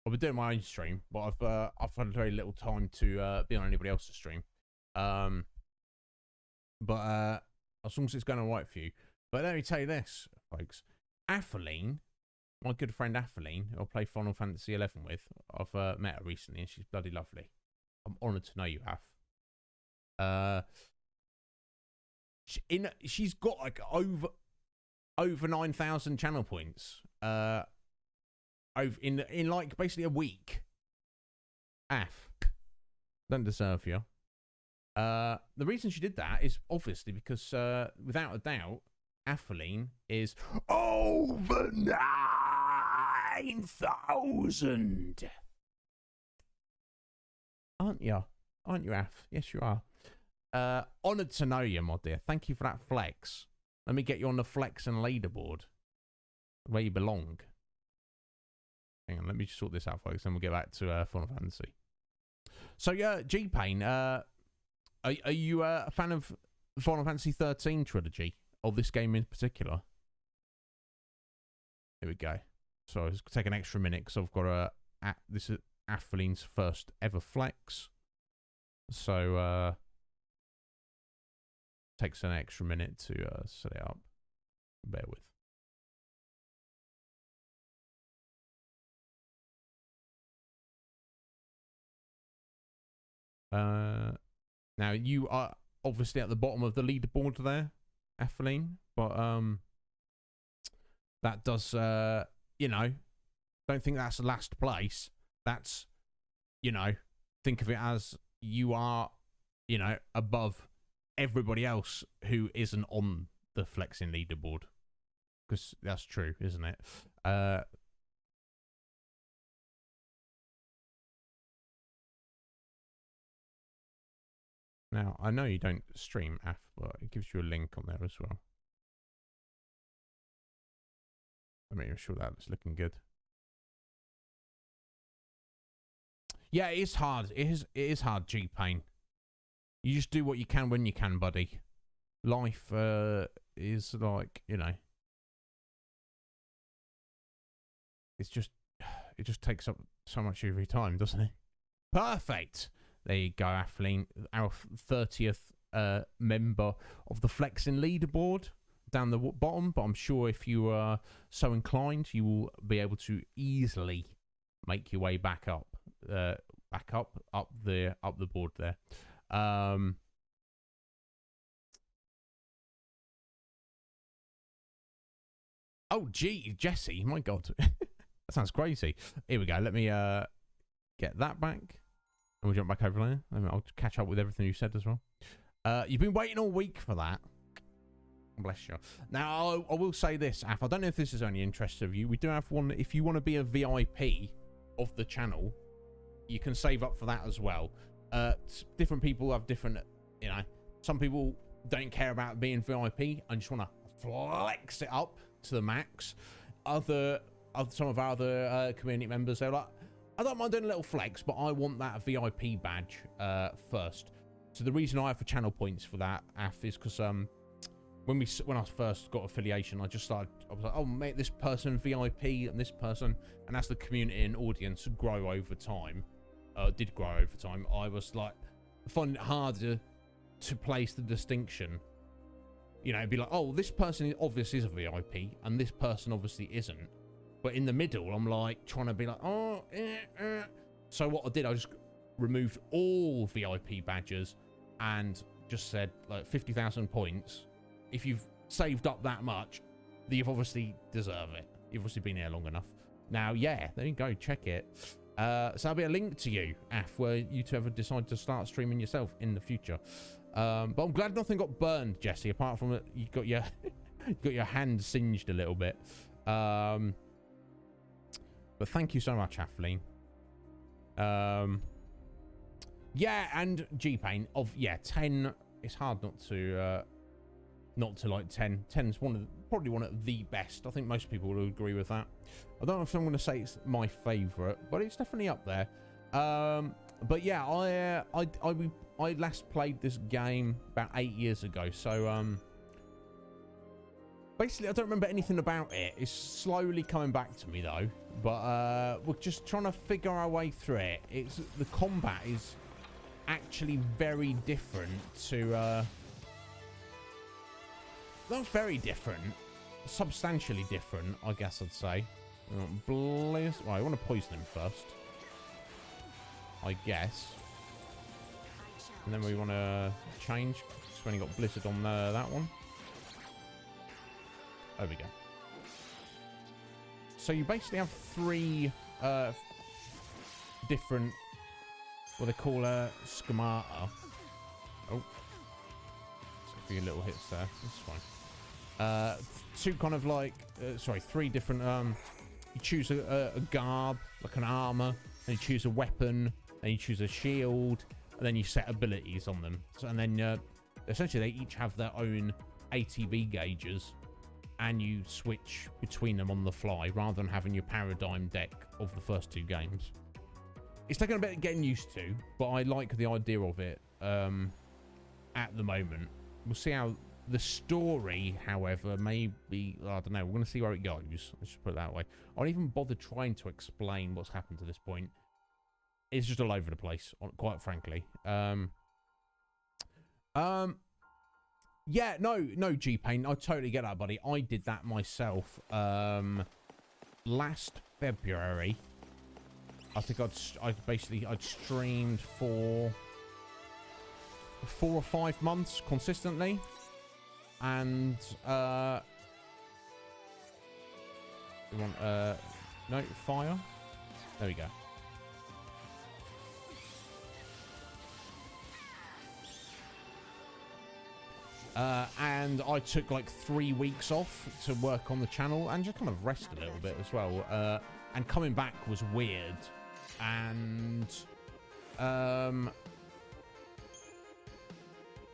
been doing my own stream, but I've had very little time to be on anybody else's stream. But as long as it's going all right for you. But let me tell you this, folks. Atheline, my good friend Atheline, who I play Final Fantasy XI with, I've met her recently, and she's bloody lovely. I'm honoured to know you have. She's got like over 9,000 channel points. Over in like basically a week. Af, don't deserve you. The reason she did that is obviously because, without a doubt, Atheline is over 9,000. Aren't you? Aren't you, Af? Yes, you are. Honoured to know you, my dear. Thank you for that flex. Let me get you on the flex and leaderboard where you belong. Hang on, let me just sort this out, folks, and we'll get back to Final Fantasy. So, yeah, G-Pain, are you a fan of Final Fantasy 13 trilogy, or this game in particular? Here we go. So, it's going to take an extra minute, because I've got this is Atheline's first ever flex. So, takes an extra minute to set it up. Bear with. Now you are obviously at the bottom of the leaderboard there, Atheline, but that does you know, don't think that's last place. That's, you know, think of it as you are, you know, above everybody else who isn't on the flexing leaderboard, because that's true, isn't it? Now, I know you don't stream, Af, but it gives you a link on there as well. Let me make sure that's looking good. Yeah, it is hard. It is hard, G-Pain. You just do what you can when you can, buddy. Life is like, you know, it just takes up so much of your time, doesn't it? Perfect. There you go, Atheline, our 30th member of the Flexing leaderboard down the bottom. But I'm sure if you are so inclined, you will be able to easily make your way back up, up the board there. Oh, gee, Jesse, my God, that sounds crazy. Here we go. Let me get that back. And we'll jump back over there. I'll catch up with everything you said as well. You've been waiting all week for that. Bless you. Now, I will say this, Af. I don't know if this is only interest of you. We do have one. If you want to be a VIP of the channel, you can save up for that as well. Different people have different, you know, some people don't care about being VIP and just want to flex it up to the max. Some of our other community members, they're like, I don't mind doing a little flex, but I want that VIP badge first. So the reason I have for channel points for that, Af, is because when I first got affiliation, I was like, oh, make this person VIP and this person, and as the community and audience grow over time, did grow over time, I was like, finding it harder to place the distinction. You know, it'd be like, oh, this person obviously is a VIP, and this person obviously isn't. But in the middle, I'm like trying to be like, oh, So what I did, I just removed all VIP badges and just said like 50,000 points. If you've saved up that much, you obviously deserve it. You've obviously been here long enough. Now, yeah, there you go. Check it. So there'll be a link to you, Af, where you two ever decide to start streaming yourself in the future. But I'm glad nothing got burned, Jesse. Apart from it, you got your you got your hand singed a little bit. But thank you so much, Atheline. Yeah, and G-Pain of 10. It's hard not to like 10. 10's probably one of the best. I think most people will agree with that. I don't know if I'm going to say it's my favourite, but it's definitely up there. But yeah, I last played this game about 8 years ago. So basically, I don't remember anything about it. It's slowly coming back to me though. But we're just trying to figure our way through it. The combat is actually very different to not very different, substantially different, I guess I'd say. Well, I want to poison him first, I guess. And then we want to change. It's only got Blizzard on that one. There we go. So you basically have 3 different, what they call schemata. Oh. A few little hits there. That's fine. 2 kind of like, sorry, 3 different, you choose a garb, like an armor, and you choose a weapon, and you choose a shield, and then you set abilities on them. So, and then essentially they each have their own ATB gauges, and you switch between them on the fly rather than having your paradigm deck of the first 2 games. It's taken a bit of getting used to, but I like the idea of it at the moment. We'll see how the story, however, may be, I don't know, we're going to see where it goes. Let's just put it that way. I don't even bother trying to explain what's happened to this point. It's just all over the place, quite frankly. Yeah, no, G-Pain, I totally get that, buddy. I did that myself last February. I think I'd streamed for 4 or 5 months consistently, and we want no fire. There we go. And I took like 3 weeks off to work on the channel and just kind of rest a little bit as well. And coming back was weird. And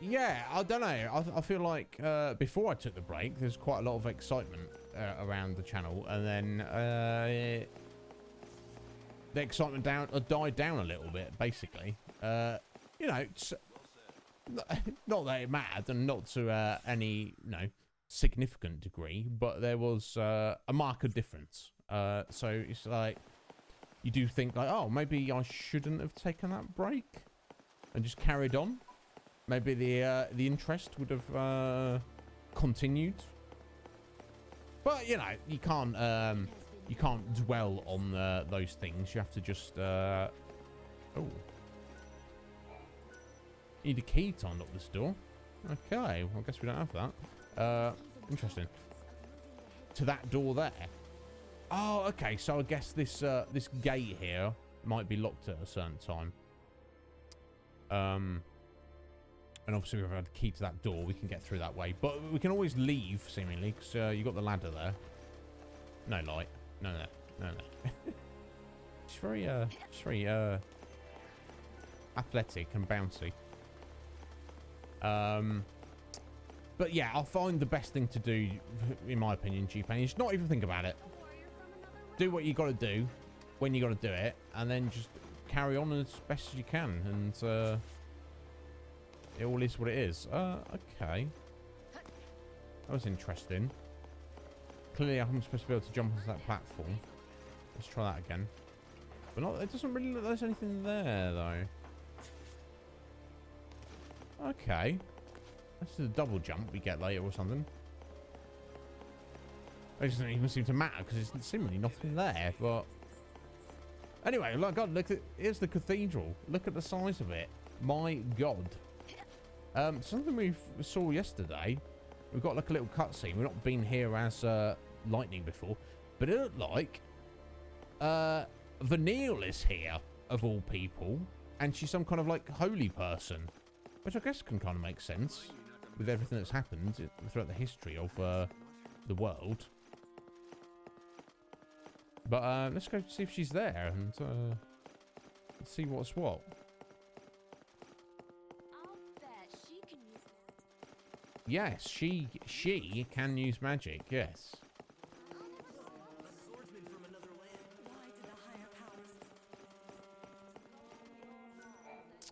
yeah, I don't know. I feel like before I took the break, there's quite a lot of excitement around the channel, and then the excitement died down a little bit. Basically, you know. Not that it mattered, and not to any significant degree, but there was a marked difference. So it's like you do think like, oh, maybe I shouldn't have taken that break and just carried on. Maybe the interest would have continued. But you know, you can't dwell on those things. You have to just oh. Need a key to unlock this door. Okay, well, I guess we don't have that. Interesting. To that door there. Oh, okay. So I guess this this gate here might be locked at a certain time. And obviously we've had the key to that door. We can get through that way, but we can always leave seemingly because you got the ladder there. No light. No. It's very athletic and bouncy. But yeah, I'll find the best thing to do, in my opinion, G-Pain, is not even think about it. Do what you got to do when you got to do it, and then just carry on as best as you can. And it all is what it is. Okay. That was interesting. Clearly, I'm supposed to be able to jump onto that platform. Let's try that again. But not. It doesn't really look like there's anything there, though. Okay. This is a double jump we get later or something. It doesn't even seem to matter because there's seemingly nothing there, but anyway, look, God, look at, here's the cathedral. Look at the size of it. My God. Something we saw yesterday. We've got like a little cutscene. We've not been here as Lightning before, but it looked like Vanille is here of all people, and she's some kind of like holy person. Which I guess can kind of make sense with everything that's happened throughout the history of the world. But let's go see if she's there and let's see what's what. I'll bet she can use magic. Yes, she can use magic. Yes.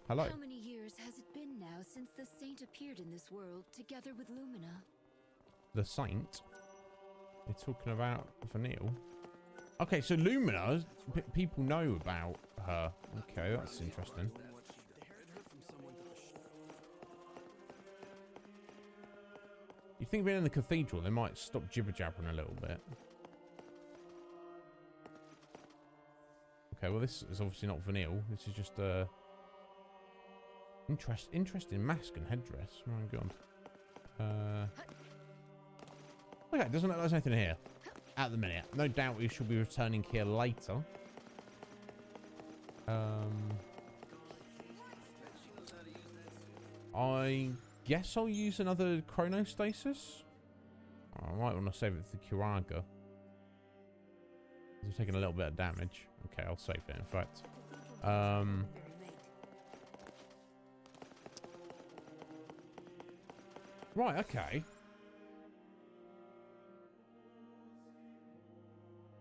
Hello. How many years has it been now since the saint appeared in this world together with Lumina? The saint? You're talking about Vanille? Okay, so Lumina, people know about her. Okay, that's interesting. You think being in the cathedral, they might stop jibber-jabbering a little bit. Okay, well this is obviously not Vanille. This is just Interesting mask and headdress. Oh my god. Okay, doesn't look like there's anything here at the minute. No doubt we should be returning here later. I guess I'll use another chronostasis. I might want to save it for Kuraga. He's taking a little bit of damage. Okay, I'll save it, in fact. Right, okay.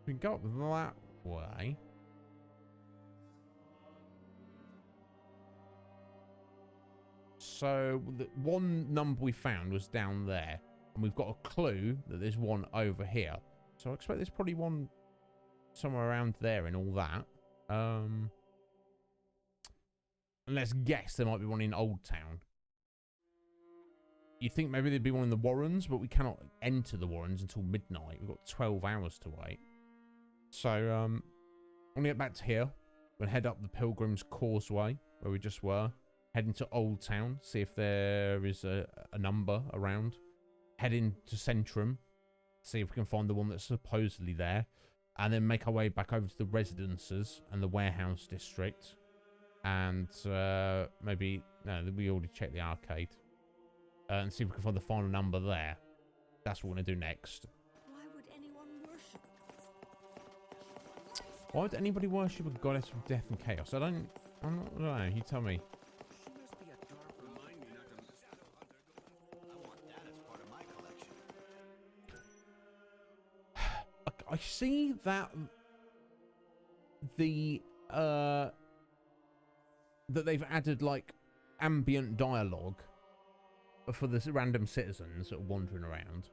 We can go up that way. So, the one number we found was down there. And we've got a clue that there's one over here. So I expect there's probably one somewhere around there and all that. And let's guess there might be one in Old Town. You'd think maybe there'd be one in the Warrens, but we cannot enter the Warrens until midnight. We've got 12 hours to wait. So, I'm going to get back to here. We'll head up the Pilgrim's Causeway, where we just were. Head into Old Town, see if there is a number around. Head into Centrum, see if we can find the one that's supposedly there. And then make our way back over to the residences and the warehouse district. And maybe... No, we already checked the arcade. And see if we can find the final number there. That's what we're going to do next. Why would anyone worship? Why would anybody worship a goddess of death and chaos? I'm not... I don't know. You tell me. I see that that they've added like ambient dialogue for the random citizens that are wandering around,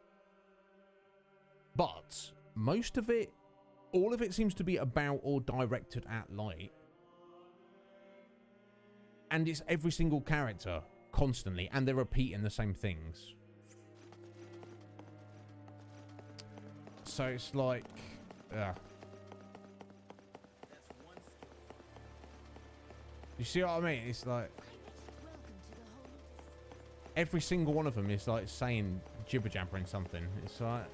but most of it, all of it seems to be about or directed at Light, and it's every single character constantly, and they're repeating the same things. So it's like, you see what I mean? It's like every single one of them is like saying jibber jabbering something. It's like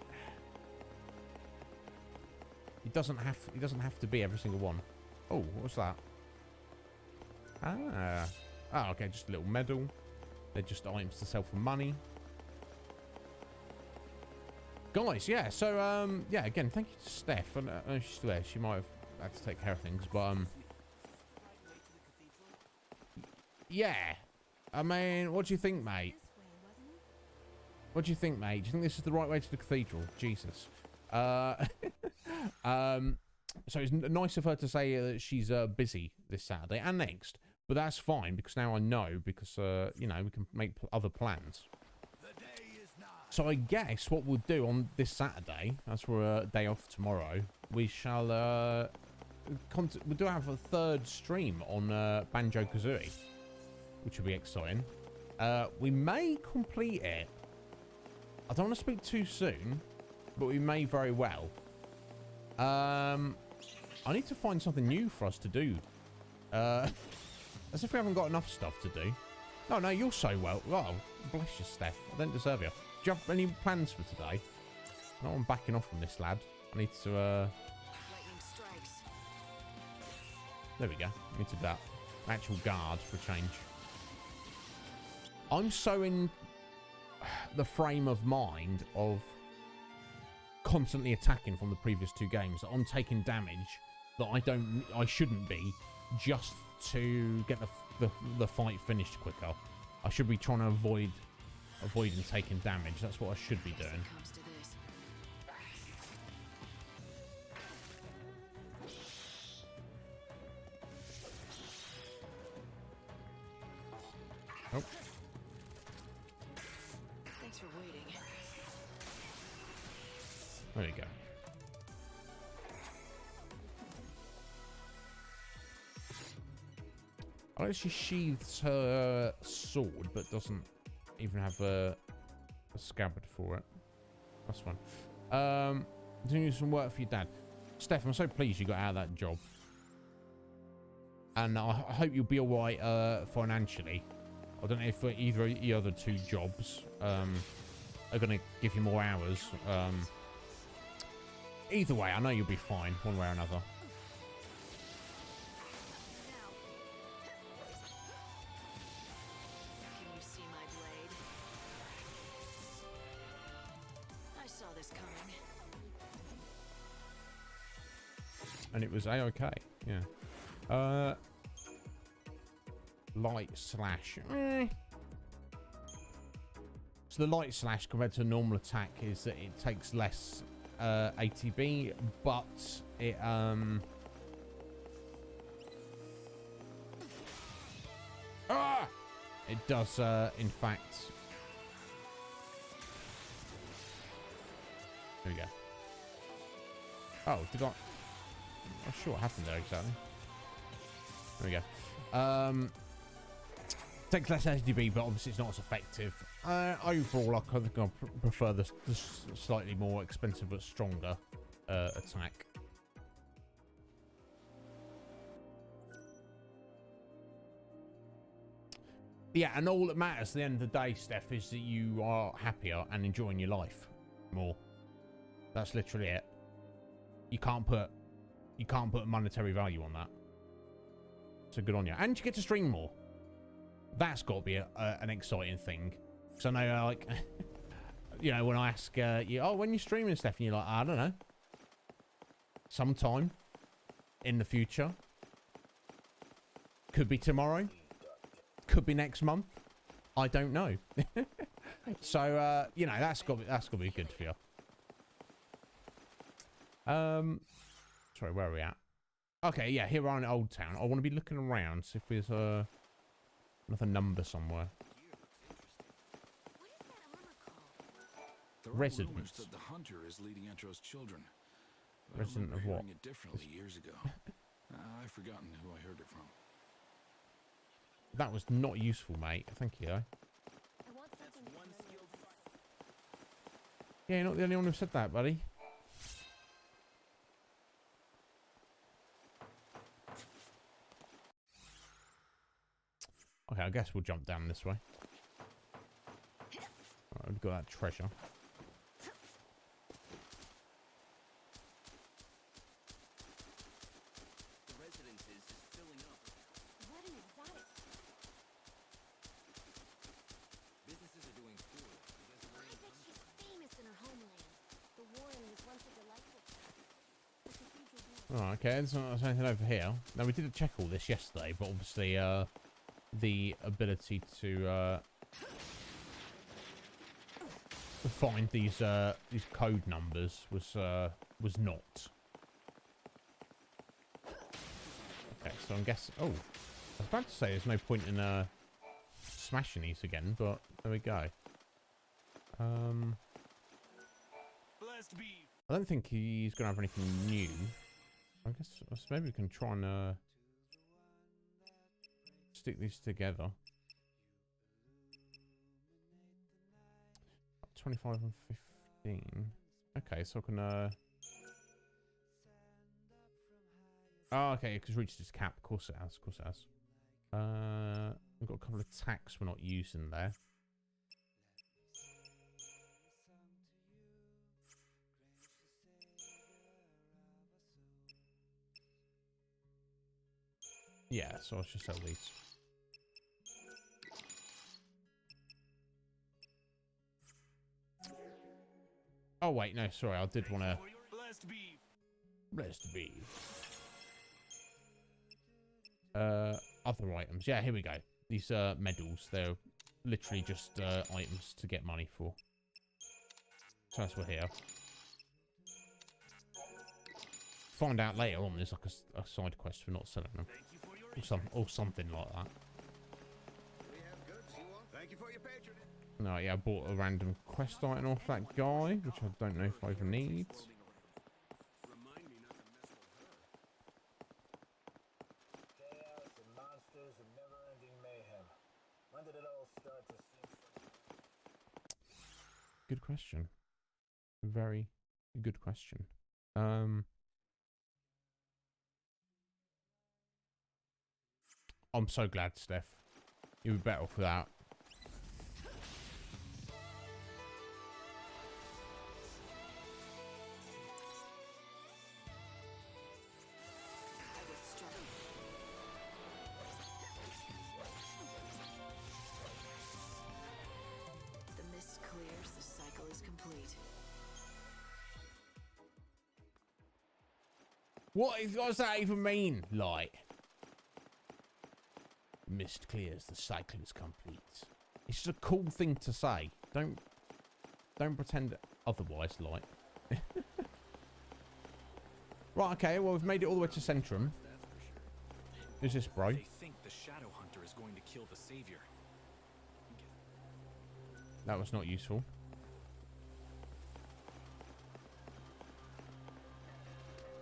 it doesn't have to be every single one. Oh, what's that? Oh, okay, just a little medal. They're just items to sell for money. Guys, yeah, so, yeah, again, thank you to Steph. I know she's still there. She might have had to take care of things, but, yeah. I mean, what do you think, mate? What do you think, mate? Do you think this is the right way to the cathedral? Jesus. So it's nice of her to say that she's busy this Saturday and next, but that's fine because now I know because, you know, we can make other plans. So I guess what we'll do on this Saturday, as we're a day off tomorrow, we shall we'll do have a third stream on Banjo-Kazooie, which will be exciting. We may complete it. I don't want to speak too soon, but we may very well. I need to find something new for us to do. As if we haven't got enough stuff to do. Oh no, you're so well. Oh, bless you, Steph. I don't deserve you. Do you have any plans for today? No, I'm backing off from this lad. I need to, there we go. I need to do that. Actual guard for change. I'm so in the frame of mind of constantly attacking from the previous two games that I'm taking damage that I shouldn't be, just to get the fight finished quicker. I should be trying to avoiding taking damage. That's what I should be doing. Oh. Thanks for waiting. There you go. I like she sheathes her sword, but doesn't even have a scabbard for it. That's fine. Doing some work for your dad. Steph, I'm so pleased you got out of that job. And I hope you'll be alright financially. I don't know if either of the other two jobs are going to give you more hours. Either way, I know you'll be fine one way or another. Can you see my blade? I saw this coming. And it was A-okay. Yeah. Light slash. So the light slash compared to a normal attack is that it takes less ATB, but it it does in fact. There we go. Oh, did I? I'm not sure what happened there exactly. There we go. Takes less ATB, but obviously it's not as effective. Overall, I think I prefer the slightly more expensive but stronger attack. Yeah, and all that matters at the end of the day, Steph, is that you are happier and enjoying your life more. That's literally it. You can't put a monetary value on that. So good on you. And you get to stream more. That's got to be an exciting thing. Because I know, like, you know, when I ask you, oh, when you're streaming stuff, and you're like, I don't know. Sometime in the future. Could be tomorrow. Could be next month. I don't know. So, you know, that's got to be good for you. Sorry, where are we at? Okay, yeah, here we are in Old Town. I want to be looking around, see if there's another number somewhere. Residence. That the hunter is leading Entro's children. Resident of what? It differently years ago. I've forgotten who I heard it from. That was not useful, mate. Thank you, though. Yeah, you're not the only one who said that, buddy. Okay, I guess we'll jump down this way. Right, we've got that treasure. The residence is filling up. What an exotic. Businesses are doing poor because of I bet she's famous in her homeland. The Warren was once a delightful place. The cathedral. Oh, okay, there's anything over here. Now, we did check all this yesterday, but obviously, the ability to find these code numbers was not. Okay, so I'm guessing. Oh, I was about to say there's no point in smashing these again, but there we go. Blessed be. I don't think he's gonna have anything new. I guess maybe we can try and stick these together. 25 and 15. Okay, so I can oh, okay, because reached its cap. Of course it has. Of course it has. We've got a couple of attacks we're not using there. Yeah, so let's just sell these. Oh wait, no, sorry, I did want to. Blessed be. Other items. Yeah, here we go. These medals, they're literally just items to get money for. So that's what here. Find out later on there's like a side quest for not selling them. Or something like that. Thank you for your patronage. No, yeah, I bought a random quest item off that guy, which I don't know if I even need. Remind me not to mess with her. Chaos and monsters and never-ending mayhem. When did it all start to seem so... Good question. Very good question. I'm so glad, Steph. You were better off without What does that even mean? Light. Mist clears, the cycle is complete. It's just a cool thing to say. Don't pretend otherwise, Light. Right, okay, well, we've made it all the way to Centrum. Who's this, bro? They think the Shadow Hunter is going to kill the Savior. That was not useful.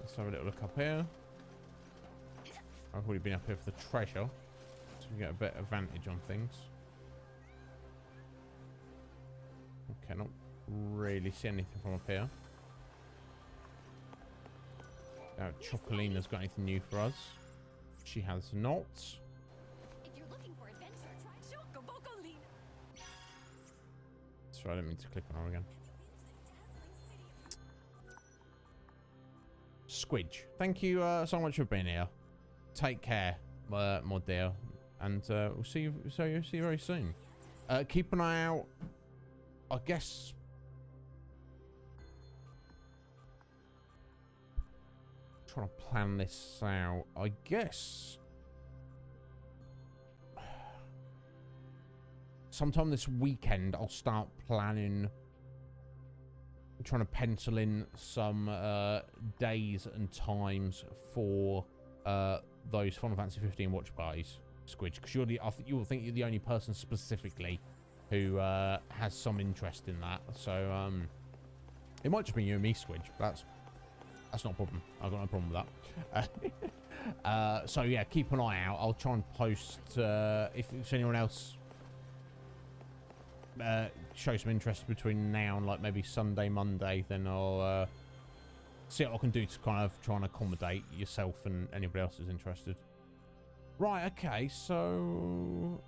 Let's have a little look up here. I've already been up here for the treasure, so we get a better advantage on things. Okay, not really see anything from up here. Chocolina's got anything new for us? She has not. If you're looking for adventure, try Chocobocolina. Sorry, I didn't mean to click on her again. Squidge, thank you so much for being here. Take care, my dear, and we'll see you very soon. Keep an eye out. I guess. Trying to plan this out. I guess sometime this weekend I'll start planning, trying to pencil in some days and times for those Final Fantasy 15 watch parties, Squidge, because I think you will think you're the only person specifically who has some interest in that. So it might just be you and me, Squidge. That's not a problem. I've got no problem with that. So yeah, keep an eye out. I'll try and post if anyone else show some interest between now and like maybe Sunday, Monday, then I'll see what I can do to kind of try and accommodate yourself and anybody else who's interested. Right, okay, so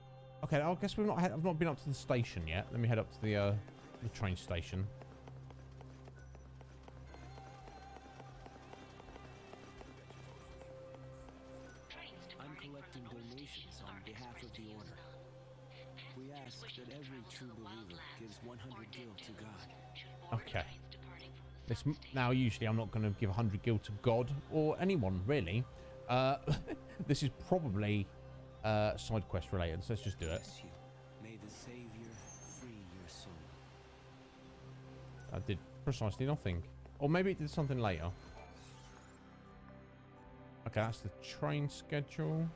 okay, I guess I've not been up to the station yet. Let me head up to the train station. I'm collecting donations on behalf of the Order. We ask that every true believer gives 100 gil to God. Okay. Now, usually I'm not going to give 100 gil to God or anyone, really. This is probably side quest related, so let's just do it. May the Savior free your soul. I did precisely nothing. Or maybe it did something later. Okay, that's the train schedule.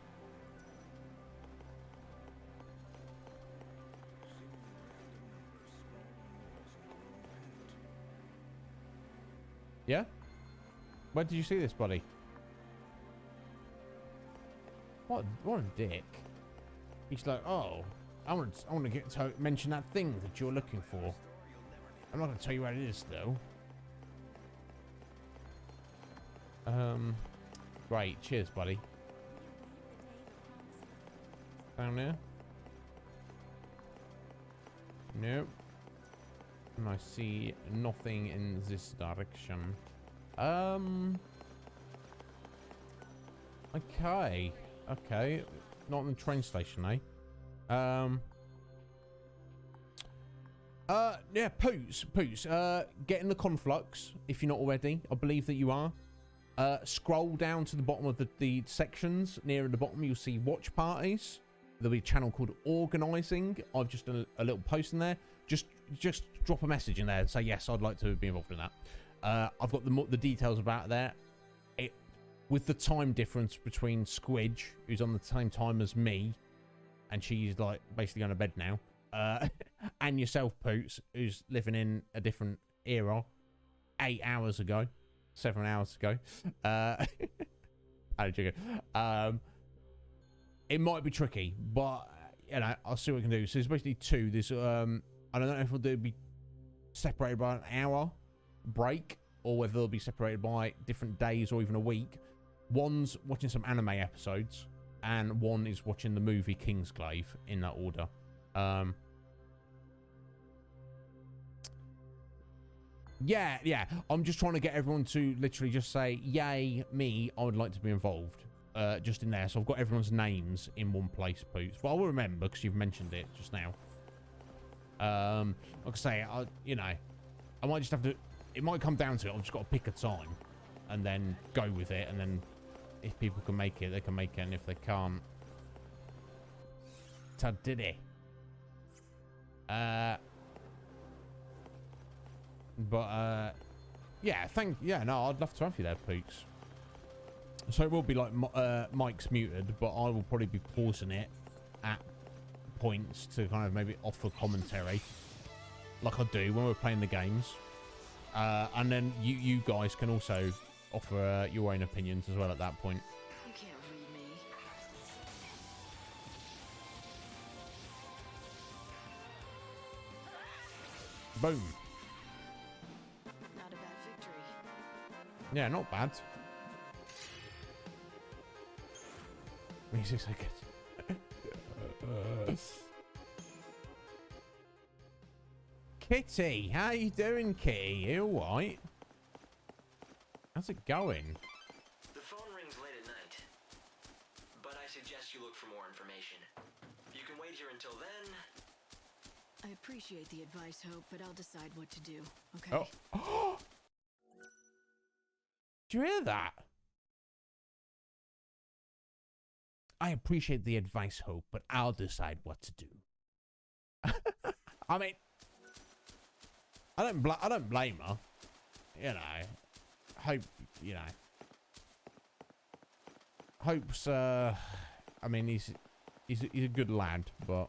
Yeah? Where did you see this, buddy? What a dick. He's like, oh, I want to get to mention that thing that you're looking for. I'm not going to tell you where it is, though. Great. Cheers, buddy. Down there? Nope. And I see nothing in this direction. Okay. Okay. Not in the train station, eh? Yeah, Poots. Get in the Conflux if you're not already. I believe that you are. Scroll down to the bottom of the sections. Near at the bottom, you'll see watch parties. There'll be a channel called Organising. I've just done a little post in there. Just drop a message in there and say, yes, I'd like to be involved in that. I've got the details about that. With the time difference between Squidge, who's on the same time as me, and she's like basically going to bed now, and yourself, Poots, who's living in a different era, 8 hours ago, 7 hours ago. I'm joking. It might be tricky, but you know, I'll see what we can do. So there's basically two. There's I don't know if they'll be separated by an hour break, or whether they'll be separated by different days or even a week. One's watching some anime episodes, and one is watching the movie Kingsglaive, in that order. Yeah. I'm just trying to get everyone to literally just say, yay, me, I would like to be involved. Just in there. So I've got everyone's names in one place, Poots. But I will remember because you've mentioned it just now. Like I say, I might just have to... It might come down to it. I've just got to pick a time. and then go with it, and then if people can make it, they can make it, and if they can't, tad did it. Yeah, no, I'd love to have you there, Pooks. So it will be like Mike's muted, but I will probably be pausing it at points to kind of maybe offer commentary, like I do when we're playing the games. And then you guys can also offer your own opinions as well at that point. You can't read me. Boom. Not a bad victory. Yeah, not bad. Music's so good. Kitty, how you doing, Kitty? You alright? How's it going? The phone rings late at night, but I suggest you look for more information. You can wait here until then. I appreciate the advice, Hope, but I'll decide what to do, okay? Oh. Did you hear that? I appreciate the advice, Hope, but I'll decide what to do. I mean, I don't blame her. You know, Hope. You know, Hope's. I mean, he's a good lad, but.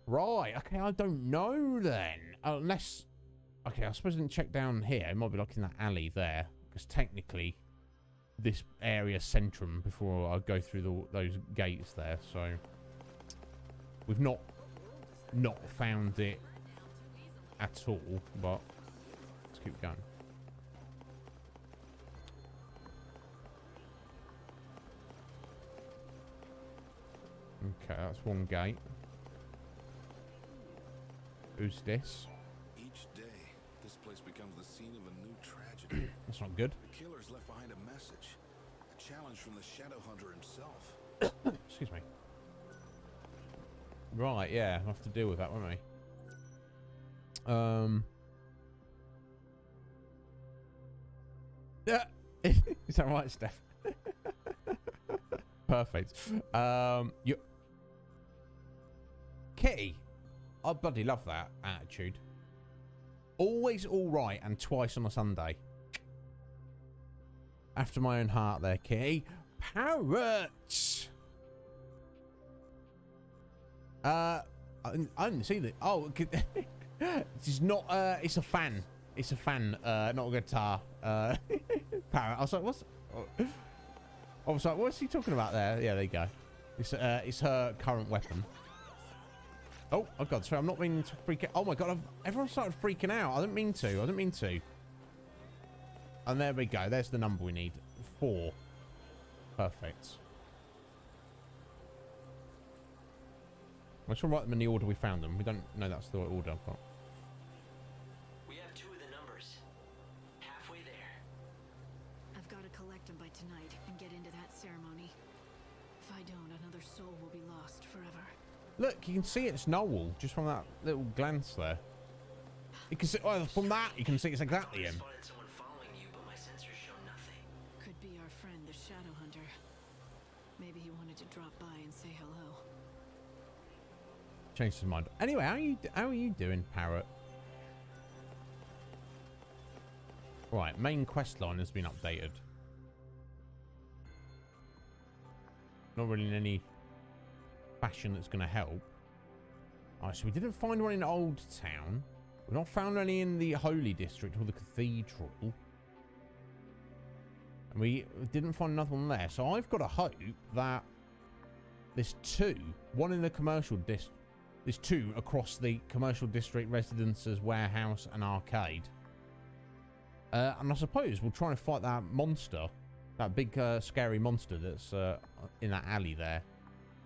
Right. Okay. I don't know then. Unless. Okay, I suppose I didn't check down here. It might be like in that alley there, because technically, this area centrum before I go through those gates there. So we've not found it at all, but let's keep going. Okay, that's one gate. Who's this? Each day, this place becomes the scene of a new tragedy. That's not good. The killer's left behind a message, a challenge from the Shadow Hunter himself. Excuse me. Right, yeah, we'll have to deal with that, won't we? Yeah, is that right, Steph? Perfect. You, Kitty, I bloody love that attitude. Always all right and twice on a Sunday. After my own heart there, Kitty. Parrots! I didn't see that. Oh, this is not, it's a fan. It's a fan, not a guitar. Parrot. I was like, what's... I was like, what's he talking about there? Yeah, there you go. It's her current weapon. Oh God, sorry, I'm not meaning to freak out. Oh my God, everyone started freaking out. I didn't mean to. And there we go. There's the number we need. 4. Perfect. I'm just gonna write them in the order we found them. We don't know that's the right order, but... We have 2 of the numbers. Halfway there. I've got to collect them by tonight and get into that ceremony. If I don't, another soul will be lost forever. Look, you can see it's Noel just from that little glance there. You can see, well, from that you can see it's exactly him. Spotted someone following you, but my sensors show nothing. Could be our friend, the Shadow Hunter. Maybe he wanted to drop by and say hello. Changed his mind. Anyway, how are you doing, Parrot? Right, main quest line has been updated. Not really in any fashion that's going to help. Alright, so we didn't find one in Old Town. We've not found any in the Holy District or the Cathedral. And we didn't find another one there. So I've got a hope that there's 2. One in the commercial district. There's 2 across the commercial district, residences, warehouse, and arcade. And I suppose we'll try and fight that monster. That big, scary monster that's in that alley there.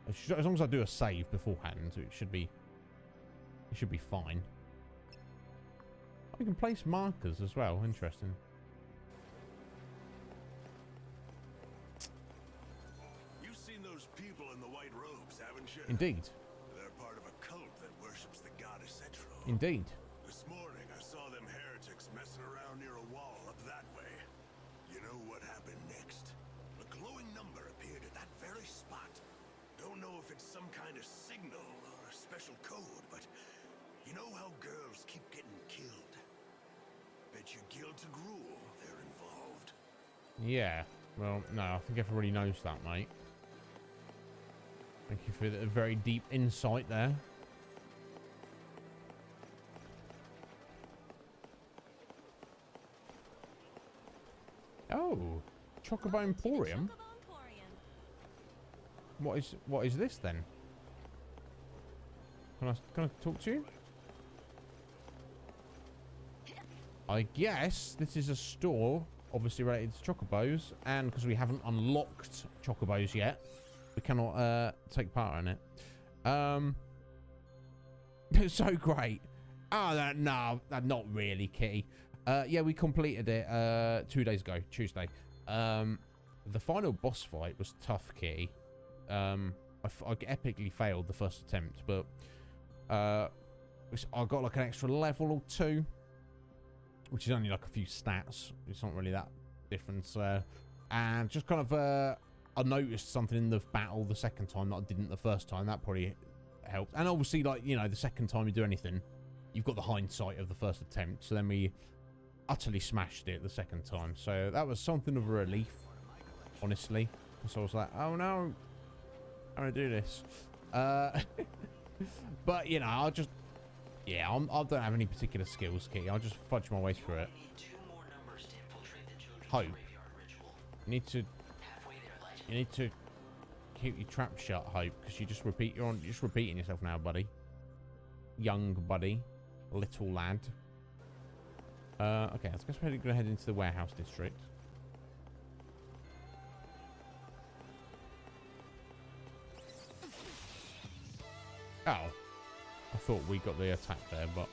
As long as I do a save beforehand, it should be fine. Oh, we can place markers as well. Interesting. You've seen those people in the white robes, haven't you? Indeed. They're part of a cult that worships the goddess Etro. Indeed. This morning I saw them heretics messing around near a wall up that way. You know what happened next? A glowing number appeared at that very spot. Don't know if it's some kind of signal or a special code, but you know how girls keep getting killed? Bet you Gilta Gruul they're involved. Yeah. Well, no, I think everybody knows that, mate. Thank you for the very deep insight there. Oh, Chocobo Emporium. What is this then? Can I talk to you? I guess this is a store, obviously related to Chocobos, and because we haven't unlocked Chocobos yet, we cannot take part in it. It's so great. Oh, no, not really, Kitty. Yeah, we completed it 2 days ago, Tuesday. The final boss fight was tough, Kitty. I epically failed the first attempt, but I got like an extra level or 2, which is only like a few stats. It's not really that difference. And just kind of, I noticed something in the battle the second time that I didn't the first time. That probably helped. And obviously, like, you know, the second time you do anything, you've got the hindsight of the first attempt. So then we utterly smashed it the second time. So that was something of a relief, honestly. So I was like, oh no, I'm going to do this. But, you know, I'll just... Yeah, I don't have any particular skills, Kitty. I'll just fudge my way through it. Hope. You need to keep your trap shut, Hope, because you're just repeating yourself now, buddy. Young buddy. Little lad. Okay, I guess we're going to head into the warehouse district. Oh. I thought we got the attack there, but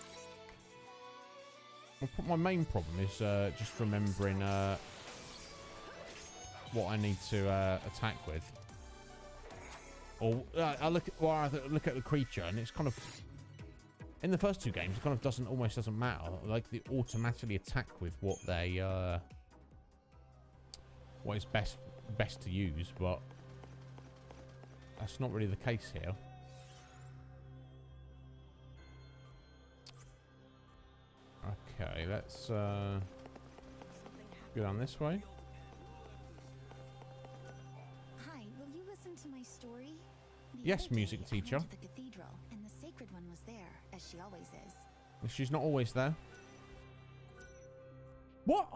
my main problem is just remembering what I need to attack with. Or I look at the creature, and it's kind of in the first 2 games, it kind of almost doesn't matter. Like they automatically attack with what they what is best to use, but that's not really the case here. Okay, let's go down this way. Hi, will you listen to my story? Yes, music teacher. I went to the cathedral, and the sacred one was there, as she always is. She's not always there. What?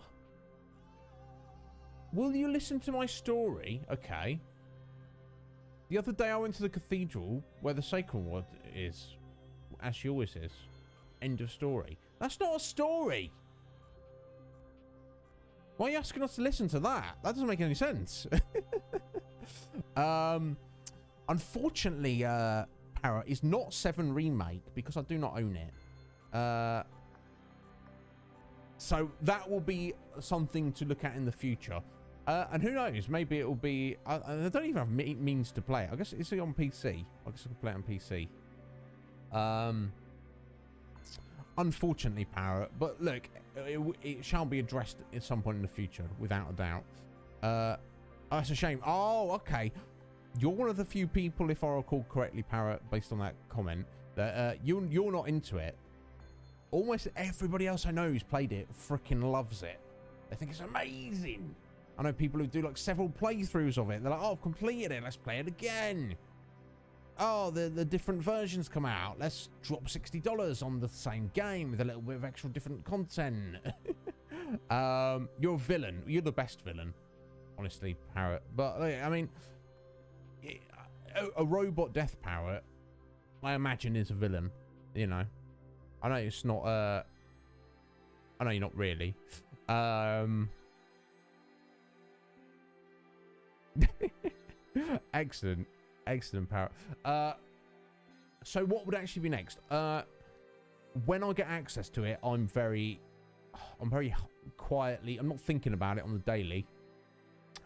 Will you listen to my story? Okay. The other day I went to the cathedral where the sacred one is, as she always is. End of story. That's not a story. Why are you asking us to listen to that? That doesn't make any sense. Unfortunately, Parrot is not 7 Remake because I do not own it. So that will be something to look at in the future. And who knows? Maybe it will be... I don't even have means to play it. I guess it's on PC. I guess I can play it on PC. Unfortunately, Parrot, but look, it shall be addressed at some point in the future, without a doubt. Oh, that's a shame. Oh, okay. You're one of the few people, if I recall correctly, Parrot, based on that comment, that you're not into it. Almost everybody else I know who's played it freaking loves it. They think it's amazing. I know people who do like several playthroughs of it. They're like, oh, I've completed it. Let's play it again. Oh, the different versions come out. Let's drop $60 on the same game with a little bit of extra different content. You're a villain. You're the best villain, honestly, Parrot. But I mean, a robot death Parrot, I imagine, is a villain. You know, I know it's not. I know you're not really. Excellent. Excellent, Parrot. So what would actually be next? When I get access to it, I'm very quietly, I'm not thinking about it on the daily.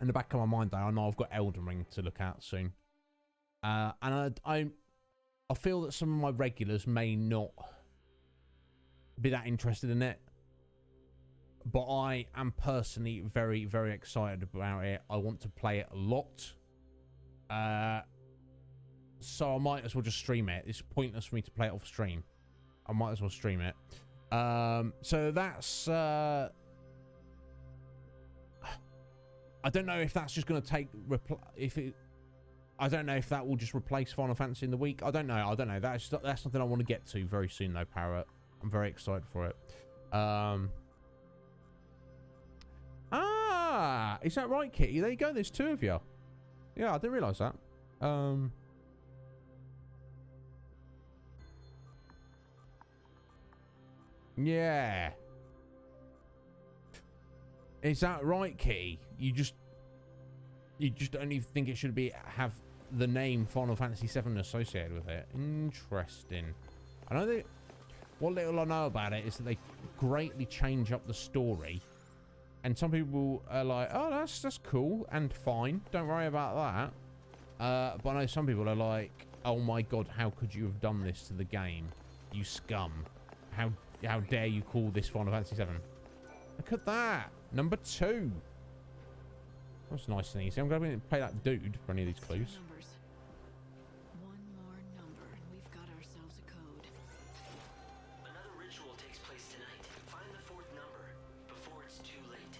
In the back of my mind, though, I know I've got Elden Ring to look at soon. And I feel that some of my regulars may not be that interested in it. But I am personally very, very excited about it. I want to play it a lot. So I might as well just stream it. It's pointless for me to play it off stream. I might as well stream it. So that's... I don't know if that's just going to take... I don't know if that will just replace Final Fantasy in the week. I don't know. That's something I want to get to very soon, though, Parrot. I'm very excited for it. Is that right, Kitty? There you go. There's 2 of you. Yeah, I didn't realise that. Yeah. Is that right, Kitty? You just don't even think it should have the name Final Fantasy VII associated with it. Interesting. I know that what little I know about it is that they greatly change up the story, and some people are like, "Oh, that's cool and fine. Don't worry about that." But I know some people are like, "Oh my god, how could you have done this to the game? You scum! How dare you call this Final Fantasy VII?" Look at that, number 2. That's nice and easy. I'm going to play that dude for any of these clues. One more number, and we've got ourselves a code. Another ritual takes place tonight. Find the 4th number before it's too late.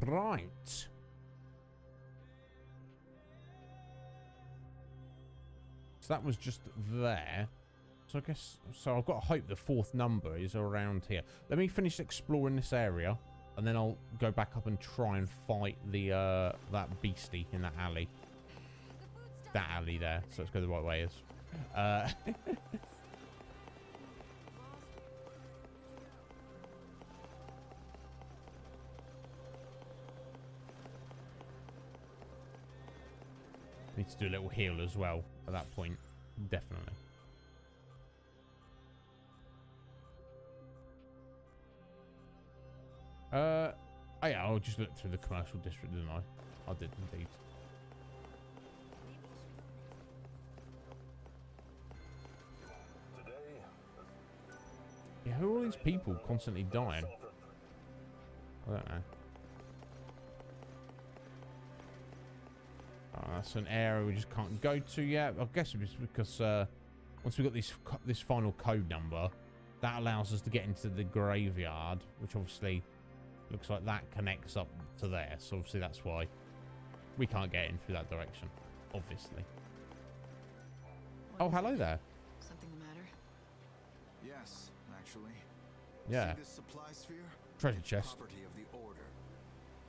Right. So that was just there. So I guess... So I've got to hope the 4th number is around here. Let me finish exploring this area, and then I'll go back up and try and fight the that beastie in that alley. That alley there. So let's go the right way. Need to do a little heal as well at that point. Definitely. Oh yeah, I'll just look through the commercial district, didn't I? I did indeed. Yeah, who are all these people constantly dying? I don't know. Oh, that's an area we just can't go to yet. I guess it's because once we got this final code number, that allows us to get into the graveyard, which obviously looks like that connects up to there. So obviously that's why we can't get in through that direction, obviously. Oh, hello there. Something the matter? Yes, actually. Yeah. See this supply sphere? Treasure chest. Property of the order.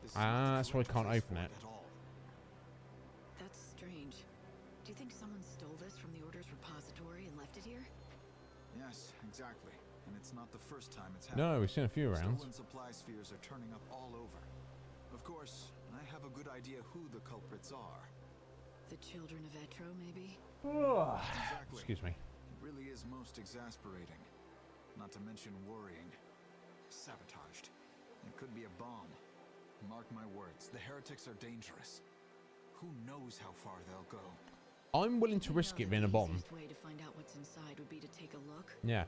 This is That's why I can't open it. That's strange. Do you think someone stole this from the Order's repository and left it here? Yes, exactly. And it's not the first time it's happened. No, we've seen a few around. Stolen supply spheres are turning up all over. Of course, I have a good idea who the culprits are. The children of Etro, maybe? Exactly. Excuse me. It really is most exasperating. Not to mention worrying. Sabotaged. It could be a bomb. Mark my words, the heretics are dangerous. Who knows how far they'll go? I'm willing to risk it being a bomb. The easiest way to find out what's inside would be to take a look. Yeah.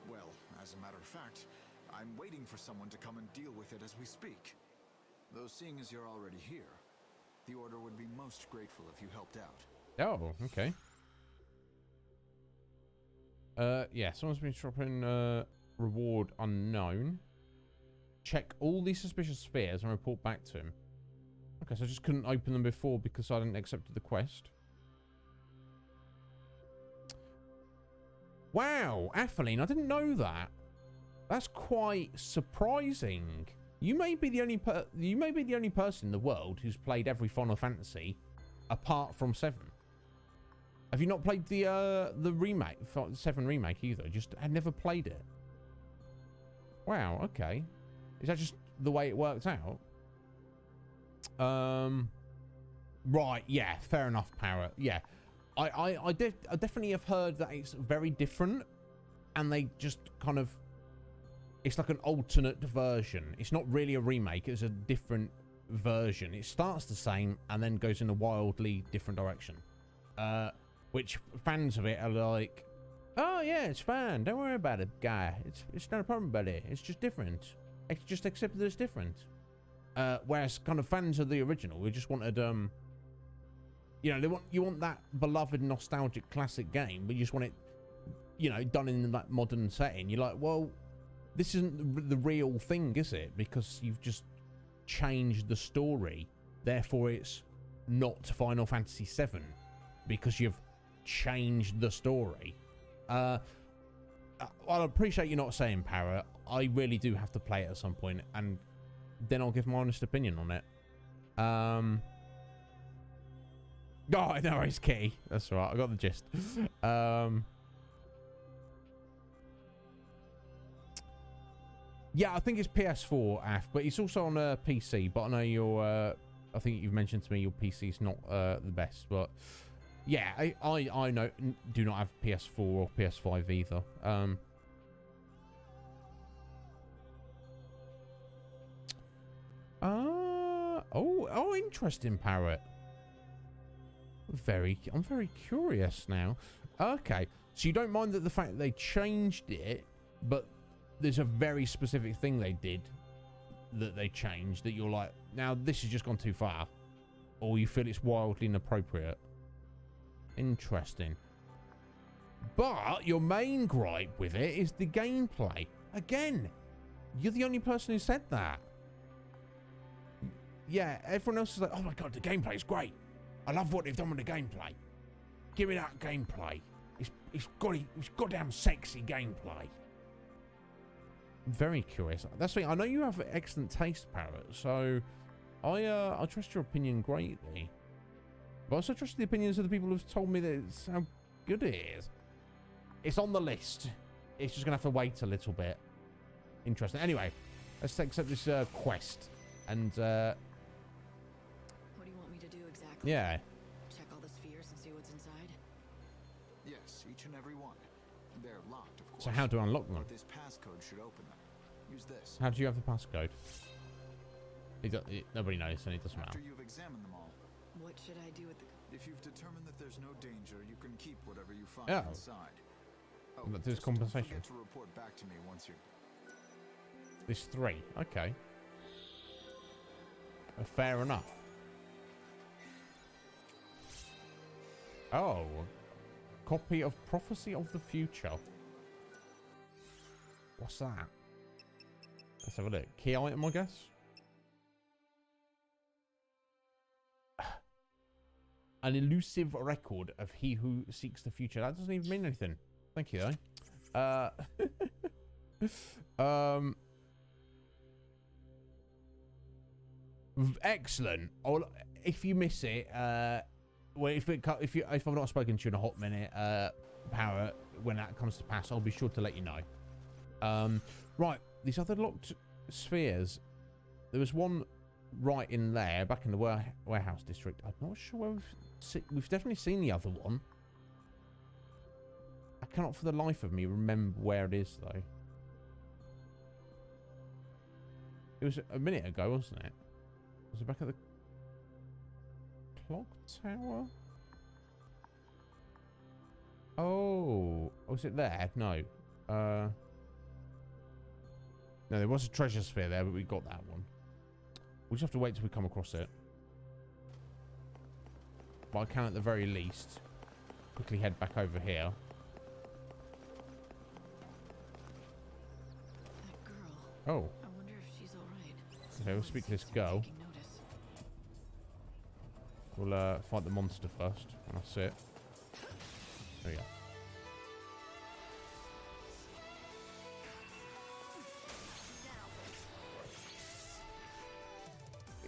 Well, as a matter of fact, I'm waiting for someone to come and deal with it as we speak. Though seeing as you're already here, the Order would be most grateful if you helped out. Oh, okay. Yeah, someone's been dropping reward unknown. Check all these suspicious spheres and report back to him. Okay, so I just couldn't open them before because I hadn't accepted the quest. Wow, Atheline, I didn't know that. That's quite surprising. You may be the only person in the world who's played every Final Fantasy apart from 7. Have you not played the remake, 7 remake either? Just had never played it. Wow, okay. Is that just the way it worked out? Right, yeah, fair enough, Parrot. Yeah. I definitely have heard that it's very different, and they just kind of, it's like an alternate version. It's not really a remake, it's a different version. It starts the same and then goes in a wildly different direction. which fans of it are like, oh yeah, it's fine. Don't worry about it, guy. It's not a problem, buddy. It's just different. Just accept that it's different. Whereas kind of fans of the original, we just wanted you know, you want that beloved nostalgic classic game, but you just want it, you know, done in that modern setting. You're like, well, this isn't the real thing, is it? Because you've just changed the story. Therefore, it's not Final Fantasy VII because you've changed the story. I appreciate you not saying Parrot. I really do have to play it at some point, and then I'll give my honest opinion on it. Oh, no, it's Kitty. That's right. I got the gist. Yeah, I think it's PS4, Af, but it's also on PC. But I know your, I think you've mentioned to me your PC's not the best. But yeah, I know, do not have PS4 or PS5 either. Oh, interesting, Parrot. I'm very curious now. Okay, so you don't mind that the fact that they changed it, but there's a very specific thing they did that they changed that you're like, now this has just gone too far, or you feel it's wildly inappropriate. Interesting. But your main gripe with it is the gameplay. Again, you're the only person who said that. Yeah, everyone else is like, oh my god, the gameplay is great. I love what they've done with the gameplay. Give me that gameplay. It's goddamn sexy gameplay. I'm very curious. That's why I know you have excellent taste, Parrot. So I trust your opinion greatly. But I also trust the opinions of the people who've told me that it's how good it is. It's on the list. It's just gonna have to wait a little bit. Interesting. Anyway, let's accept this quest and. What do you want me to do exactly? Yeah. Check all the spheres and see what's inside? Yes, each and every one. They're locked, of course. So how do I unlock them? But this passcode should open them. Use this. How do you have the passcode? Nobody knows, and it doesn't matter. After you've examined them all. What should I do with the... If you've determined that there's no danger, you can keep whatever you find Oh. inside. Oh, But there's just don't compensation. forget to report back to me once you're... There's 3. Okay. Fair enough. Oh. Copy of Prophecy of the Future. What's that? Let's have a look. Key item, I guess? An elusive record of he who seeks the future. That doesn't even mean anything. Thank you, though. Excellent. If you miss it, well, if I've not spoken to you in a hot minute, Parrot, when that comes to pass, I'll be sure to let you know. Right, these other locked spheres. There was one right in there, back in the warehouse district. I'm not sure where we've definitely seen the other one. I cannot for the life of me remember where it is, though. It was a minute ago, wasn't it? Was it back at the clock tower? Oh, was it there? No. No, there was a treasure sphere there, but we got that one. We'll just have to wait till we come across it. But I can, at the very least, quickly head back over here. That girl. Oh. I wonder if she's all right. Okay, we'll speak to this girl. We'll fight the monster first, and that's it. There we go.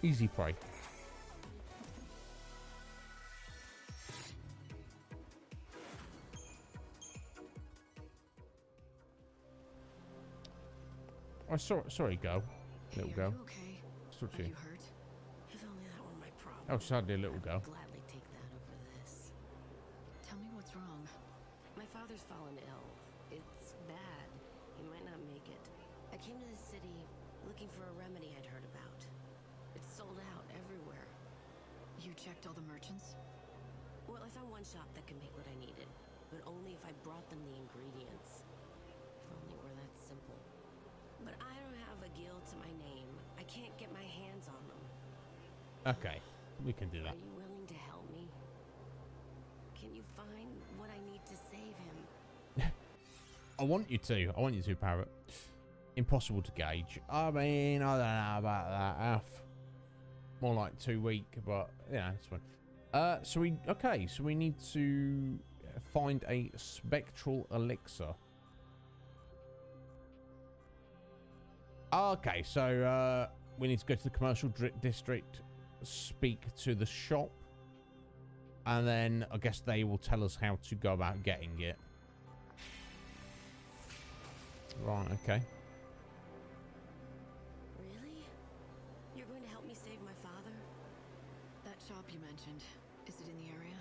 Easy prey. Oh, sorry, girl. Little girl. Okay. Still Are you hurt? If only that were my problem. Oh, she's hardly a little girl. Gladly take that over this. Tell me what's wrong. My father's fallen ill. It's bad. He might not make it. I came to the city looking for a remedy I'd heard about. It's sold out everywhere. You checked all the merchants? Well, I found one shop that can make what I needed, but only if I brought them the ingredients. If only it were that simple. But I don't have a guild to my name. I can't get my hands on them. Okay, we can do that. Are you willing to help me? Can you find what I need to save him? I want you to. I want you to, Parrot. Impossible to gauge. I mean, I don't know about that. More like 2 week, but yeah, it's fine. So we need to find a spectral elixir. Okay, so we need to go to the commercial district, speak to the shop, and then I guess they will tell us how to go about getting it. Right, okay. Really? You're going to help me save my father? That shop you mentioned, is it in the area?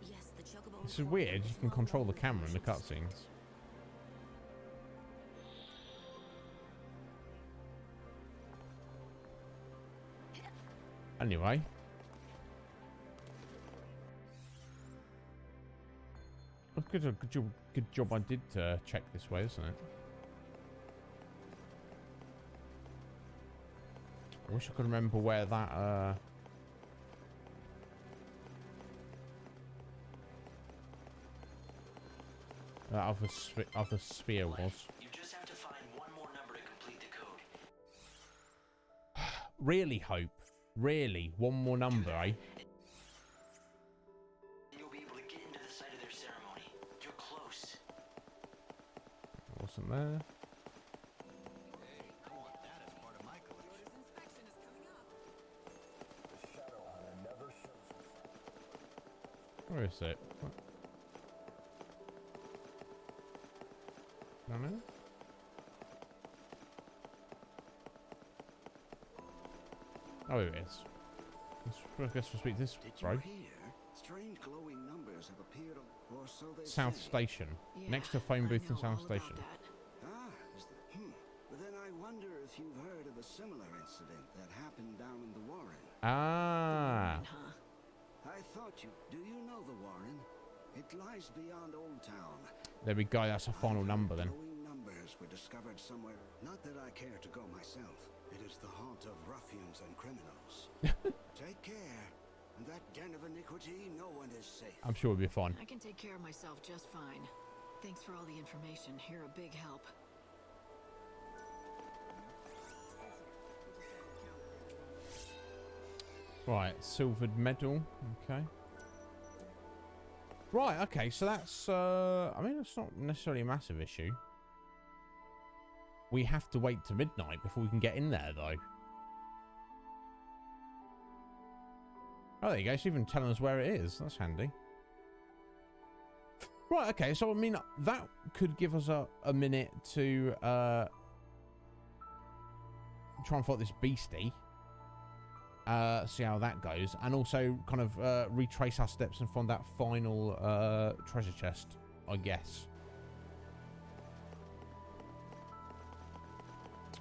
Yes, the Chocobo. This is weird. You can control the camera in the cutscenes. Anyway. Good job I did check this way, isn't it? I wish I could remember where that other sphere was. You just have to find one more number to complete the code. Really, Hope? Really? One more number, eh? You'll be able to get into the site of their ceremony. You're close. Wasn't there? I want that as part of my collection. The Shadow Hunter never shows himself. Where is it? What? Down there? Oh, here it is. I guess we'll speak this, bro. Did you hear? Strange glowing numbers have appeared, or so they South say. Station. Yeah, Next to phone booth I and know South all about Station. that. Ah, is that, But then I wonder if you've heard of a similar incident that happened down in the Warren. Ah. Huh? I thought you... Do you know the Warren? It lies beyond Old Town. There we go. That's a final number then. Glowing numbers were discovered somewhere. Not that I care to go myself. It is the haunt of ruffians and criminals. Take care. In that den of iniquity, no one is safe. I'm sure we'll be fine. I can take care of myself just fine. Thanks for all the information. You're a big help. Right, silvered medal. Okay. Right, okay, so that's, I mean, it's not necessarily a massive issue. We have to wait to midnight before we can get in there, though. Oh, there you go. It's even telling us where it is. That's handy. Right, okay, so, I mean, that could give us a minute to, try and fight this beastie. See how that goes, and also kind of retrace our steps and find that final treasure chest, I guess.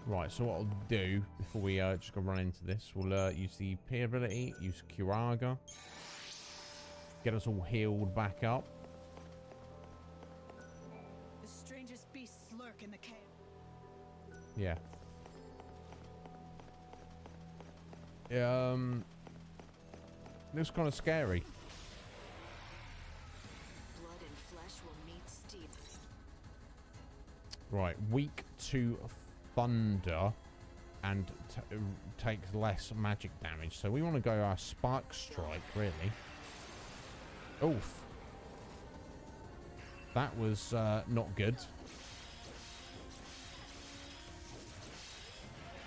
Right, so what I'll do before we just go run into this, we'll use the P ability, use Curaga, get us all healed back up. The strangest beasts lurk in the cave. Yeah. Looks kind of scary. Blood and flesh will meet steep. Right, weak to thunder and takes less magic damage. So we want to go our Spark Strike, really. Oof. That was not good.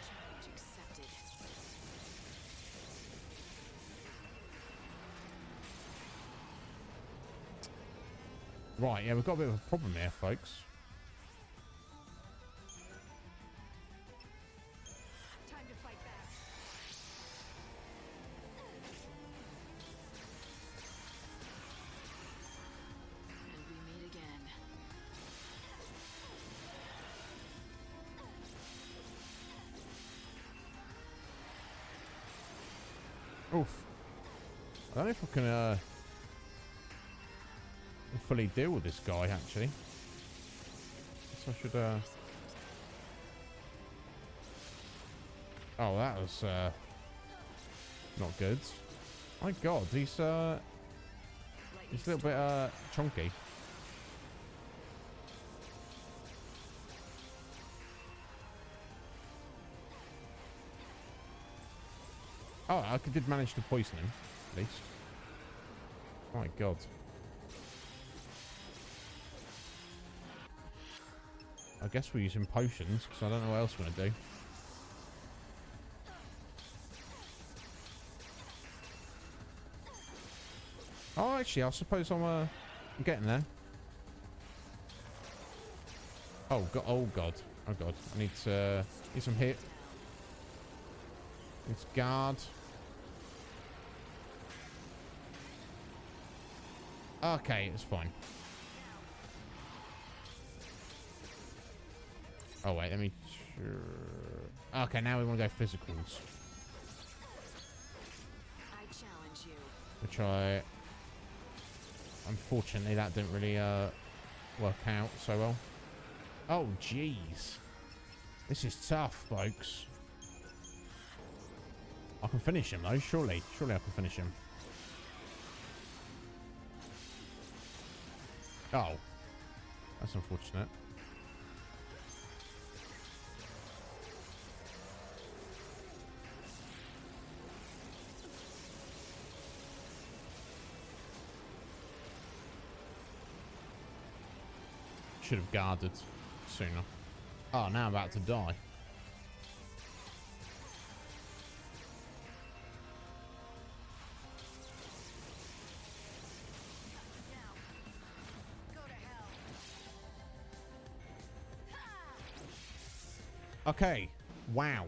Challenge accepted. Right, yeah, we've got a bit of a problem here, folks. Time to fight back. And we meet again. Oof. I don't know if I can fully deal with this guy, actually. So I should... Oh, that was not good. My God, he's a little bit chunky. Oh, I did manage to poison him, at least. My God. I guess we're using potions, because I don't know what else we're going to do. Oh, actually, I suppose I'm getting there. Oh, God. Oh, God. Oh, God. I need some hit. It's guard. Okay, it's fine. Oh, wait, let me... Okay, now we want to go physicals. I challenge you. Which I... Unfortunately, that didn't really work out so well. Oh, jeez. This is tough, folks. I can finish him, though, surely. Surely I can finish him. Oh. That's unfortunate. Should have guarded sooner. Oh, now I'm about to die. Okay. Wow.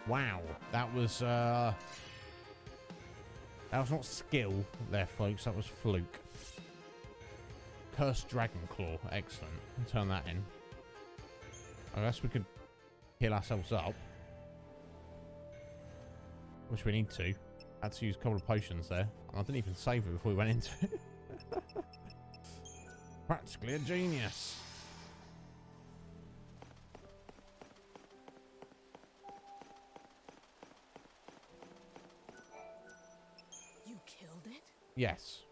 Wow. That was not skill there, folks. That was fluke. Cursed Dragon Claw. Excellent. Turn that in. I guess we could heal ourselves up. Which we need to. Had to use a couple of potions there. I didn't even save it before we went into it. Practically a genius. You killed it? Yes.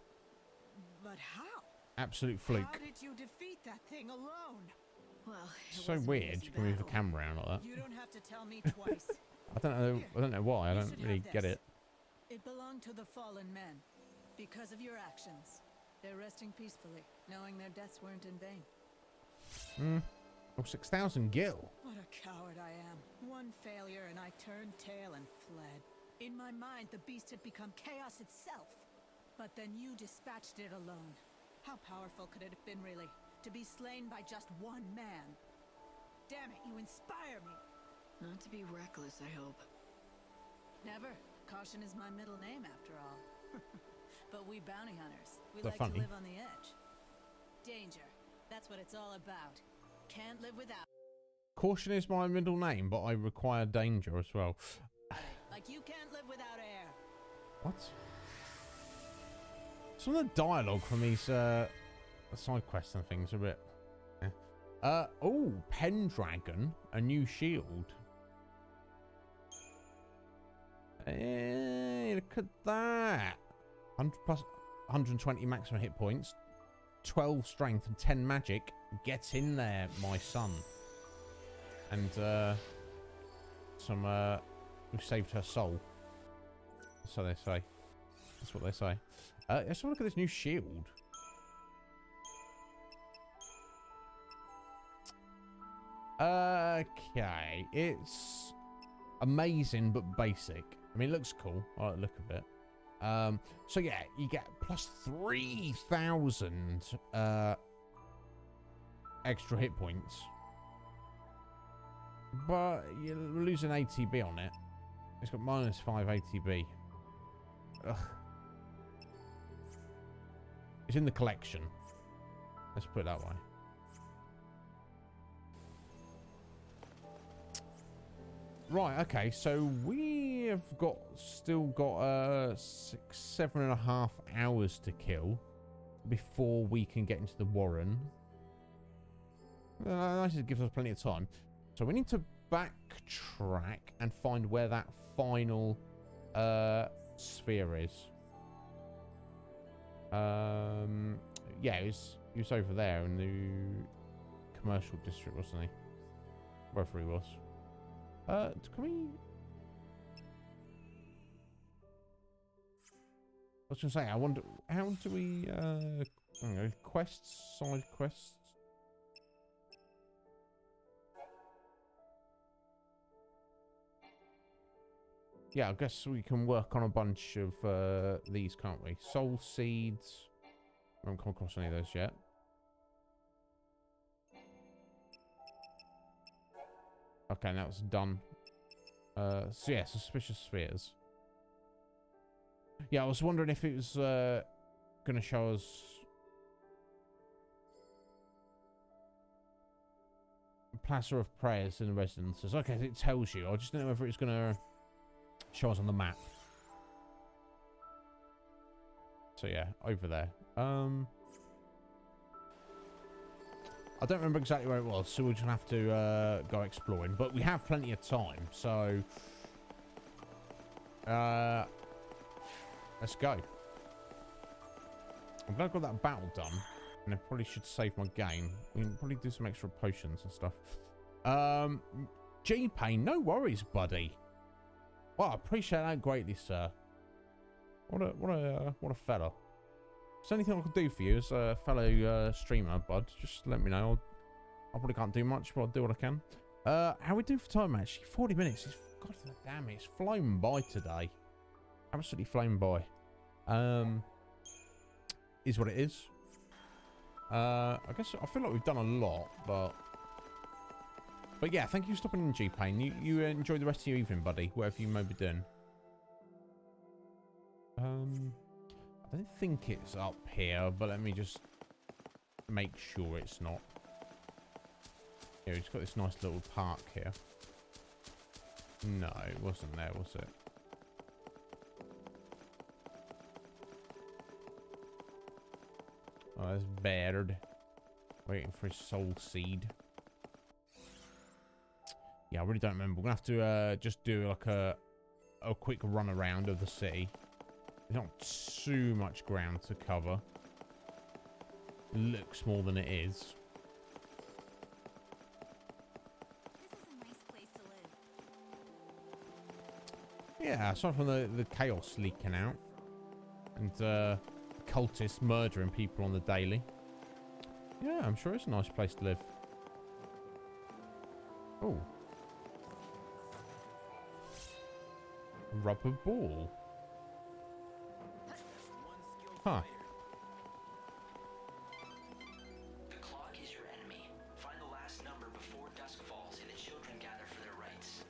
But how? Absolute fluke. How did you defeat that thing alone? Well, So weird. You can move the camera around like that. You don't have to tell me twice. I don't know why. I don't really get it. It belonged to the fallen men. Because of your actions. They're resting peacefully, knowing their deaths weren't in vain. Oh, 6,000 gil. What a coward I am. One failure and I turned tail and fled. In my mind, the beast had become chaos itself. But then you dispatched it alone. How powerful could it have been, really? To be slain by just one man? Damn it, you inspire me! Not to be reckless, I hope. Never. Caution is my middle name, after all. But we bounty hunters, we like to live on the edge. Danger. That's what it's all about. Can't live without. Caution is my middle name, but I require danger as well. Like you can't live without air. What? Some of the dialogue from these side quests and things are a bit... oh, Pendragon, a new shield. Hey, look at that. 100 plus 120 maximum hit points, 12 strength and 10 magic. Get in there, my son. And who saved her soul. So they say. That's what they say. Let's have a look at this new shield. Okay, it's amazing but basic. I mean, it looks cool. I like the look of it. So yeah, you get plus 3,000 extra hit points, but you're losing ATB on it. It's got minus 5 ATB. Ugh. It's in the collection. Let's put it that way. Right, okay, so we have still got 7.5 hours to kill before we can get into the Warren. That gives us plenty of time. So we need to backtrack and find where that final sphere is. Yeah, he was over there in the commercial district, wasn't he? Wherever he was. Can we? I was gonna say, I wonder how do we I don't know, quests, side quests. Yeah, I guess we can work on a bunch of these, can't we? Soul seeds. I haven't come across any of those yet. Okay, now it's done. So yeah, suspicious spheres. Yeah, I was wondering if it was going to show us a plaster of prayers in the residences. Okay, it tells you. I just don't know whether it's going to show us on the map. So yeah, over there. I don't remember exactly where it was, so we'll just have to go exploring. But we have plenty of time, so let's go. I'm glad I got that battle done, and I probably should save my game. We can probably do some extra potions and stuff. G-Pain, no worries, buddy. Well, I appreciate that greatly, sir. What a fella. If there's anything I can do for you as a fellow streamer, bud, just let me know. I probably can't do much, but I'll do what I can. How we do for time, actually? 40 minutes. God damn it, it's flown by today. Absolutely flown by. Is what it is. I guess I feel like we've done a lot, but yeah, thank you for stopping in, G-Pain. You enjoy the rest of your evening, buddy, whatever you may be doing. I don't think it's up here, but let me just make sure it's not. Yeah, we've just got this nice little park here. No, it wasn't there, was it? Oh, there's Baird. Waiting for his soul seed. Yeah, I really don't remember. We're going to have to just do like a quick run around of the city. There's not too much ground to cover. It looks more than it is. This is a nice place to live. Yeah, aside from the chaos leaking out. And cultists murdering people on the daily. Yeah, I'm sure it's a nice place to live. Oh. Rubber ball. Huh. The clock is your enemy. Find the last number before dusk falls and the children gather for their rites.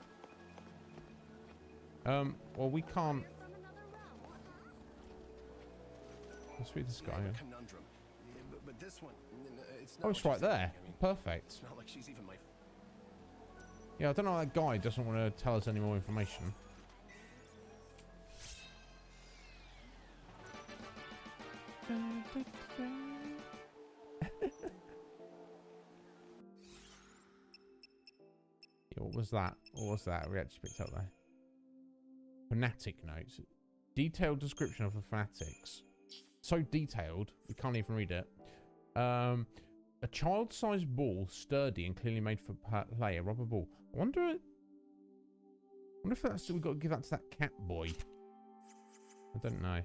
Well, we can't. Let's read this guy. Conundrum. Yeah, but this one, it's not Oh, it's right there. Perfect. It's not like she's even my. Yeah, I don't know why that guy doesn't want to tell us any more information. Yeah, what was that? What was that we actually picked up there? Fanatic notes. Detailed description of the fanatics. So detailed, we can't even read it. A child-sized ball, sturdy and clearly made for play. A rubber ball. I wonder if that's we've got to give that to that cat boy. I don't know.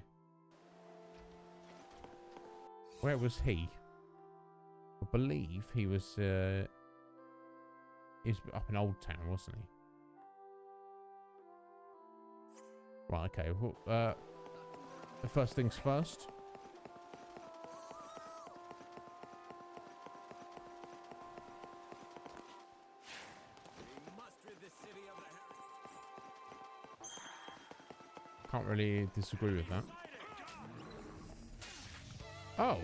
Where was he? I believe he was. He's up in Old Town, wasn't he? Right. Okay. Well, the first things first. Can't really disagree with that. Oh,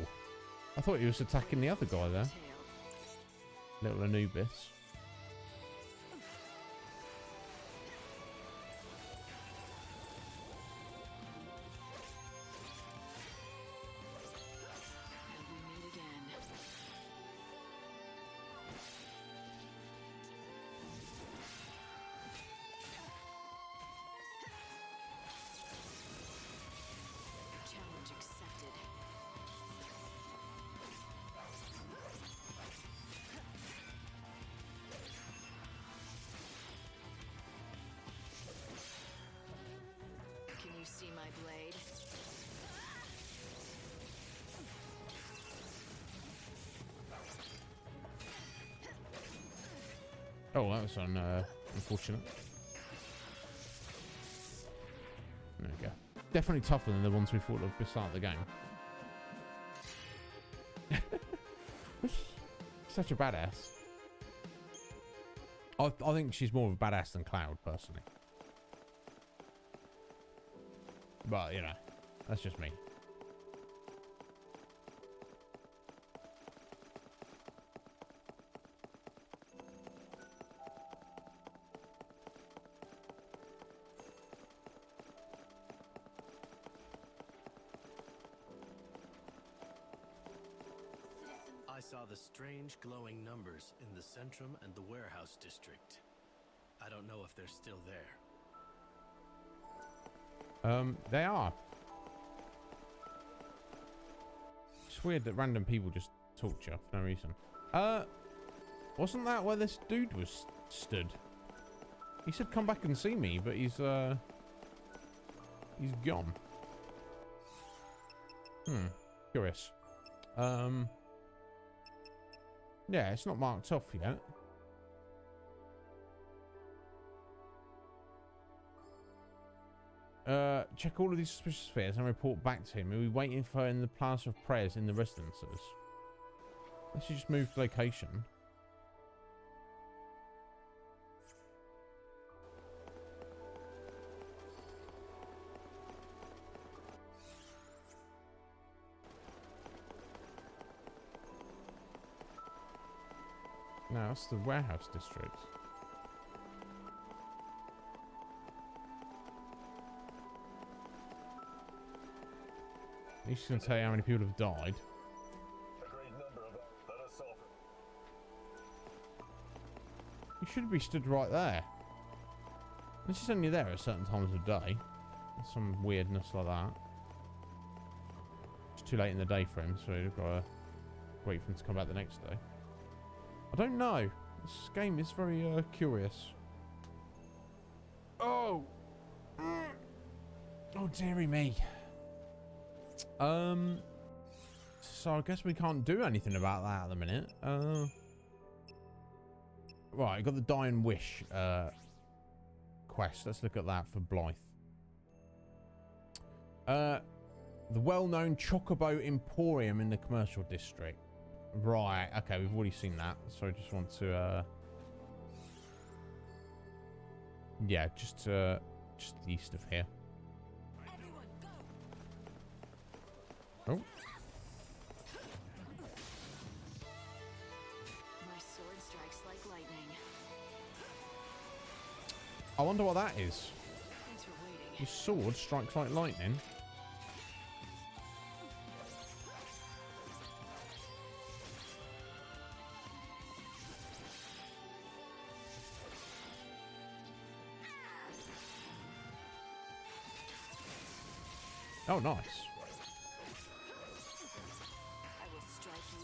I thought he was attacking the other guy there. Little Anubis. see my blade? Oh, that was unfortunate. There we go. Definitely tougher than the ones we fought at the start of the game. Such a badass. I think she's more of a badass than Cloud, personally. But, you know, that's just me. I saw the strange glowing numbers in the Centrum and the Warehouse District. I don't know if they're still there. They are. It's weird that random people just talk to you for no reason. Wasn't that where this dude was stood? He said come back and see me, but he's gone. Curious. Yeah, it's not marked off yet. Check all of these suspicious spheres and report back to him. We'll be waiting for her in the Plaza of Prayers in the residences. Let's just move location. No, that's the Warehouse District. He's going to tell you how many people have died. A great number of them. Let us solve it. You should be stood right there. This is only there at certain times of day. Some weirdness like that. It's too late in the day for him, so you've got to wait for him to come back the next day. I don't know. This game is very curious. Oh! Oh, dearie me. So I guess we can't do anything about that at the minute. Right, I got the Dying Wish quest. Let's look at that for Blythe. The well-known Chocobo Emporium in the commercial district. Right, okay, we've already seen that. So I just want to yeah, just east of here. Oh. My sword strikes like lightning. I wonder what that is. Thanks for waiting. Your sword strikes like lightning. Oh, nice. I will strike you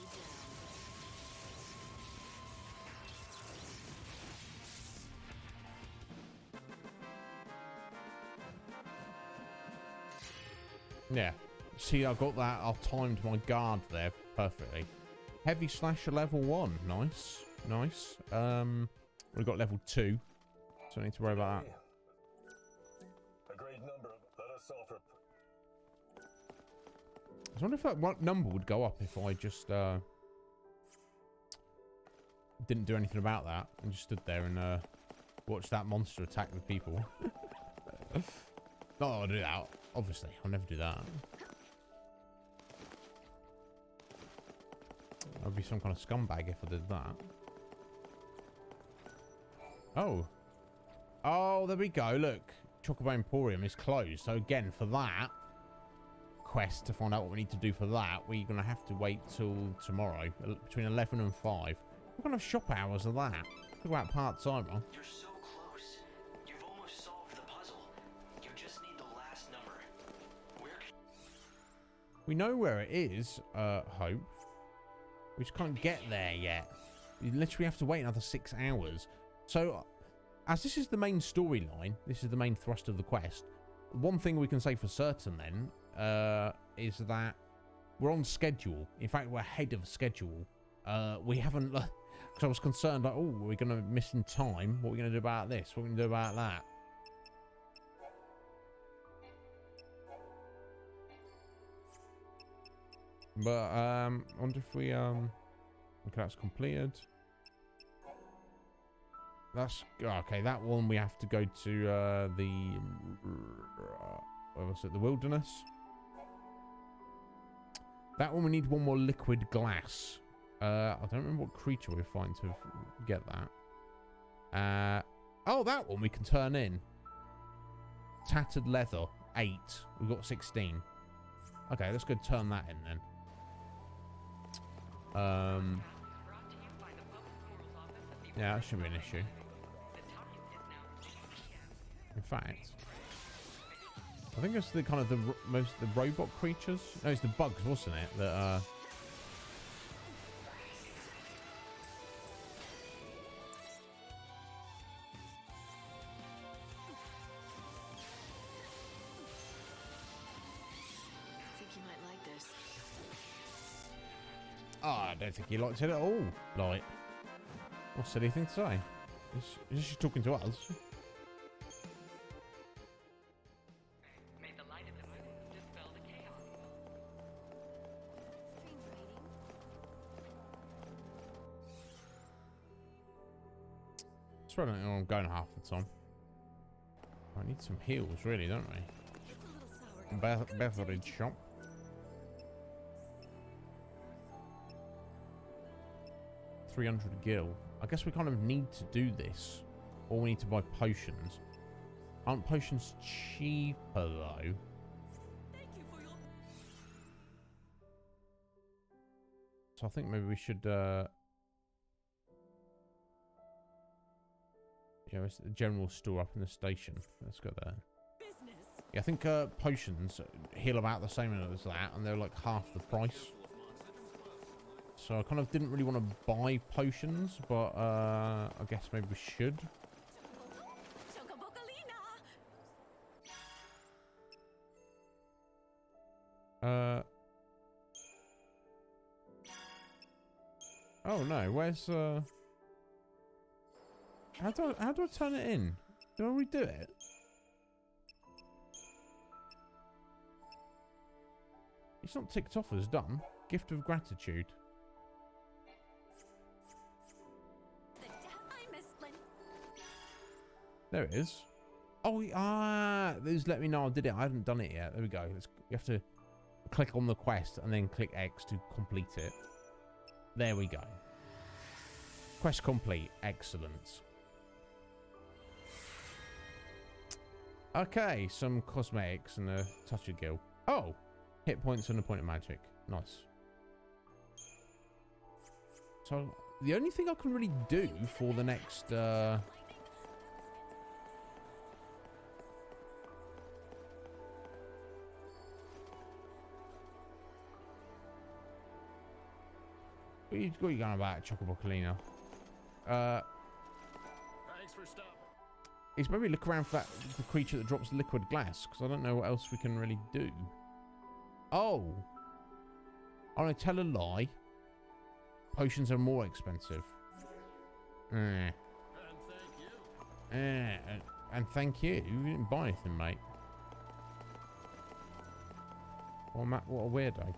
down. Yeah. See, I got that. I've timed my guard there perfectly. Heavy slasher level 1. Nice. Nice. We've got level 2. So I need to worry about that. A great number of them. Let us solve it. I wonder if that what number would go up if I just didn't do anything about that and just stood there and watched that monster attack the people. Not that I'll do that, obviously. I'll never do that. I'd be some kind of scumbag if I did that. Oh. Oh, there we go. Look. Chocobo Emporium is closed. So again, for that quest to find out what we need to do for that, we're going to have to wait till tomorrow between 11 and 5. What kind of shop hours are that? Talk about part-timer. You're so close. You've almost solved the puzzle. You just need the last number. Where can... We know where it is, Hope. We just can't get there yet. You literally have to wait another 6 hours. So, as this is the main storyline, this is the main thrust of the quest, one thing we can say for certain then is that we're on schedule. In fact, we're ahead of schedule. We haven't, because I was concerned, like, oh, we're going to miss in time. What are we going to do about this? What are we going to do about that? But I wonder if we okay, that's completed. That's okay. That one we have to go to the what was it? The wilderness. That one we need one more liquid glass. I don't remember what creature we find to get that. Oh, that one we can turn in. Tattered leather, 8. We've got 16. Okay, let's go turn that in then. Yeah, that shouldn't be an issue. In fact, I think it's the kind of the robot creatures. No, it's the bugs, wasn't it? That oh, I don't think he liked it at all. Like, what silly thing to say? Is she talking to us? May the light of the moon dispel the chaos. It's running. I'm going half the time. I need some heals, really, don't we? Beverage shop. $300 gil. I guess we kind of need to do this, or we need to buy potions. Aren't potions cheaper though? So I think maybe we should. Yeah, it's the general store up in the station. Let's go there. Yeah, I think potions heal about the same as that, and they're like half the price. So I kind of didn't really want to buy potions, but I guess maybe we should. Oh no, where's how do I turn it in? Do I redo it? It's not ticked off as done. Gift of gratitude. There it is. Oh, those let me know I did it. I haven't done it yet. There we go. You have to click on the quest and then click X to complete it. There we go. Quest complete. Excellent. Okay, some cosmetics and a touch of gil. Oh, hit points and a point of magic. Nice. So the only thing I can really do for the next what are you going about, Chocobocolino? Thanks for stopping. It's maybe look around for the creature that drops liquid glass, because I don't know what else we can really do. Oh, I'm gonna tell a lie. Potions are more expensive. And thank you. And thank you. You didn't buy anything, mate. What a weirdo.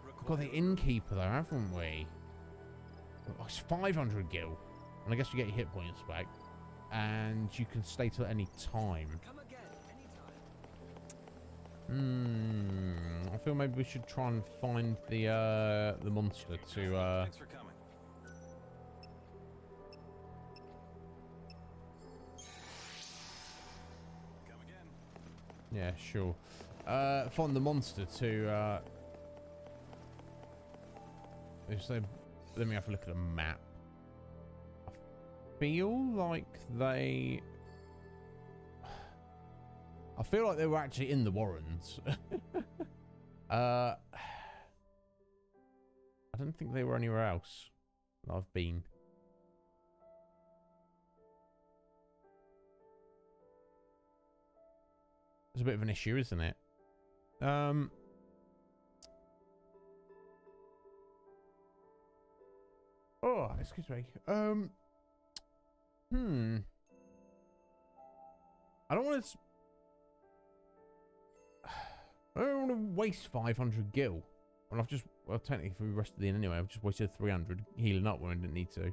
We've got the innkeeper though, haven't we? Oh, it's 500 gil. And I guess you get your hit points back. And you can stay till any time. Come again, anytime. I feel maybe we should try and find the monster to Thanks for coming. Come again. yeah, sure. Find the monster to let me have a look at a map. I feel like they were actually in the Warrens. I don't think they were anywhere else that I've been. It's a bit of an issue, isn't it? Oh, excuse me. I don't want to. I don't want to waste 500 gil. Well, I've just, well, technically for the rest of the inn anyway, I've just wasted 300 healing up when I didn't need to.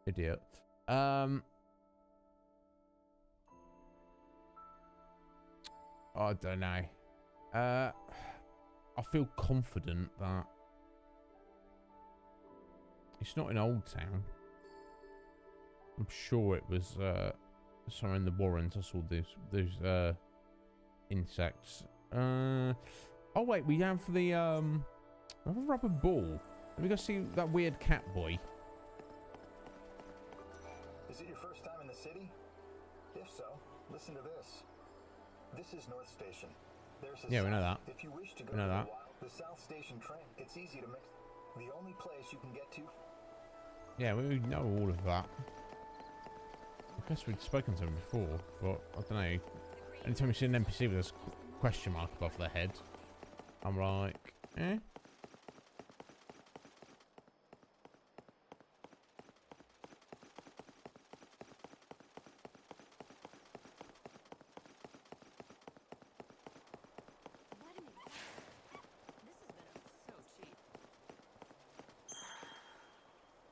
Idiot. I don't know. I feel confident that it's not in Old Town. I'm sure it was somewhere in the Warrens. I saw those insects. Oh wait, we have the a rubber ball. Let me go see that weird cat boy. Is it your first time in the city? If so, listen to this. This is North Station. There's a Yeah, we know that. If you wish to go We know to that. the South Station train, it's easy to mix. The only place you can get to. Yeah, we know all of that. I guess we'd spoken to him before, but I don't know. Anytime you see an NPC with a question mark above their head, I'm like, eh?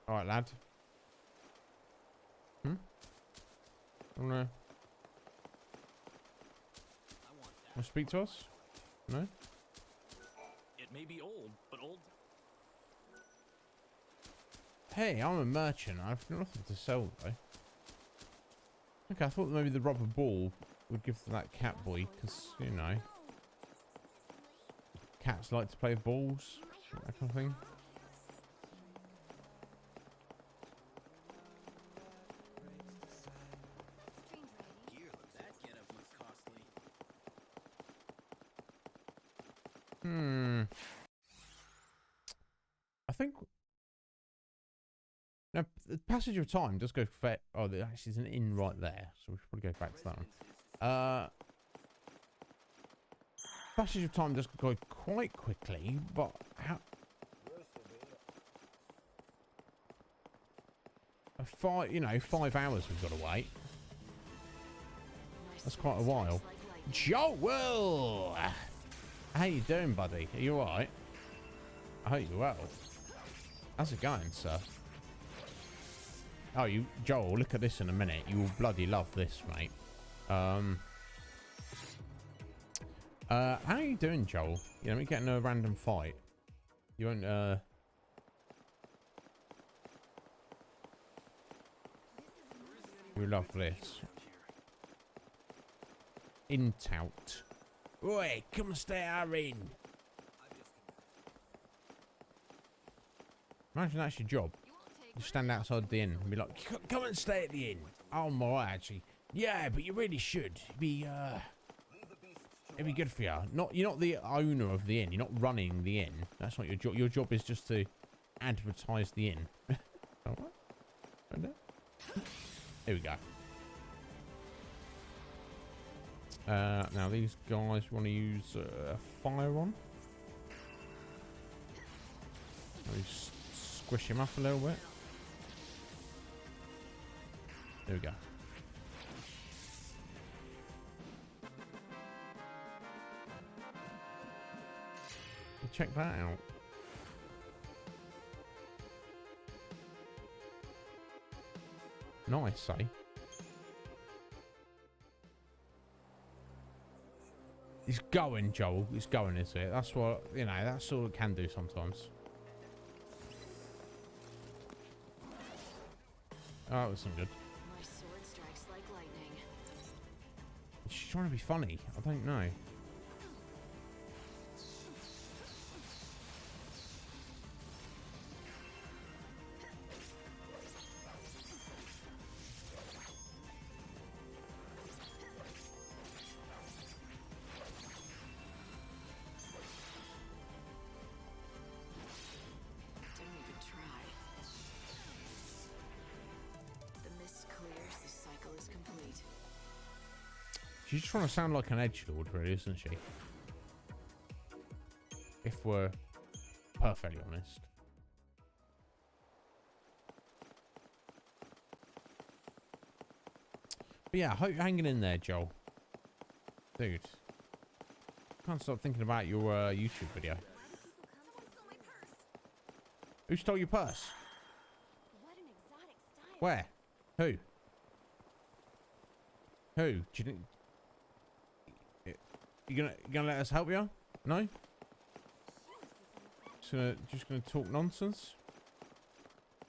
Alright, lad. Wanna speak to us? No? It may be old, but old. Hey, I'm a merchant. I've nothing to sell though. Okay, I thought maybe the rubber ball would give to that cat boy, because, you know, cats like to play with balls, that kind of thing. I think. No, the Passage of Time does go for. Oh, there actually is an inn right there, so we should probably go back to that one. Passage of Time does go quite quickly, but how? 5 hours we've got to wait. That's quite a while. Joel, how you doing, buddy? Are you alright? I hope you're well. How's it going, sir? Oh, Joel, look at this in a minute. You will bloody love this, mate. How are you doing, Joel? You know, we get in a random fight. You won't, you love this. Intout. Oi, come and stay our inn. Imagine that's your job. You stand outside the inn and be like, come and stay at the inn. Oh, I'm alright, actually. Yeah, but you really should. It'd be good for you. You're not the owner of the inn. You're not running the inn. That's not your job. Your job is just to advertise the inn. Alright. Here we go. Now these guys want to use fire on. Squish him up a little bit. There we go. Check that out. Nice, eh? It's going, Joel. It's going, is it? That's what, you know, that's all it can do sometimes. Oh, that was some good. My sword strikes like lightning. She's trying to be funny. I don't know. Don't even try. The mist clears, the cycle is complete. She's trying to sound like an edgelord, really, isn't she? If we're perfectly honest. But yeah, I hope you're hanging in there, Joel. Dude. Can't stop thinking about your YouTube video. Who stole your purse? What an exotic style. Where? Who? Who? Do you think... You gonna let us help you? No? Just gonna talk nonsense?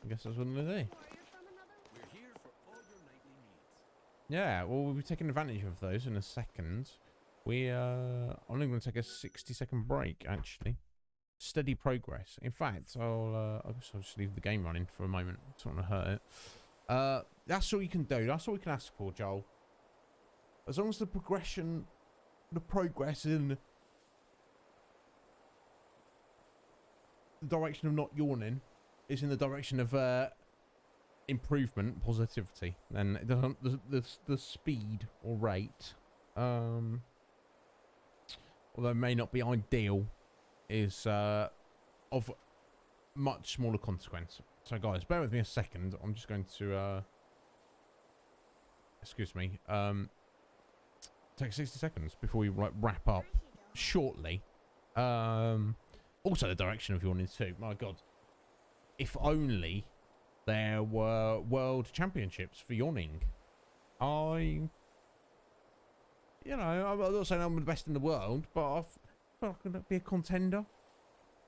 I guess that's what I'm gonna do. We're here for all your nightly needs. Yeah, well, we'll be taking advantage of those in a second. I'm only going to take a 60-second break, actually. Steady progress. In fact, I guess I'll just leave the game running for a moment. It's not going to hurt it. That's all you can do. That's all we can ask for, Joel. As long as the progress in the direction of not yawning is in the direction of improvement, positivity, then it doesn't, the speed or rate, although it may not be ideal, is of much smaller consequence. So guys, bear with me a second. I'm just going to excuse me, take 60 seconds before we wrap up shortly. Also the direction of yawning too. My god, if only there were world championships for yawning. I'm not saying I'm the best in the world, but I feel like I could be a contender.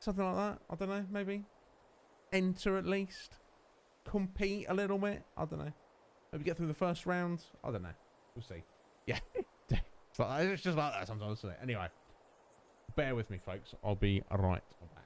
Something like that. I don't know, maybe. Enter at least. Compete a little bit. I don't know. Maybe get through the first round. I don't know. We'll see. Yeah. It's just like that sometimes, isn't it? Anyway. Bear with me, folks. I'll be right back.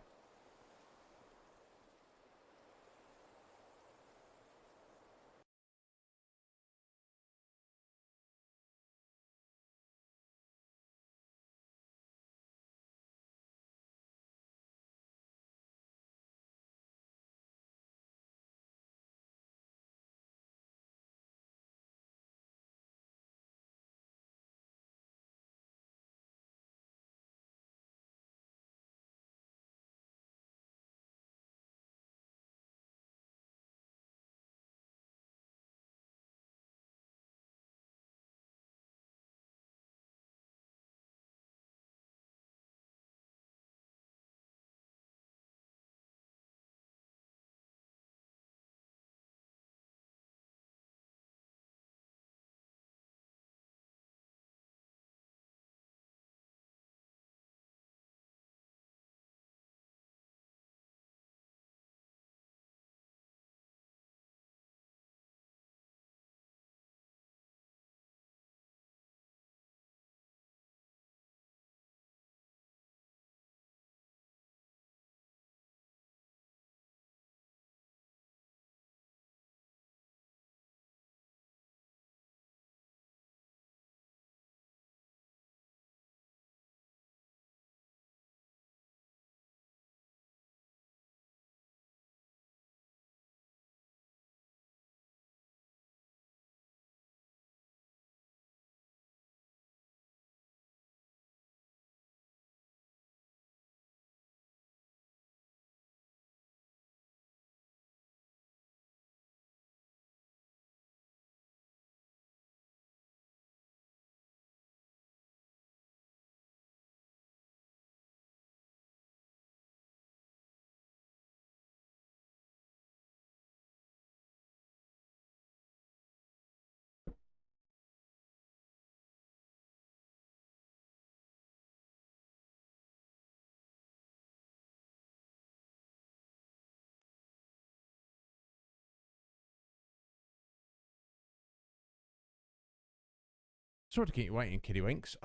Sorry to keep you waiting, Kiddywinks.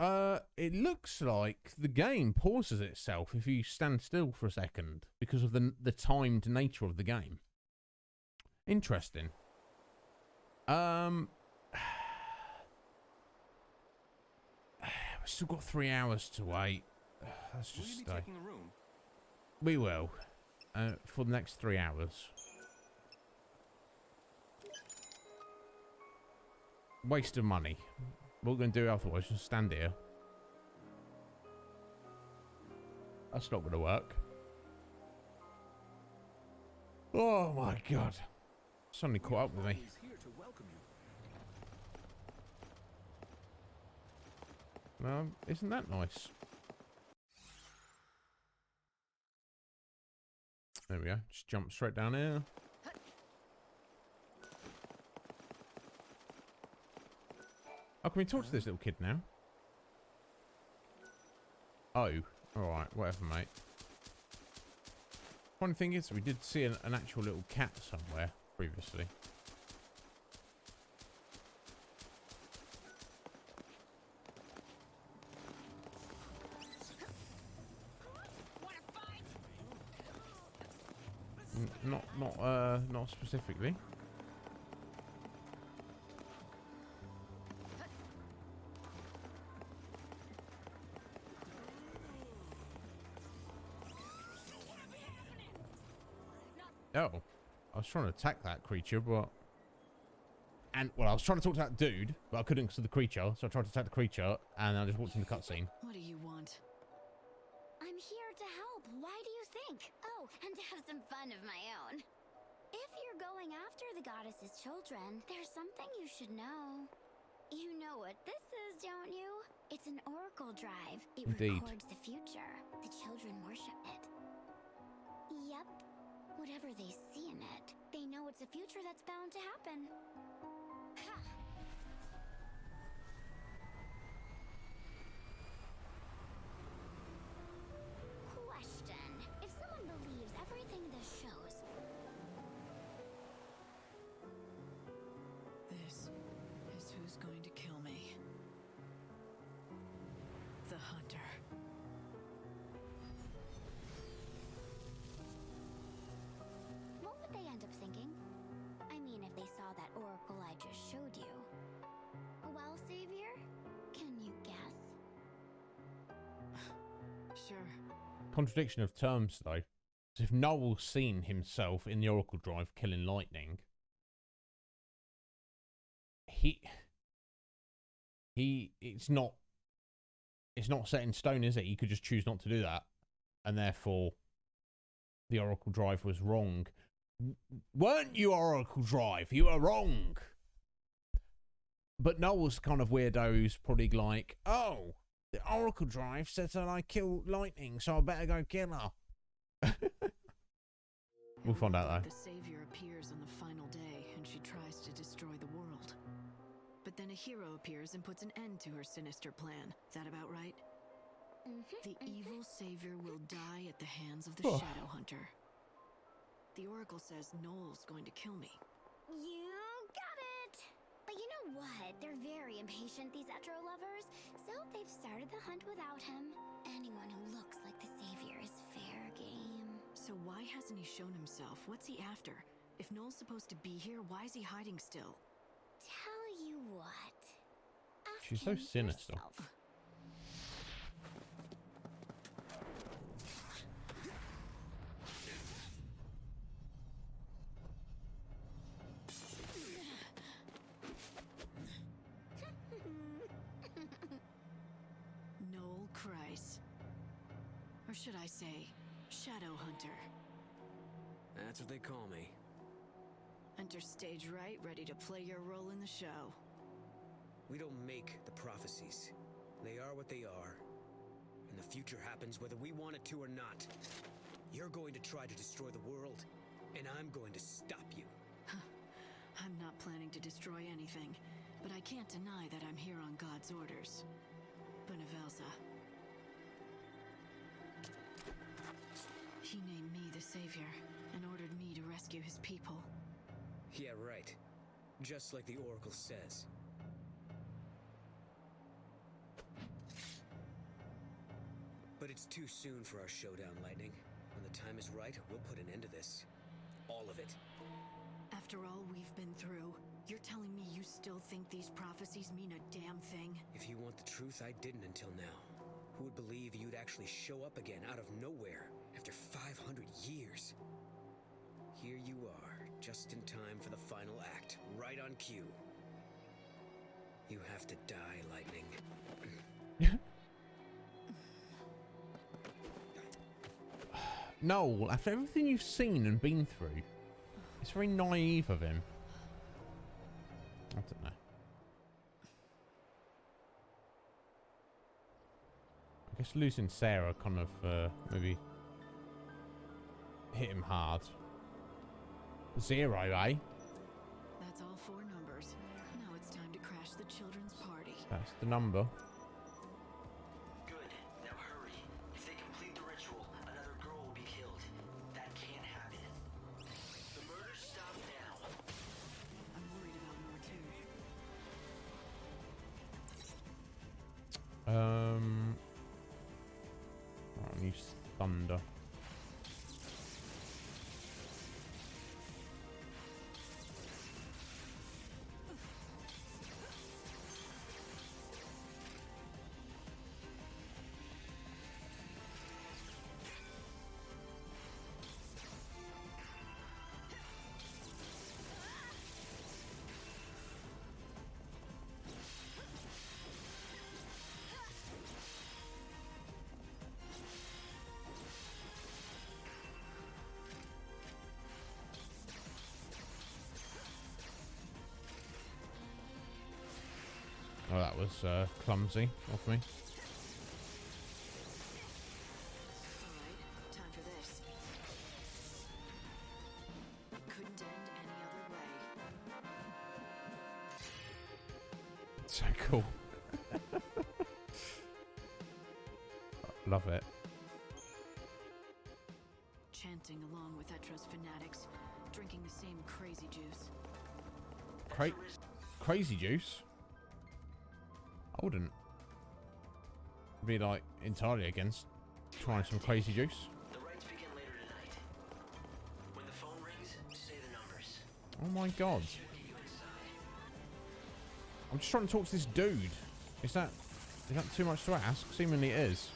It looks like the game pauses itself if you stand still for a second because of the timed nature of the game. Interesting. We've still got 3 hours to wait. Let's just stay. Taking a room? We will. For the next 3 hours. Waste of money. What we're going to do otherwise, just stand here. That's not going to work. Oh my god. Suddenly caught up with me. Well, isn't that nice? There we go. Just jump straight down here. Oh, can we talk to this little kid now? Oh, alright, whatever, mate. Funny thing is, we did see an actual little cat somewhere previously. Not specifically. Oh, I was trying to attack that creature, but... well, I was trying to talk to that dude, but I couldn't because of the creature, so I tried to attack the creature, and I just walked in the cutscene. What do you want? I'm here to help. Why do you think? Oh, and to have some fun of my own. If you're going after the goddess's children, there's something you should know. You know what this is, don't you? It's an oracle drive. It Indeed. records the future. The children worship it. Yep. Whatever they see in it, they know it's a future that's bound to happen. Ha! Question. If someone believes everything this shows... This is who's going to kill me. The Hunter. What would they end up thinking? I mean, if they saw that oracle I just showed you. Well, Savior, can you guess? Sure. Contradiction of terms, though. So if Noel's seen himself in the Oracle Drive killing lightning, it's not set in stone, is it? He could just choose not to do that, and therefore the Oracle Drive was wrong. Weren't you, Oracle Drive? You were wrong. But Noel's kind of weirdo who's probably like, oh, the Oracle Drive said that I kill lightning, so I better go kill her. We'll find out though. The Savior appears on the final day, and she tries to destroy the world. But then a hero appears and puts an end to her sinister plan. That about right? The evil Savior will die at the hands of the Shadow Hunter. The Oracle says Noel's going to kill me. You got it! But you know what? They're very impatient, these Etro lovers. So they've started the hunt without him. Anyone who looks like the Savior is fair game. So why hasn't he shown himself? What's he after? If Noel's supposed to be here, why is he hiding still? Tell you what. Ask She's so him sinister. yourself. Noel Kreis. Or should I say, Shadow Hunter. That's what they call me. Enter stage right, ready to play your role in the show. We don't make the prophecies. They are what they are. And the future happens whether we want it to or not. You're going to try to destroy the world, and I'm going to stop you. I'm not planning to destroy anything, but I can't deny that I'm here on God's orders. Benevelza. He named me the Savior and ordered me to rescue his people. Yeah, right. Just like the Oracle says. But it's too soon for our showdown, Lightning. When the time is right, we'll put an end to this. All of it. After all we've been through, you're telling me you still think these prophecies mean a damn thing? If you want the truth, I didn't until now. Who would believe you'd actually show up again out of nowhere after 500 years? Here you are, just in time for the final act, right on cue. You have to die, Lightning. Noel, after everything you've seen and been through, it's very naive of him. I don't know. I guess losing Sarah kind of maybe hit him hard. 0, eh? That's all 4 numbers. Now it's time to crash the children's party. That's the number. Good. Now hurry. If they complete the ritual, another girl will be killed. That can't happen. The murder stop now. I'm worried about Nor too. I'll use thunder. Oh, that was clumsy of me. Alright, time for this. Couldn't end any other way. So cool. Love it. Chanting along with Etra's fanatics, drinking the same crazy juice. Crazy juice? I wouldn't be like entirely against trying some crazy juice. The rites begin later tonight. When the phone rings, say the numbers. Oh my god. I'm just trying to talk to this dude. Is that too much to ask? Seemingly it is.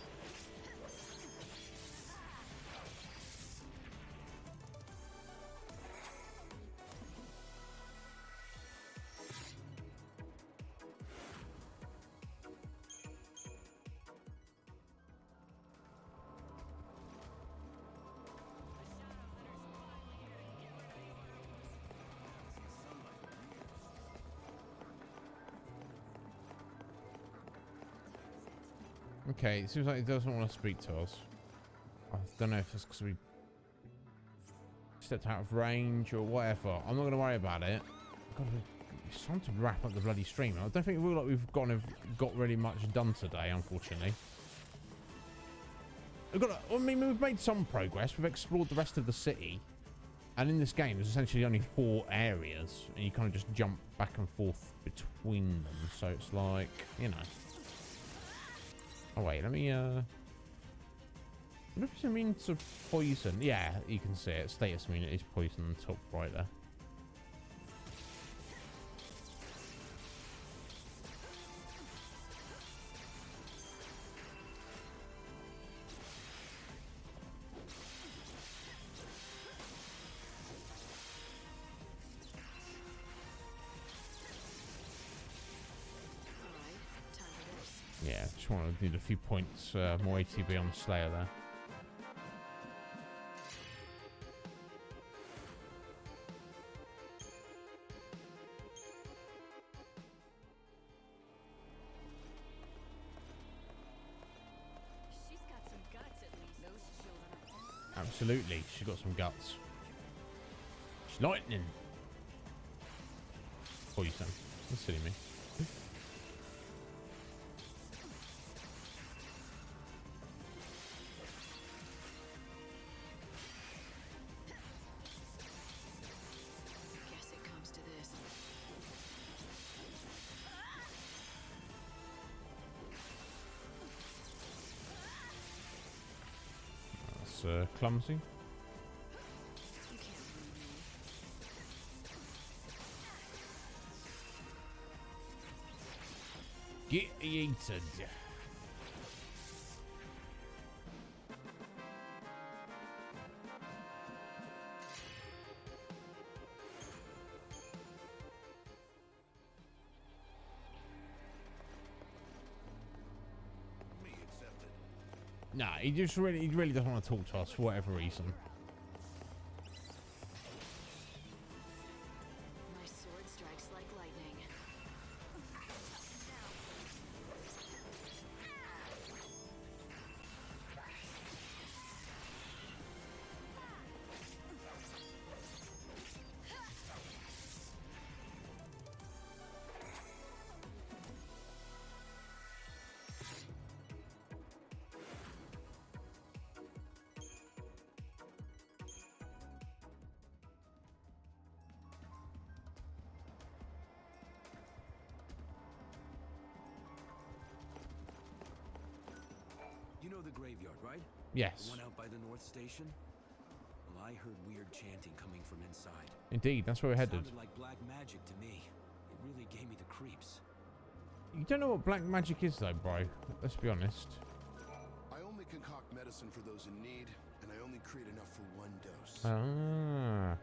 Okay, it seems like he doesn't want to speak to us. I don't know if it's because we stepped out of range or whatever. I'm not going to worry about it. It's time to wrap up the bloody stream. I don't think we look like we've got really much done today, unfortunately. I mean, we've made some progress. We've explored the rest of the city. And in this game, there's essentially only 4 areas. And you kind of just jump back and forth between them. So it's like, you know. Oh wait, let me what if it's immune to poison? Yeah, you can see it. Status immunity is poison on the top right there. Yeah, just want to need a few points more ATB on Slayer there. She's got some guts at least. Those children are Absolutely, she's got some guts. She's lightning. Poison. That's silly me. Guess it comes to this. That's clumsy. You can't ruin me. Get eaten. Nah, he really doesn't want to talk to us for whatever reason. My sword strikes like lightning. You know the graveyard, right? Yes. The one out by the North Station? Well, I heard weird chanting coming from inside. Indeed, that's where we're headed. Sounded like black magic to me. It really gave me the creeps. You don't know what black magic is though, bro. Let's be honest. I only concoct medicine for those in need, and I only create enough for one dose. Ah.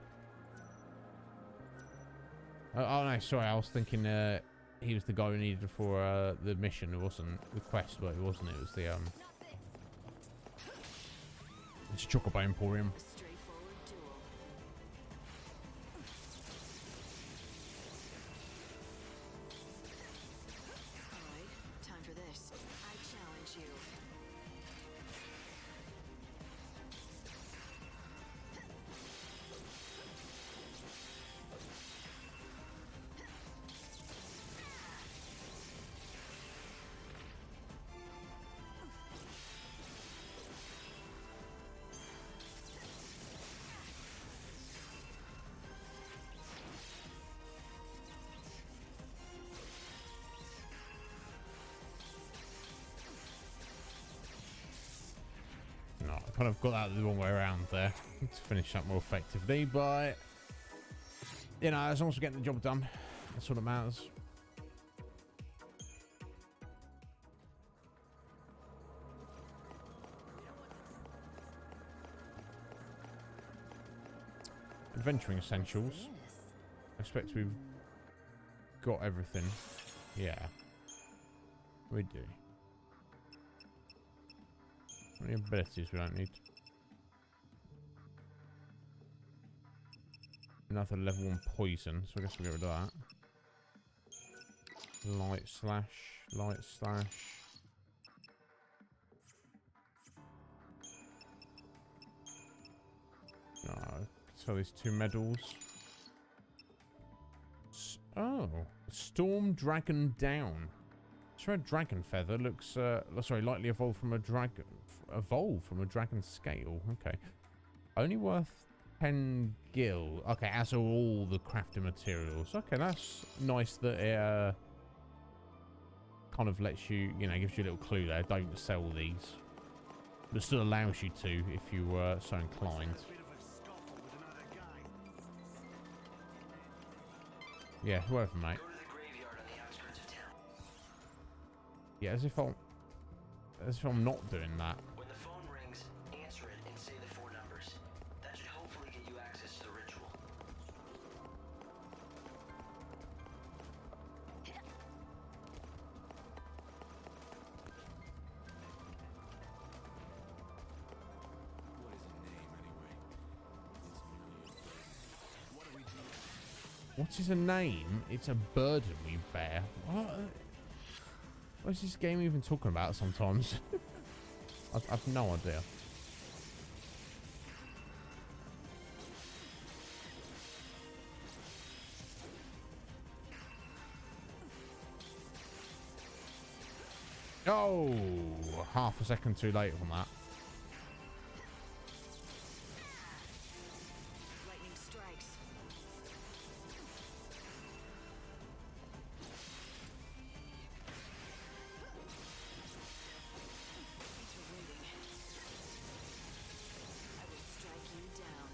Oh no, sorry. I was thinking he was the guy we needed for the mission. It wasn't the quest, but it wasn't. It was the it's Chocobo Emporium. A straightforward duel. Alright, time for this. I challenge you. No, I kind of got that the wrong way around there to finish up more effectively, but you know, as long as we're getting the job done, that's all that matters. Adventuring essentials. I expect we've got everything. Yeah, we do. How many abilities we don't need? Another level 1 poison, so I guess we'll get rid of that. Light slash. So these 2 medals. Oh, Storm Dragon Down. So a dragon feather looks sorry, lightly evolved from a dragon scale. Okay. Only worth 10 gil. Okay, as are all the crafting materials. Okay, that's nice that it kind of lets you, you know, gives you a little clue there. Don't sell these. But still allows you to if you were so inclined. Yeah, whoever, mate. Yeah, as if I'm not doing that. When the phone rings, answer it and say the 4 numbers. That should hopefully get you access to the ritual. What is a name, anyway? It's merely a burden. What do we do? What is a name? It's a burden we bear. What is this game even talking about sometimes? I've no idea. Oh, half a second too late on that. Lightning strikes. Thanks for waiting. I will strike you down.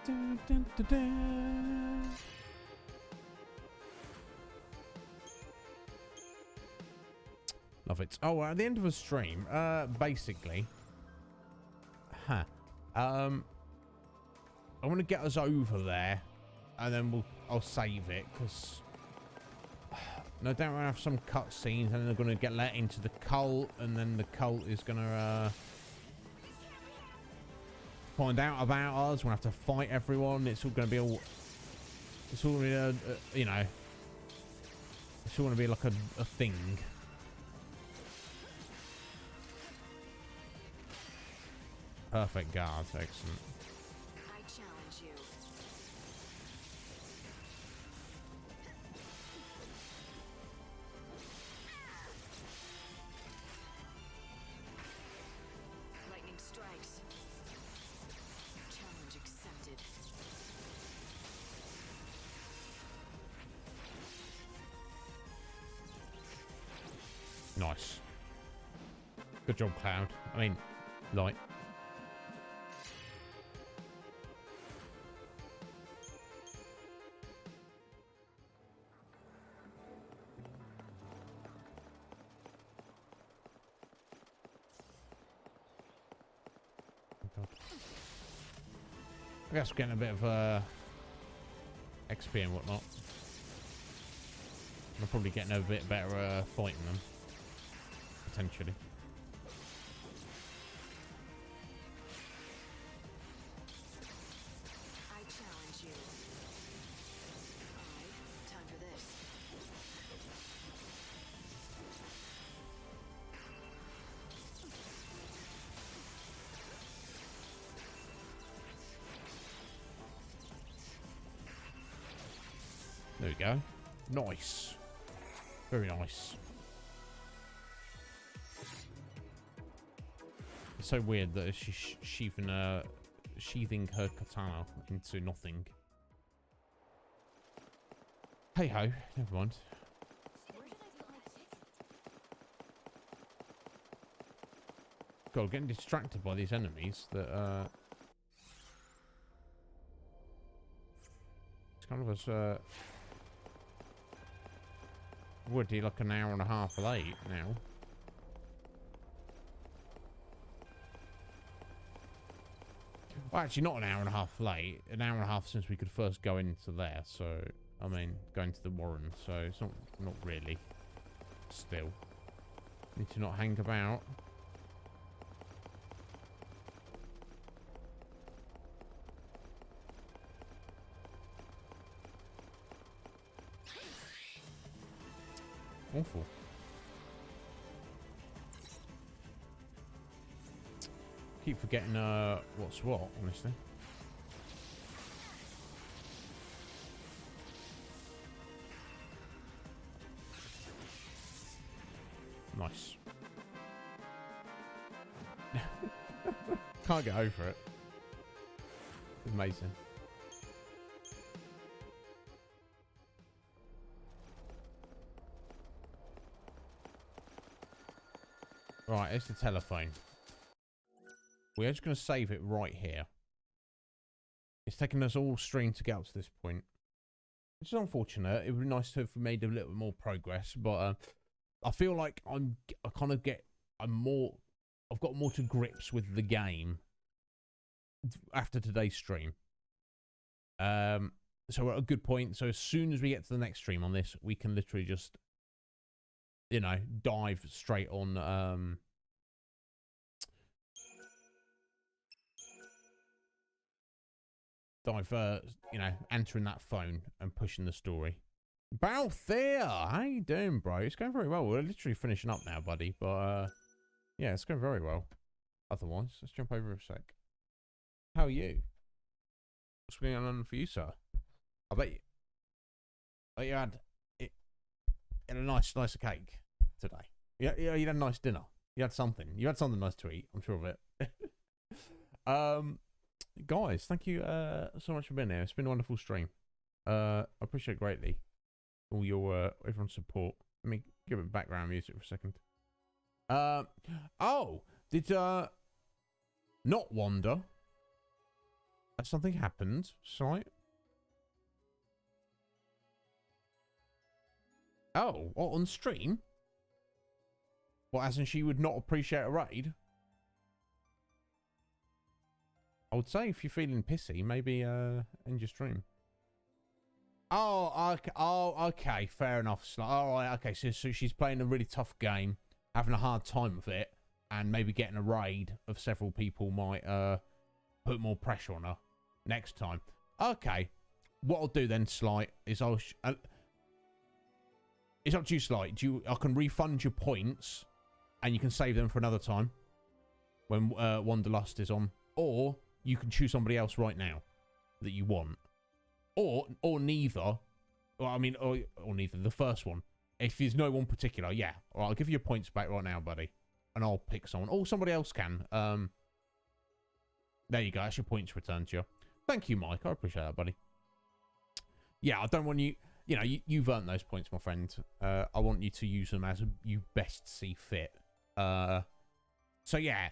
Dun, dun, dun, dun. Love it. Oh, at the end of a stream, basically, I want to get us over there, and then I'll save it because no doubt we're gonna have some cutscenes, and they're gonna get let into the cult, and then the cult is gonna find out about us. We'll have to fight everyone. It's all gonna be all. It's all gonna be, you know. It's all gonna be like a thing. Perfect guards, excellent. I challenge you. Lightning strikes. Challenge accepted. Nice. Good job, Cloud. I mean, Light. I guess we're getting a bit of XP and whatnot. I'm probably getting a bit better fighting them. Potentially. I challenge you. Time for this. There we go. Nice. Very nice. It's so weird that she's sheathing her katana into nothing. Hey ho, never mind. God, getting distracted by these enemies that it's kind of as would like an hour and a half late now. Well, actually, not an hour and a half late. An hour and a half since we could first go into there. So, I mean, going to the Warren. So it's not really. Still, need to not hang about. Awful. Keep forgetting what's what, honestly. Nice. Can't get over it. Amazing. Right, it's the telephone. We're just going to save it right here. It's taken us all stream to get up to this point, which is unfortunate. It would be nice to have made a little bit more progress, but I feel like I've got more to grips with the game after today's stream. So we're at a good point. So as soon as we get to the next stream on this, we can literally just, you know, dive straight on you know, entering that phone and pushing the story. Balthier, how you doing, bro? It's going very well. We're literally finishing up now, buddy. But yeah, it's going very well. Otherwise, let's jump over a sec. How are you? What's going on for you, sir? I bet you had it in a nice slice of cake today. Yeah, you had a nice dinner. You had something. You had something nice to eat. I'm sure of it. Guys, thank you so much for being here. It's been a wonderful stream. I appreciate it greatly all your everyone's support. Let me give it background music for a second. Oh, did not Wander? Has something happened? Slight. Oh, on stream? Well, as in she would not appreciate a raid? I would say if you're feeling pissy, maybe end your stream. Oh, okay. Oh, okay. Fair enough. All right. Okay. So she's playing a really tough game, having a hard time with it, and maybe getting a raid of several people might put more pressure on her next time. Okay. What I'll do then, Slight, is it's up to you, Slight. I can refund your points, and you can save them for another time when Wanderlust is on, or you can choose somebody else right now that you want. Or neither. Well, I mean, or neither. The first one. If there's no one particular, yeah. All right, I'll give you your points back right now, buddy. And I'll pick someone. Or somebody else can. There you go. That's your points returned to you. Thank you, Mike. I appreciate that, buddy. Yeah, I don't want you... You know, you've earned those points, my friend. I want you to use them as you best see fit. So, yeah.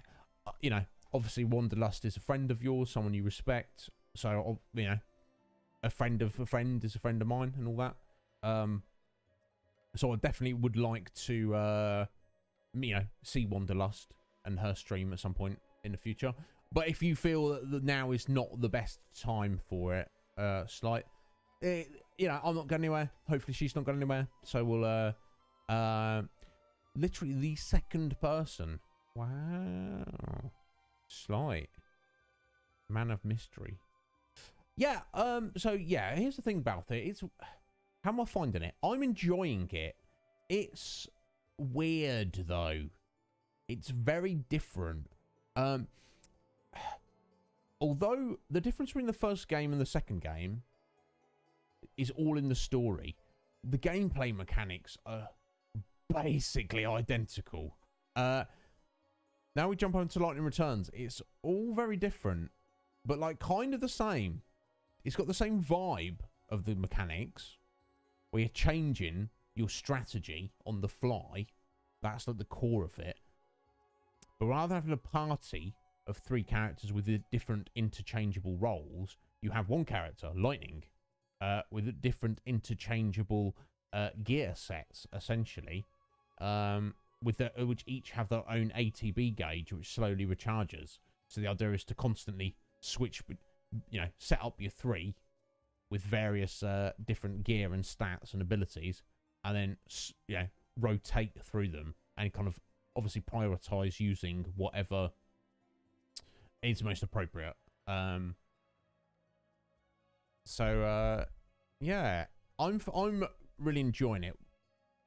You know, obviously, Wanderlust is a friend of yours. Someone you respect. So, you know... A friend of a friend is a friend of mine and all that. So I definitely would like to, you know, see Wanderlust and her stream at some point in the future. But if you feel that now is not the best time for it, Slight, you know, I'm not going anywhere. Hopefully she's not going anywhere. So we'll, literally the second person. Wow. Slight. Man of mystery. Yeah, so yeah, here's the thing about it. It's, how am I finding it? I'm enjoying it. It's weird, though. It's very different. Although the difference between the first game and the second game is all in the story, the gameplay mechanics are basically identical. Now we jump on to Lightning Returns. It's all very different, but like kind of the same. It's got the same vibe of the mechanics, where you're changing your strategy on the fly. That's like the core of it. But rather than having a party of 3 characters with different interchangeable roles, you have one character, Lightning, with different interchangeable gear sets, essentially, which each have their own ATB gauge, which slowly recharges. So the idea is to constantly switch, you know, set up your 3 with various different gear and stats and abilities, and then, you know, rotate through them and kind of obviously prioritize using whatever is most appropriate. Yeah, I'm really enjoying it.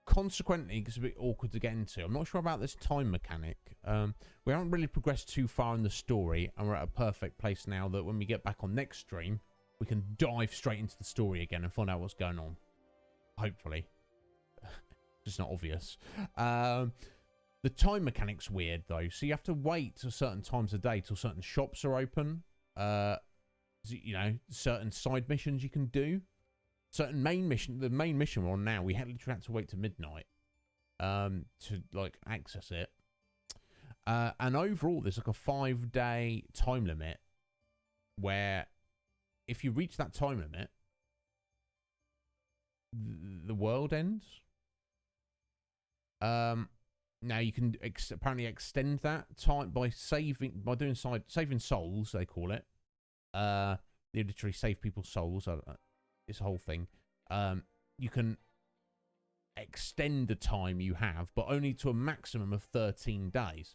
Consequently, it's a bit awkward to get into. I'm not sure about this time mechanic. We haven't really progressed too far in the story, and we're at a perfect place now that when we get back on next stream, we can dive straight into the story again and find out what's going on. Hopefully. It's not obvious. The time mechanic's weird, though. So you have to wait till certain times of day till certain shops are open. You know, certain side missions you can do. Certain main mission, the main mission we're on now, we literally had to wait to midnight to like access it. And overall, there's like a 5-day time limit where if you reach that time limit, the world ends. Now you can apparently extend that time by doing saving souls, they call it. They literally save people's souls. This whole thing. You can extend the time you have, but only to a maximum of 13 days.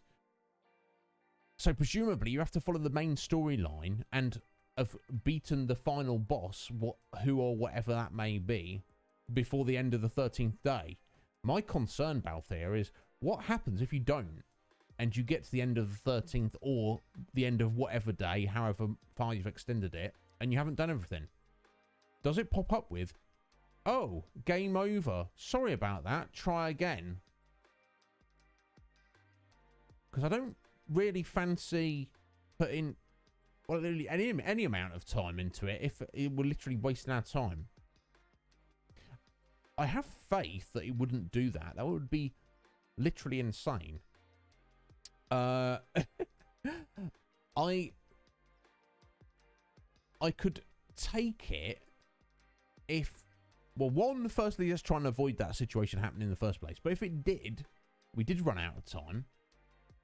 So presumably you have to follow the main storyline and have beaten the final boss, who or whatever that may be, before the end of the 13th day. My concern, Balthier, is what happens if you don't, and you get to the end of the 13th or the end of whatever day, however far you've extended it, and you haven't done everything? Does it pop up with, oh, game over, sorry about that, try again? Because I don't really fancy putting, well, literally any amount of time into it if it were literally wasting our time. I have faith that it wouldn't do that. That would be literally insane. I could take it if, well, one, firstly, just trying to avoid that situation happening in the first place. But if it did, we did run out of time,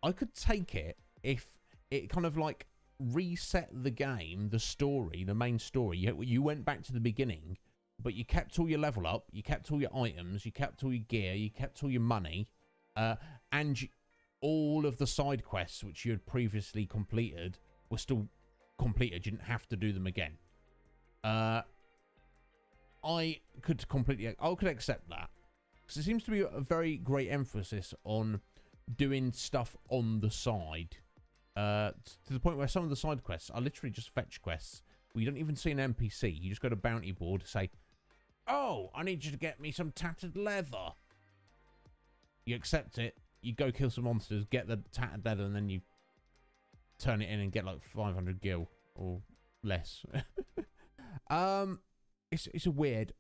I could take it if it kind of like reset the game, the story, the main story. You went back to the beginning, but you kept all your level up, you kept all your items, you kept all your gear, you kept all your money, and all of the side quests which you had previously completed were still completed. You didn't have to do them again. I could accept that, because there seems to be a very great emphasis on doing stuff on the side, to the point where some of the side quests are literally just fetch quests where you don't even see an NPC. You just go to bounty board to say, oh, I need you to get me some tattered leather. You accept it, you go kill some monsters, get the tattered leather, and then you turn it in and get like 500 gil or less. It's a weird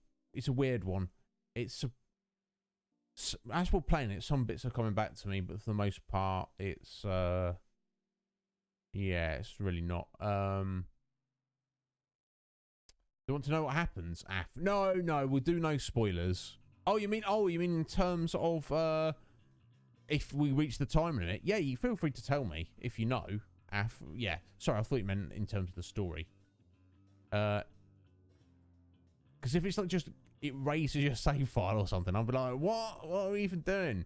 one. As we're playing it, some bits are coming back to me, but for the most part, it's it's really not. Do you want to know what happens, Af? No, we'll do no spoilers. Oh, you mean in terms of if we reach the time limit? Yeah, you feel free to tell me if you know, Af. Yeah, sorry, I thought you meant in terms of the story. Because if it's like just it raises your save file or something, I'll be like, what are we even doing?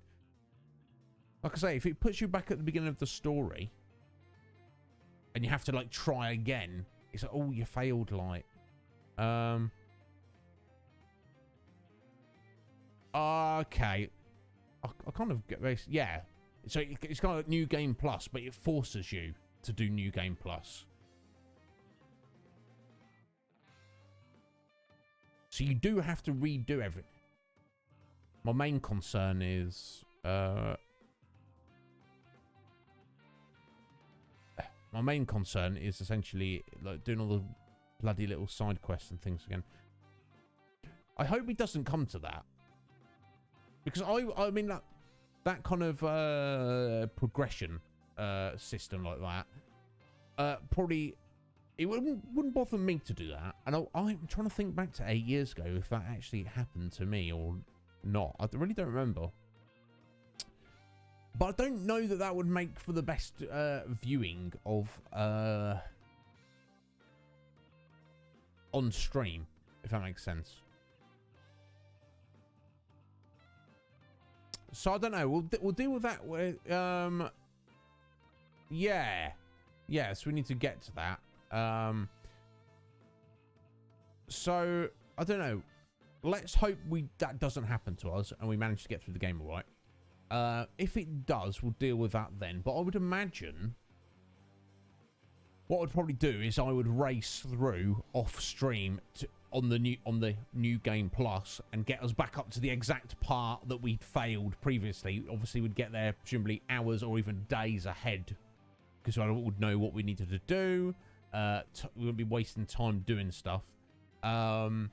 Like I say, if it puts you back at the beginning of the story and you have to like try again, it's like, oh, you failed, like. Okay. I kind of get this. Yeah. So it's kind of like New Game Plus, but it forces you to do New Game Plus. So you do have to redo everything. My main concern is essentially like doing all the bloody little side quests and things again. I hope it doesn't come to that, because I mean that kind of progression system like that probably it wouldn't bother me to do that. And I'm trying to think back to 8 years ago if that actually happened to me or not. I really don't remember. But I don't know that would make for the best viewing of on stream, if that makes sense. So I don't know. We'll deal with that. Yeah. So we need to get to that. So I don't know. Let's hope that doesn't happen to us and we manage to get through the game all right. If it does, we'll deal with that then. But I would imagine what I'd probably do is I would race through off stream on the new Game Plus and get us back up to the exact part that we'd failed previously. Obviously, we'd get there presumably hours or even days ahead, because I would know what we needed to do. We wouldn't be wasting time doing stuff. My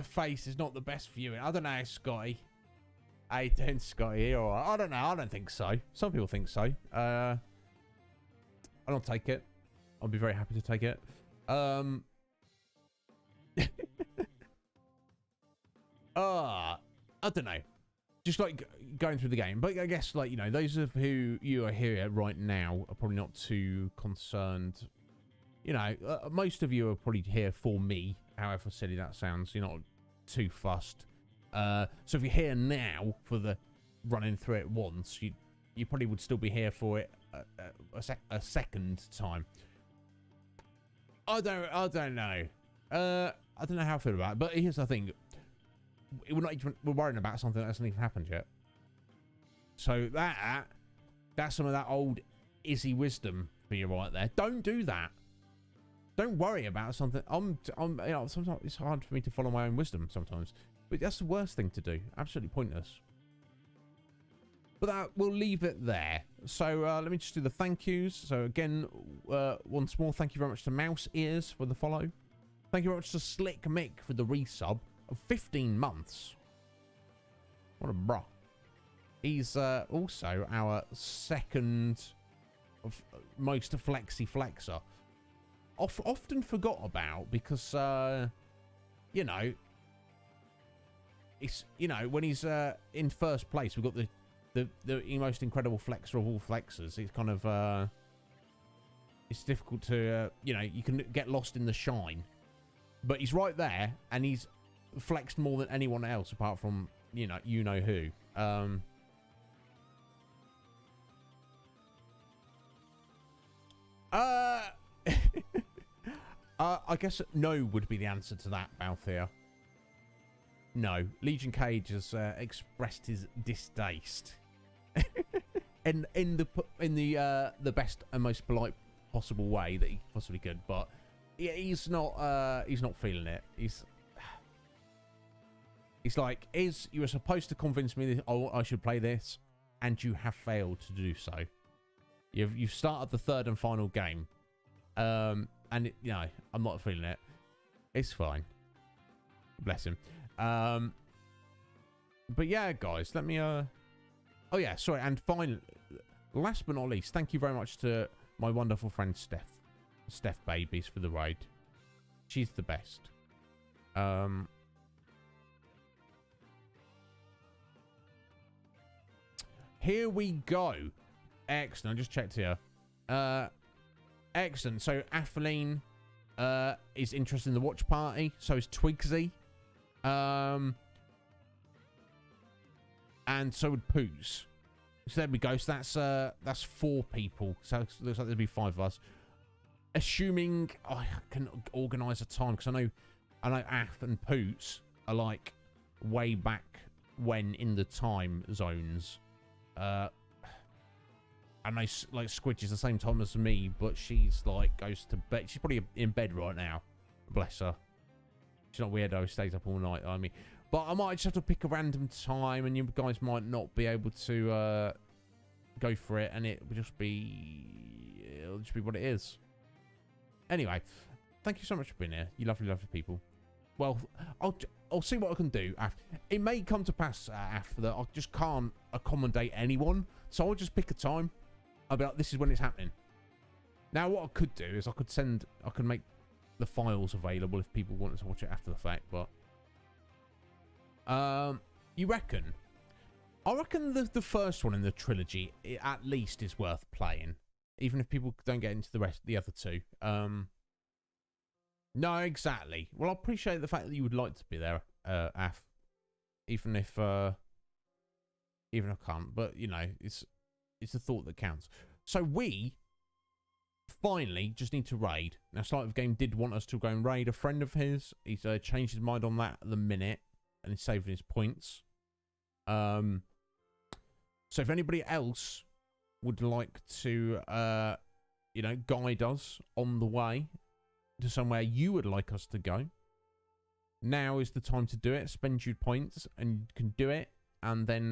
face is not the best viewing. I don't know, Scotty. How you doing, Scotty? All right. I don't know. I don't think so. Some people think so. I don't take it. I'll be very happy to take it. I don't know. Just like going through the game. But I guess, like, you know, those of you are here right now are probably not too concerned. You know, most of you are probably here for me, however silly that sounds. You're not too fussed. So if you're here now for the running through it once, you probably would still be here for it a second time. I don't know. I don't know how I feel about it. But here's the thing: we're worrying about something that hasn't even happened yet. So that's some of that old Izzy wisdom for you right there. Don't do that. Don't worry about something. I'm you know, sometimes it's hard for me to follow my own wisdom sometimes, but that's the worst thing to do. Absolutely pointless. But we'll leave it there. So let me just do the thank yous. So again, once more, thank you very much to Mouse Ears for the follow. Thank you very much to Slick Mick for the resub of 15 months. What a bra. He's also our second of most flexy flexer. Often forgot about, because you know, it's, you know, when he's in first place, we've got the most incredible flexer of all flexers. It's kind of it's difficult to you know, you can get lost in the shine but he's right there, and he's flexed more than anyone else apart from, you know who. I guess no would be the answer to that, Balthier. No, Legion Cage has expressed his distaste in the best and most polite possible way that he possibly could, but yeah, he's not feeling it. He's like, you were supposed to convince me that I should play this, and you have failed to do so. You've started the third and final game, and I'm not feeling it. It's fine. Bless him. But yeah, guys, let me oh yeah, sorry, and finally, last but not least, thank you very much to my wonderful friend Steph Babies for the raid. She's the best. Here we go. Excellent. I just checked here. Excellent. So Atheline is interested in the watch party. So is Twigsy. And so would Poos. So there we go. So that's 4 people. So it looks like there'll be 5 of us. Assuming I can organise a time, because I know Ath and Poots are like way back when in the time zones. And they like Squidge is the same time as me, but she's like goes to bed. She's probably in bed right now. Bless her. She's not weirdo. Stays up all night. I mean, but I might just have to pick a random time, and you guys might not be able to go for it, and it'll just be what it is. Anyway, thank you so much for being here. You lovely, lovely people. Well, I'll see what I can do. It may come to pass after that I just can't accommodate anyone, so I'll just pick a time. I'll be like, this is when it's happening. Now, what I could do is I could make the files available if people wanted to watch it after the fact. But you reckon? I reckon the first one in the trilogy at least is worth playing, even if people don't get into the other 2. No, exactly. Well, I appreciate the fact that you would like to be there, Af. Even if I can't, but you know, it's the thought that counts. So we finally just need to raid. Now, Sleight of Game did want us to go and raid a friend of his. He's changed his mind on that at the minute, and he's saving his points. So if anybody else would like to, guide us on the way to somewhere you would like us to go, now is the time to do it. Spend your points and you can do it, and then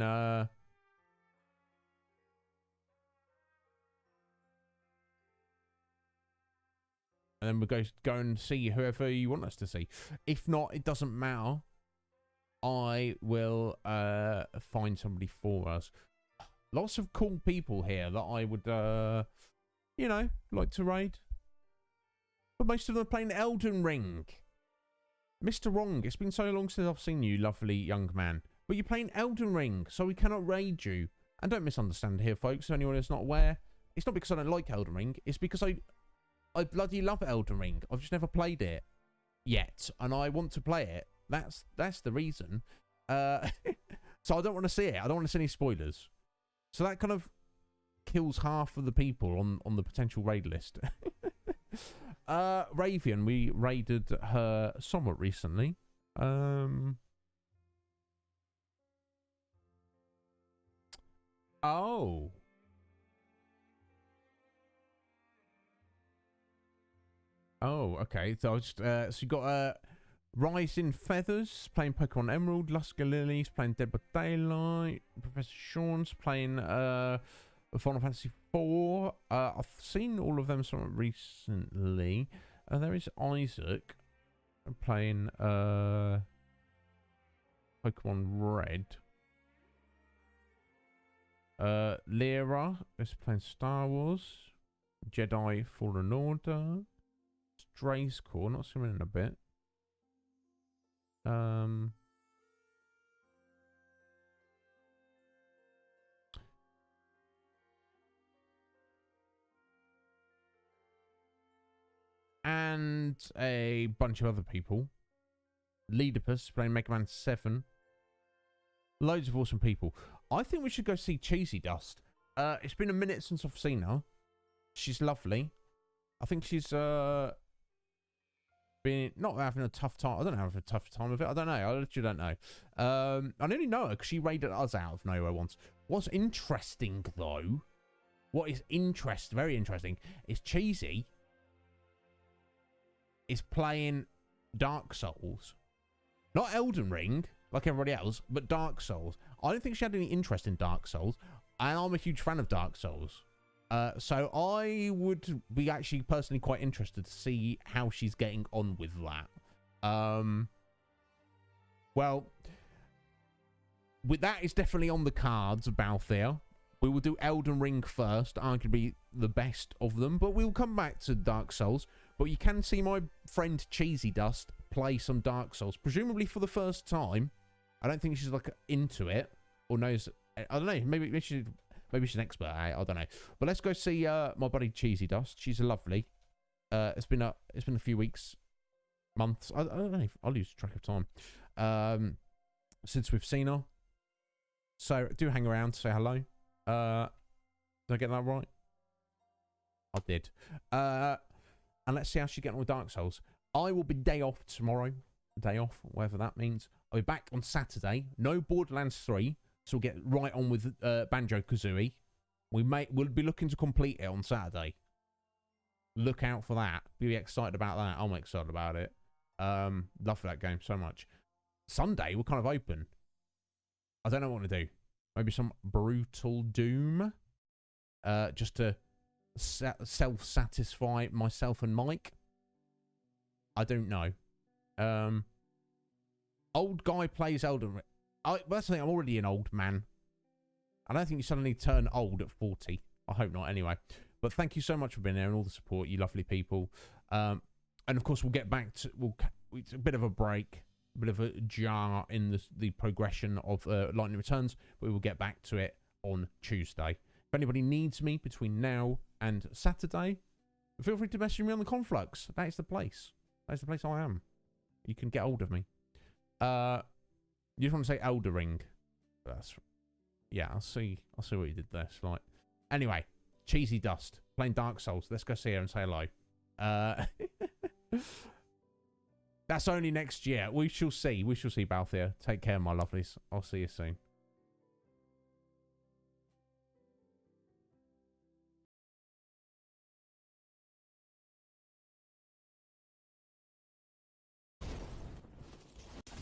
we'll go and see whoever you want us to see. If not, it doesn't matter. I will find somebody for us. Lots of cool people here that I would like to raid. But most of them are playing Elden Ring. Mr. Wrong, it's been so long since I've seen you, lovely young man. But you're playing Elden Ring, so we cannot raid you. And don't misunderstand here, folks, for anyone who's not aware. It's not because I don't like Elden Ring. It's because I bloody love Elden Ring. I've just never played it yet, and I want to play it. That's the reason. So I don't want to see it. I don't want to see any spoilers. So that kind of kills half of the people on the potential raid list. Ravian, we raided her somewhat recently. Oh. Oh, okay. So I just so you got Rising Feathers playing Pokemon Emerald, Lusker Lilies playing Dead by Daylight, Professor Sean's playing Final Fantasy IV. I've seen all of them somewhat recently. There is Isaac playing Pokemon Red. Lyra is playing Star Wars, Jedi Fallen Order, Stray's Core, not seen in a bit. and a bunch of other people. Leadopus playing Mega Man 7. Loads of awesome people. I think we should go see Cheesy Dust. It's been a minute since I've seen her. She's lovely. I think she's been not having a tough time. I don't know, having a tough time with it. I don't know. I literally don't know. I only know her because she raided us out of nowhere once. What's interesting though, very interesting, is Cheesy is playing Dark Souls. Not Elden Ring, like everybody else, but Dark Souls. I don't think she had any interest in Dark Souls, and I'm a huge fan of Dark Souls. So I would be actually personally quite interested to see how she's getting on with that. Well, with that is definitely on the cards, Balthier. We will do Elden Ring first, arguably the best of them, but we'll come back to Dark Souls. But you can see my friend Cheesy Dust play some Dark Souls, presumably for the first time. I don't think she's like into it or knows. I don't know. Maybe she's an expert. I don't know. But let's go see my buddy Cheesy Dust. She's lovely. It's been a few weeks, months. I don't know. I lose track of time. Since we've seen her. So do hang around, say hello. Did I get that right? I did. And let's see how she's getting on with Dark Souls. I will be day off tomorrow. Day off, whatever that means. I'll be back on Saturday. No Borderlands 3. So we'll get right on with Banjo-Kazooie. We'll be looking to complete it on Saturday. Look out for that. Be excited about that. I'm excited about it. Love that game so much. Sunday, we're kind of open. I don't know what to do. Maybe some Brutal Doom. Just to self-satisfy myself and Mike. I don't know. Old guy plays Elden Ring. That's the thing, I'm already an old man. I don't think you suddenly turn old at 40. I hope not, anyway. But thank you so much for being there and all the support, you lovely people. And of course, we'll get back to... It's a bit of a break, a bit of a jar in the progression of Lightning Returns, but we will get back to it on Tuesday. If anybody needs me between now and Saturday, feel free to message me on the Conflux. That is the place. That is the place I am. You can get hold of me. You just want to say Elder Ring. Yeah, I'll see what you did there. Slight. Anyway, Cheesy Dust playing Dark Souls. Let's go see her and say hello. That's only next year. We shall see. We shall see, Balthier. Take care, my lovelies. I'll see you soon.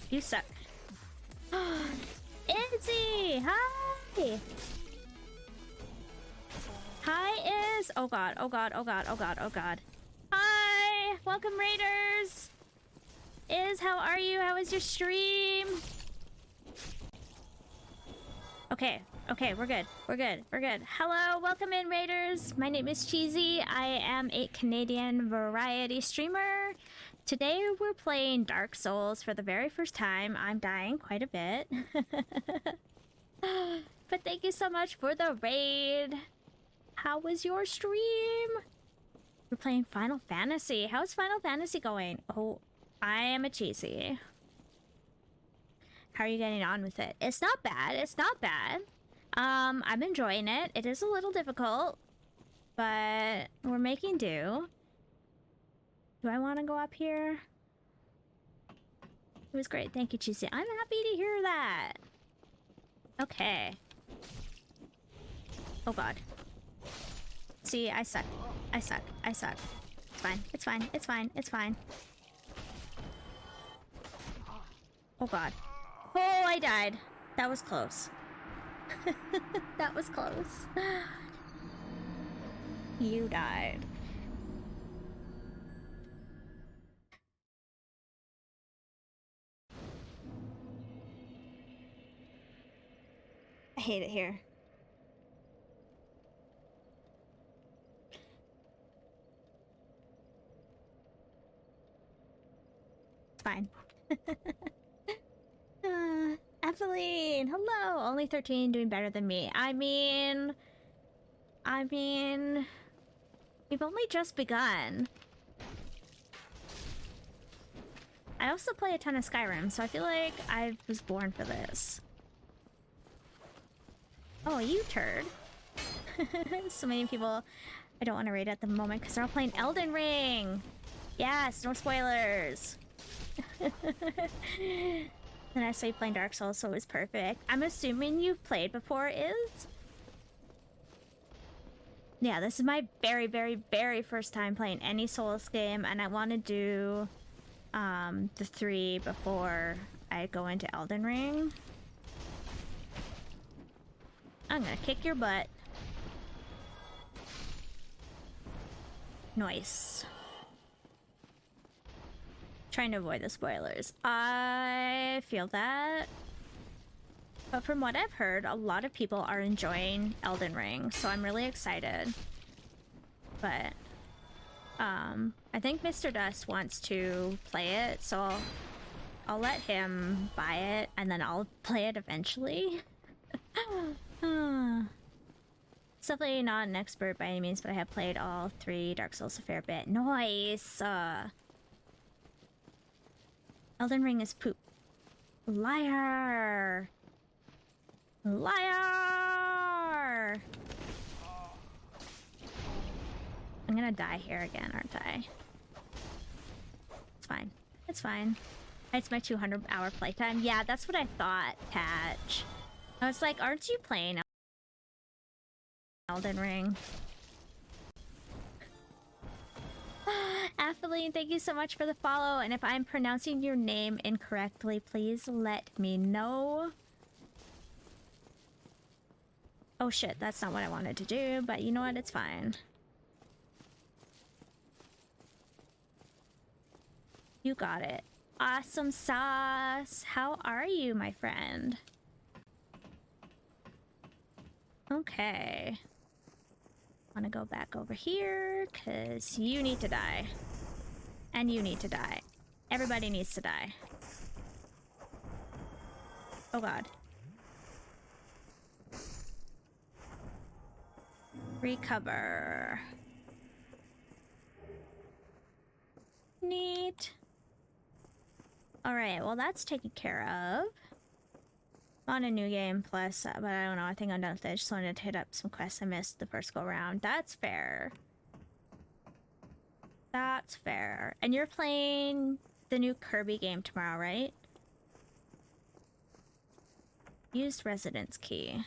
You suck. Izzy! Hi! Hi, Iz! Oh god, oh god, oh god, oh god, oh god. Hi! Welcome, Raiders! Iz, how are you? How was your stream? Okay, okay, we're good. We're good. We're good. Hello, welcome in, Raiders. My name is Cheesy. I am a Canadian variety streamer. Today we're playing Dark Souls for the very first time. I'm dying quite a bit. But thank you so much for the raid. How was your stream? We're playing Final Fantasy. How's Final Fantasy going? Oh, I am a Cheesy. How are you getting on with it? It's not bad. It's not bad. I'm enjoying it. It is a little difficult, but we're making do. Do I want to go up here? It was great. Thank you, Cheesy. I'm happy to hear that. Okay. Oh, God. See, I suck. I suck. I suck. It's fine. It's fine. It's fine. It's fine. Oh, God. Oh, I died. That was close. That was close. You died. I hate it here. It's fine. Eveline, hello. Only 13, doing better than me. I mean, we've only just begun. I also play a ton of Skyrim, so I feel like I was born for this. Oh, you turd. So many people I don't want to raid at the moment because they're all playing Elden Ring. Yes, no spoilers. Then I saw you playing Dark Souls, so it was perfect. I'm assuming you've played before, Is? Yeah, this is my very, very, very first time playing any Souls game, and I want to do the 3 before I go into Elden Ring. I'm gonna kick your butt. Nice. Trying to avoid the spoilers. I feel that. But from what I've heard, a lot of people are enjoying Elden Ring, so I'm really excited. But I think Mr. Dust wants to play it, so I'll let him buy it and then I'll play it eventually. It's definitely not an expert by any means, but I have played all 3 Dark Souls a fair bit. Nice! Elden Ring is poop. Liar! Liar! I'm gonna die here again, aren't I? It's fine. It's fine. It's my 200-hour playtime. Yeah, that's what I thought, Patch. I was like, aren't you playing Elden Ring? Athaline, thank you so much for the follow, and if I'm pronouncing your name incorrectly, please let me know. Oh shit, that's not what I wanted to do, but you know what, it's fine. You got it. Awesome sauce! How are you, my friend? Okay. Want to go back over here, because you need to die. And you need to die. Everybody needs to die. Oh god. Recover. Neat. Alright, well that's taken care of. On a new game plus, but I don't know, I think I'm done with it. I just wanted to hit up some quests I missed the first go round. That's fair. That's fair. And you're playing the new Kirby game tomorrow, right? Used residence key.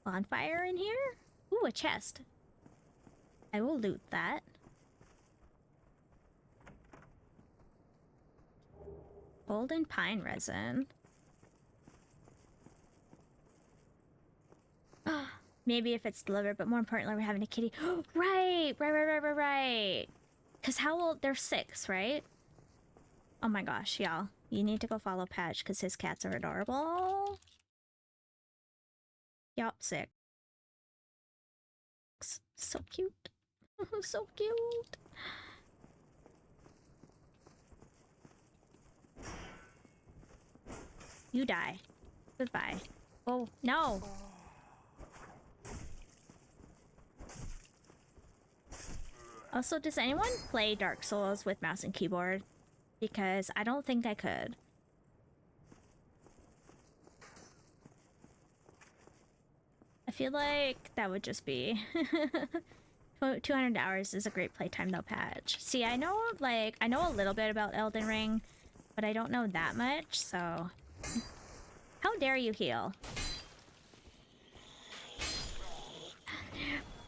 Bonfire in here? Ooh, a chest. I will loot that. Golden pine resin. Maybe if it's delivered, but more importantly, we're having a kitty. Right! Because how old? They're 6, right? Oh my gosh, y'all. You need to go follow Patch because his cats are adorable. Yup, 6. So cute. So cute. You die. Goodbye. Oh, no! Also, does anyone play Dark Souls with mouse and keyboard? Because I don't think I could. I feel like that would just be... 200 hours is a great playtime though, Patch. See, I know, like, I know a little bit about Elden Ring, but I don't know that much, so... How dare you heal?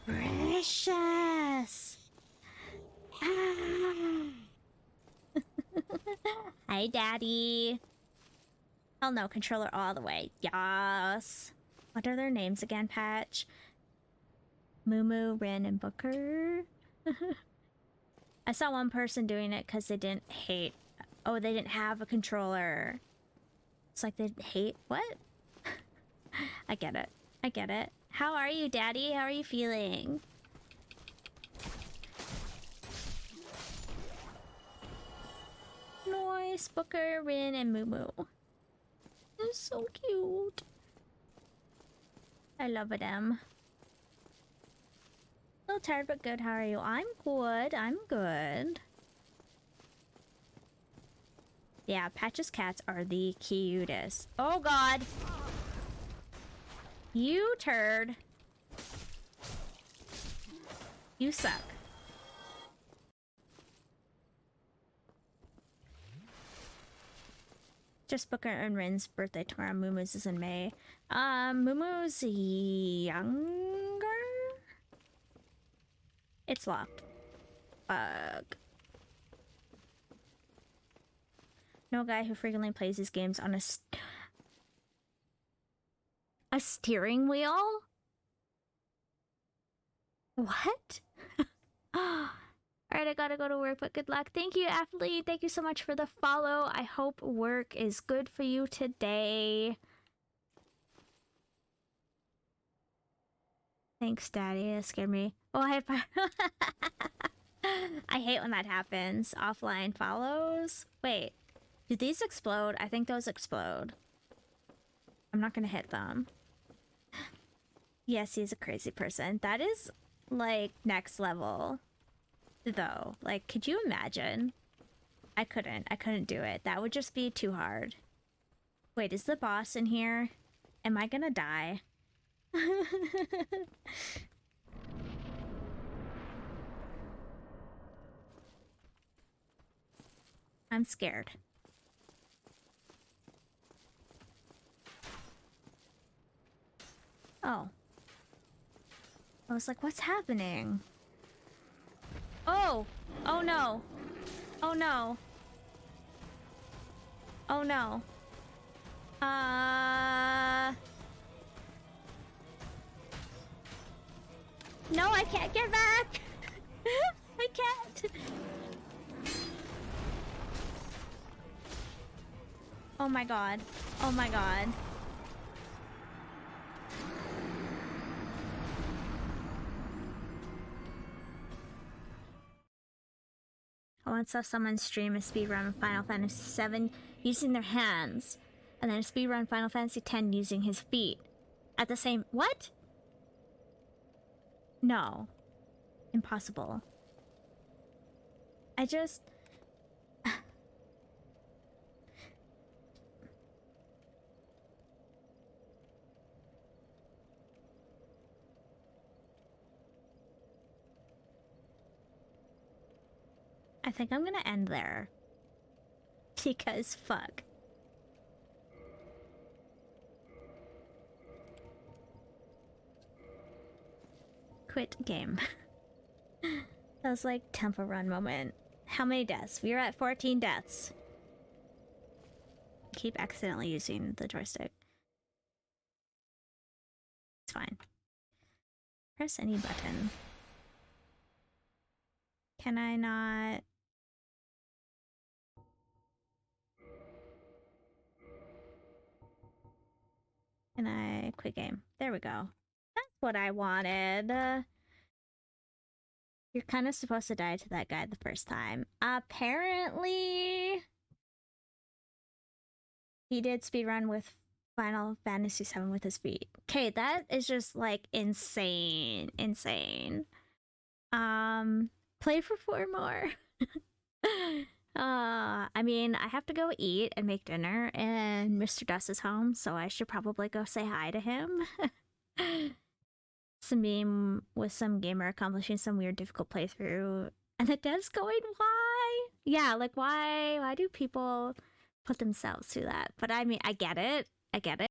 Precious! Ah. Hi, Daddy. Oh no, controller all the way. Yes. What are their names again, Patch? Mumu, Rin, and Booker. I saw one person doing it because they didn't hate... Oh, they didn't have a controller. It's like they hate... What? I get it. I get it. How are you, Daddy? How are you feeling? Nice. Booker, Rin, and Mumu. They're so cute. I love them. A little tired but good. How are you? I'm good. I'm good. Yeah, Patch's cats are the cutest. Oh god! You turd. You suck. Just book and Rin's birthday tomorrow. Mumu's is in May. Mumu's younger? It's locked. Fuck. No guy who frequently plays his games on a steering wheel? What? Alright, I gotta go to work, but good luck. Thank you, Athlete. Thank you so much for the follow. I hope work is good for you today. Thanks, Daddy. That scared me. Oh, I hate when that happens. Offline follows? Wait. Do these explode? I think those explode. I'm not gonna hit them. Yes, he's a crazy person. That is, like, next level. Though. Like, could you imagine? I couldn't do it. That would just be too hard. Wait, is the boss in here? Am I gonna die? I'm scared. Oh. I was like, what's happening? Oh! Oh no! Oh no! Oh no. No, I can't get back! I can't! Oh my god. Oh my god. I once saw someone stream a speedrun of Final Fantasy VII using their hands, and then a speedrun Final Fantasy X using his feet. At the same— what? No. Impossible. I just— I think I'm gonna end there. Because fuck. Quit game. That was like tempo run moment. How many deaths? We are at 14 deaths. Keep accidentally using the joystick. It's fine. Press any button. Can I not? Can I quit game? There we go. That's what I wanted. You're kind of supposed to die to that guy the first time. Apparently, he did speedrun with Final Fantasy VII with his feet. Okay, that is just like insane. Insane. Play for 4 more. I mean, I have to go eat and make dinner, and Mr. Dust is home, so I should probably go say hi to him. Some meme with some gamer accomplishing some weird difficult playthrough, and the dev's going, why? Yeah, like, why do people put themselves through that? But I mean, I get it. I get it.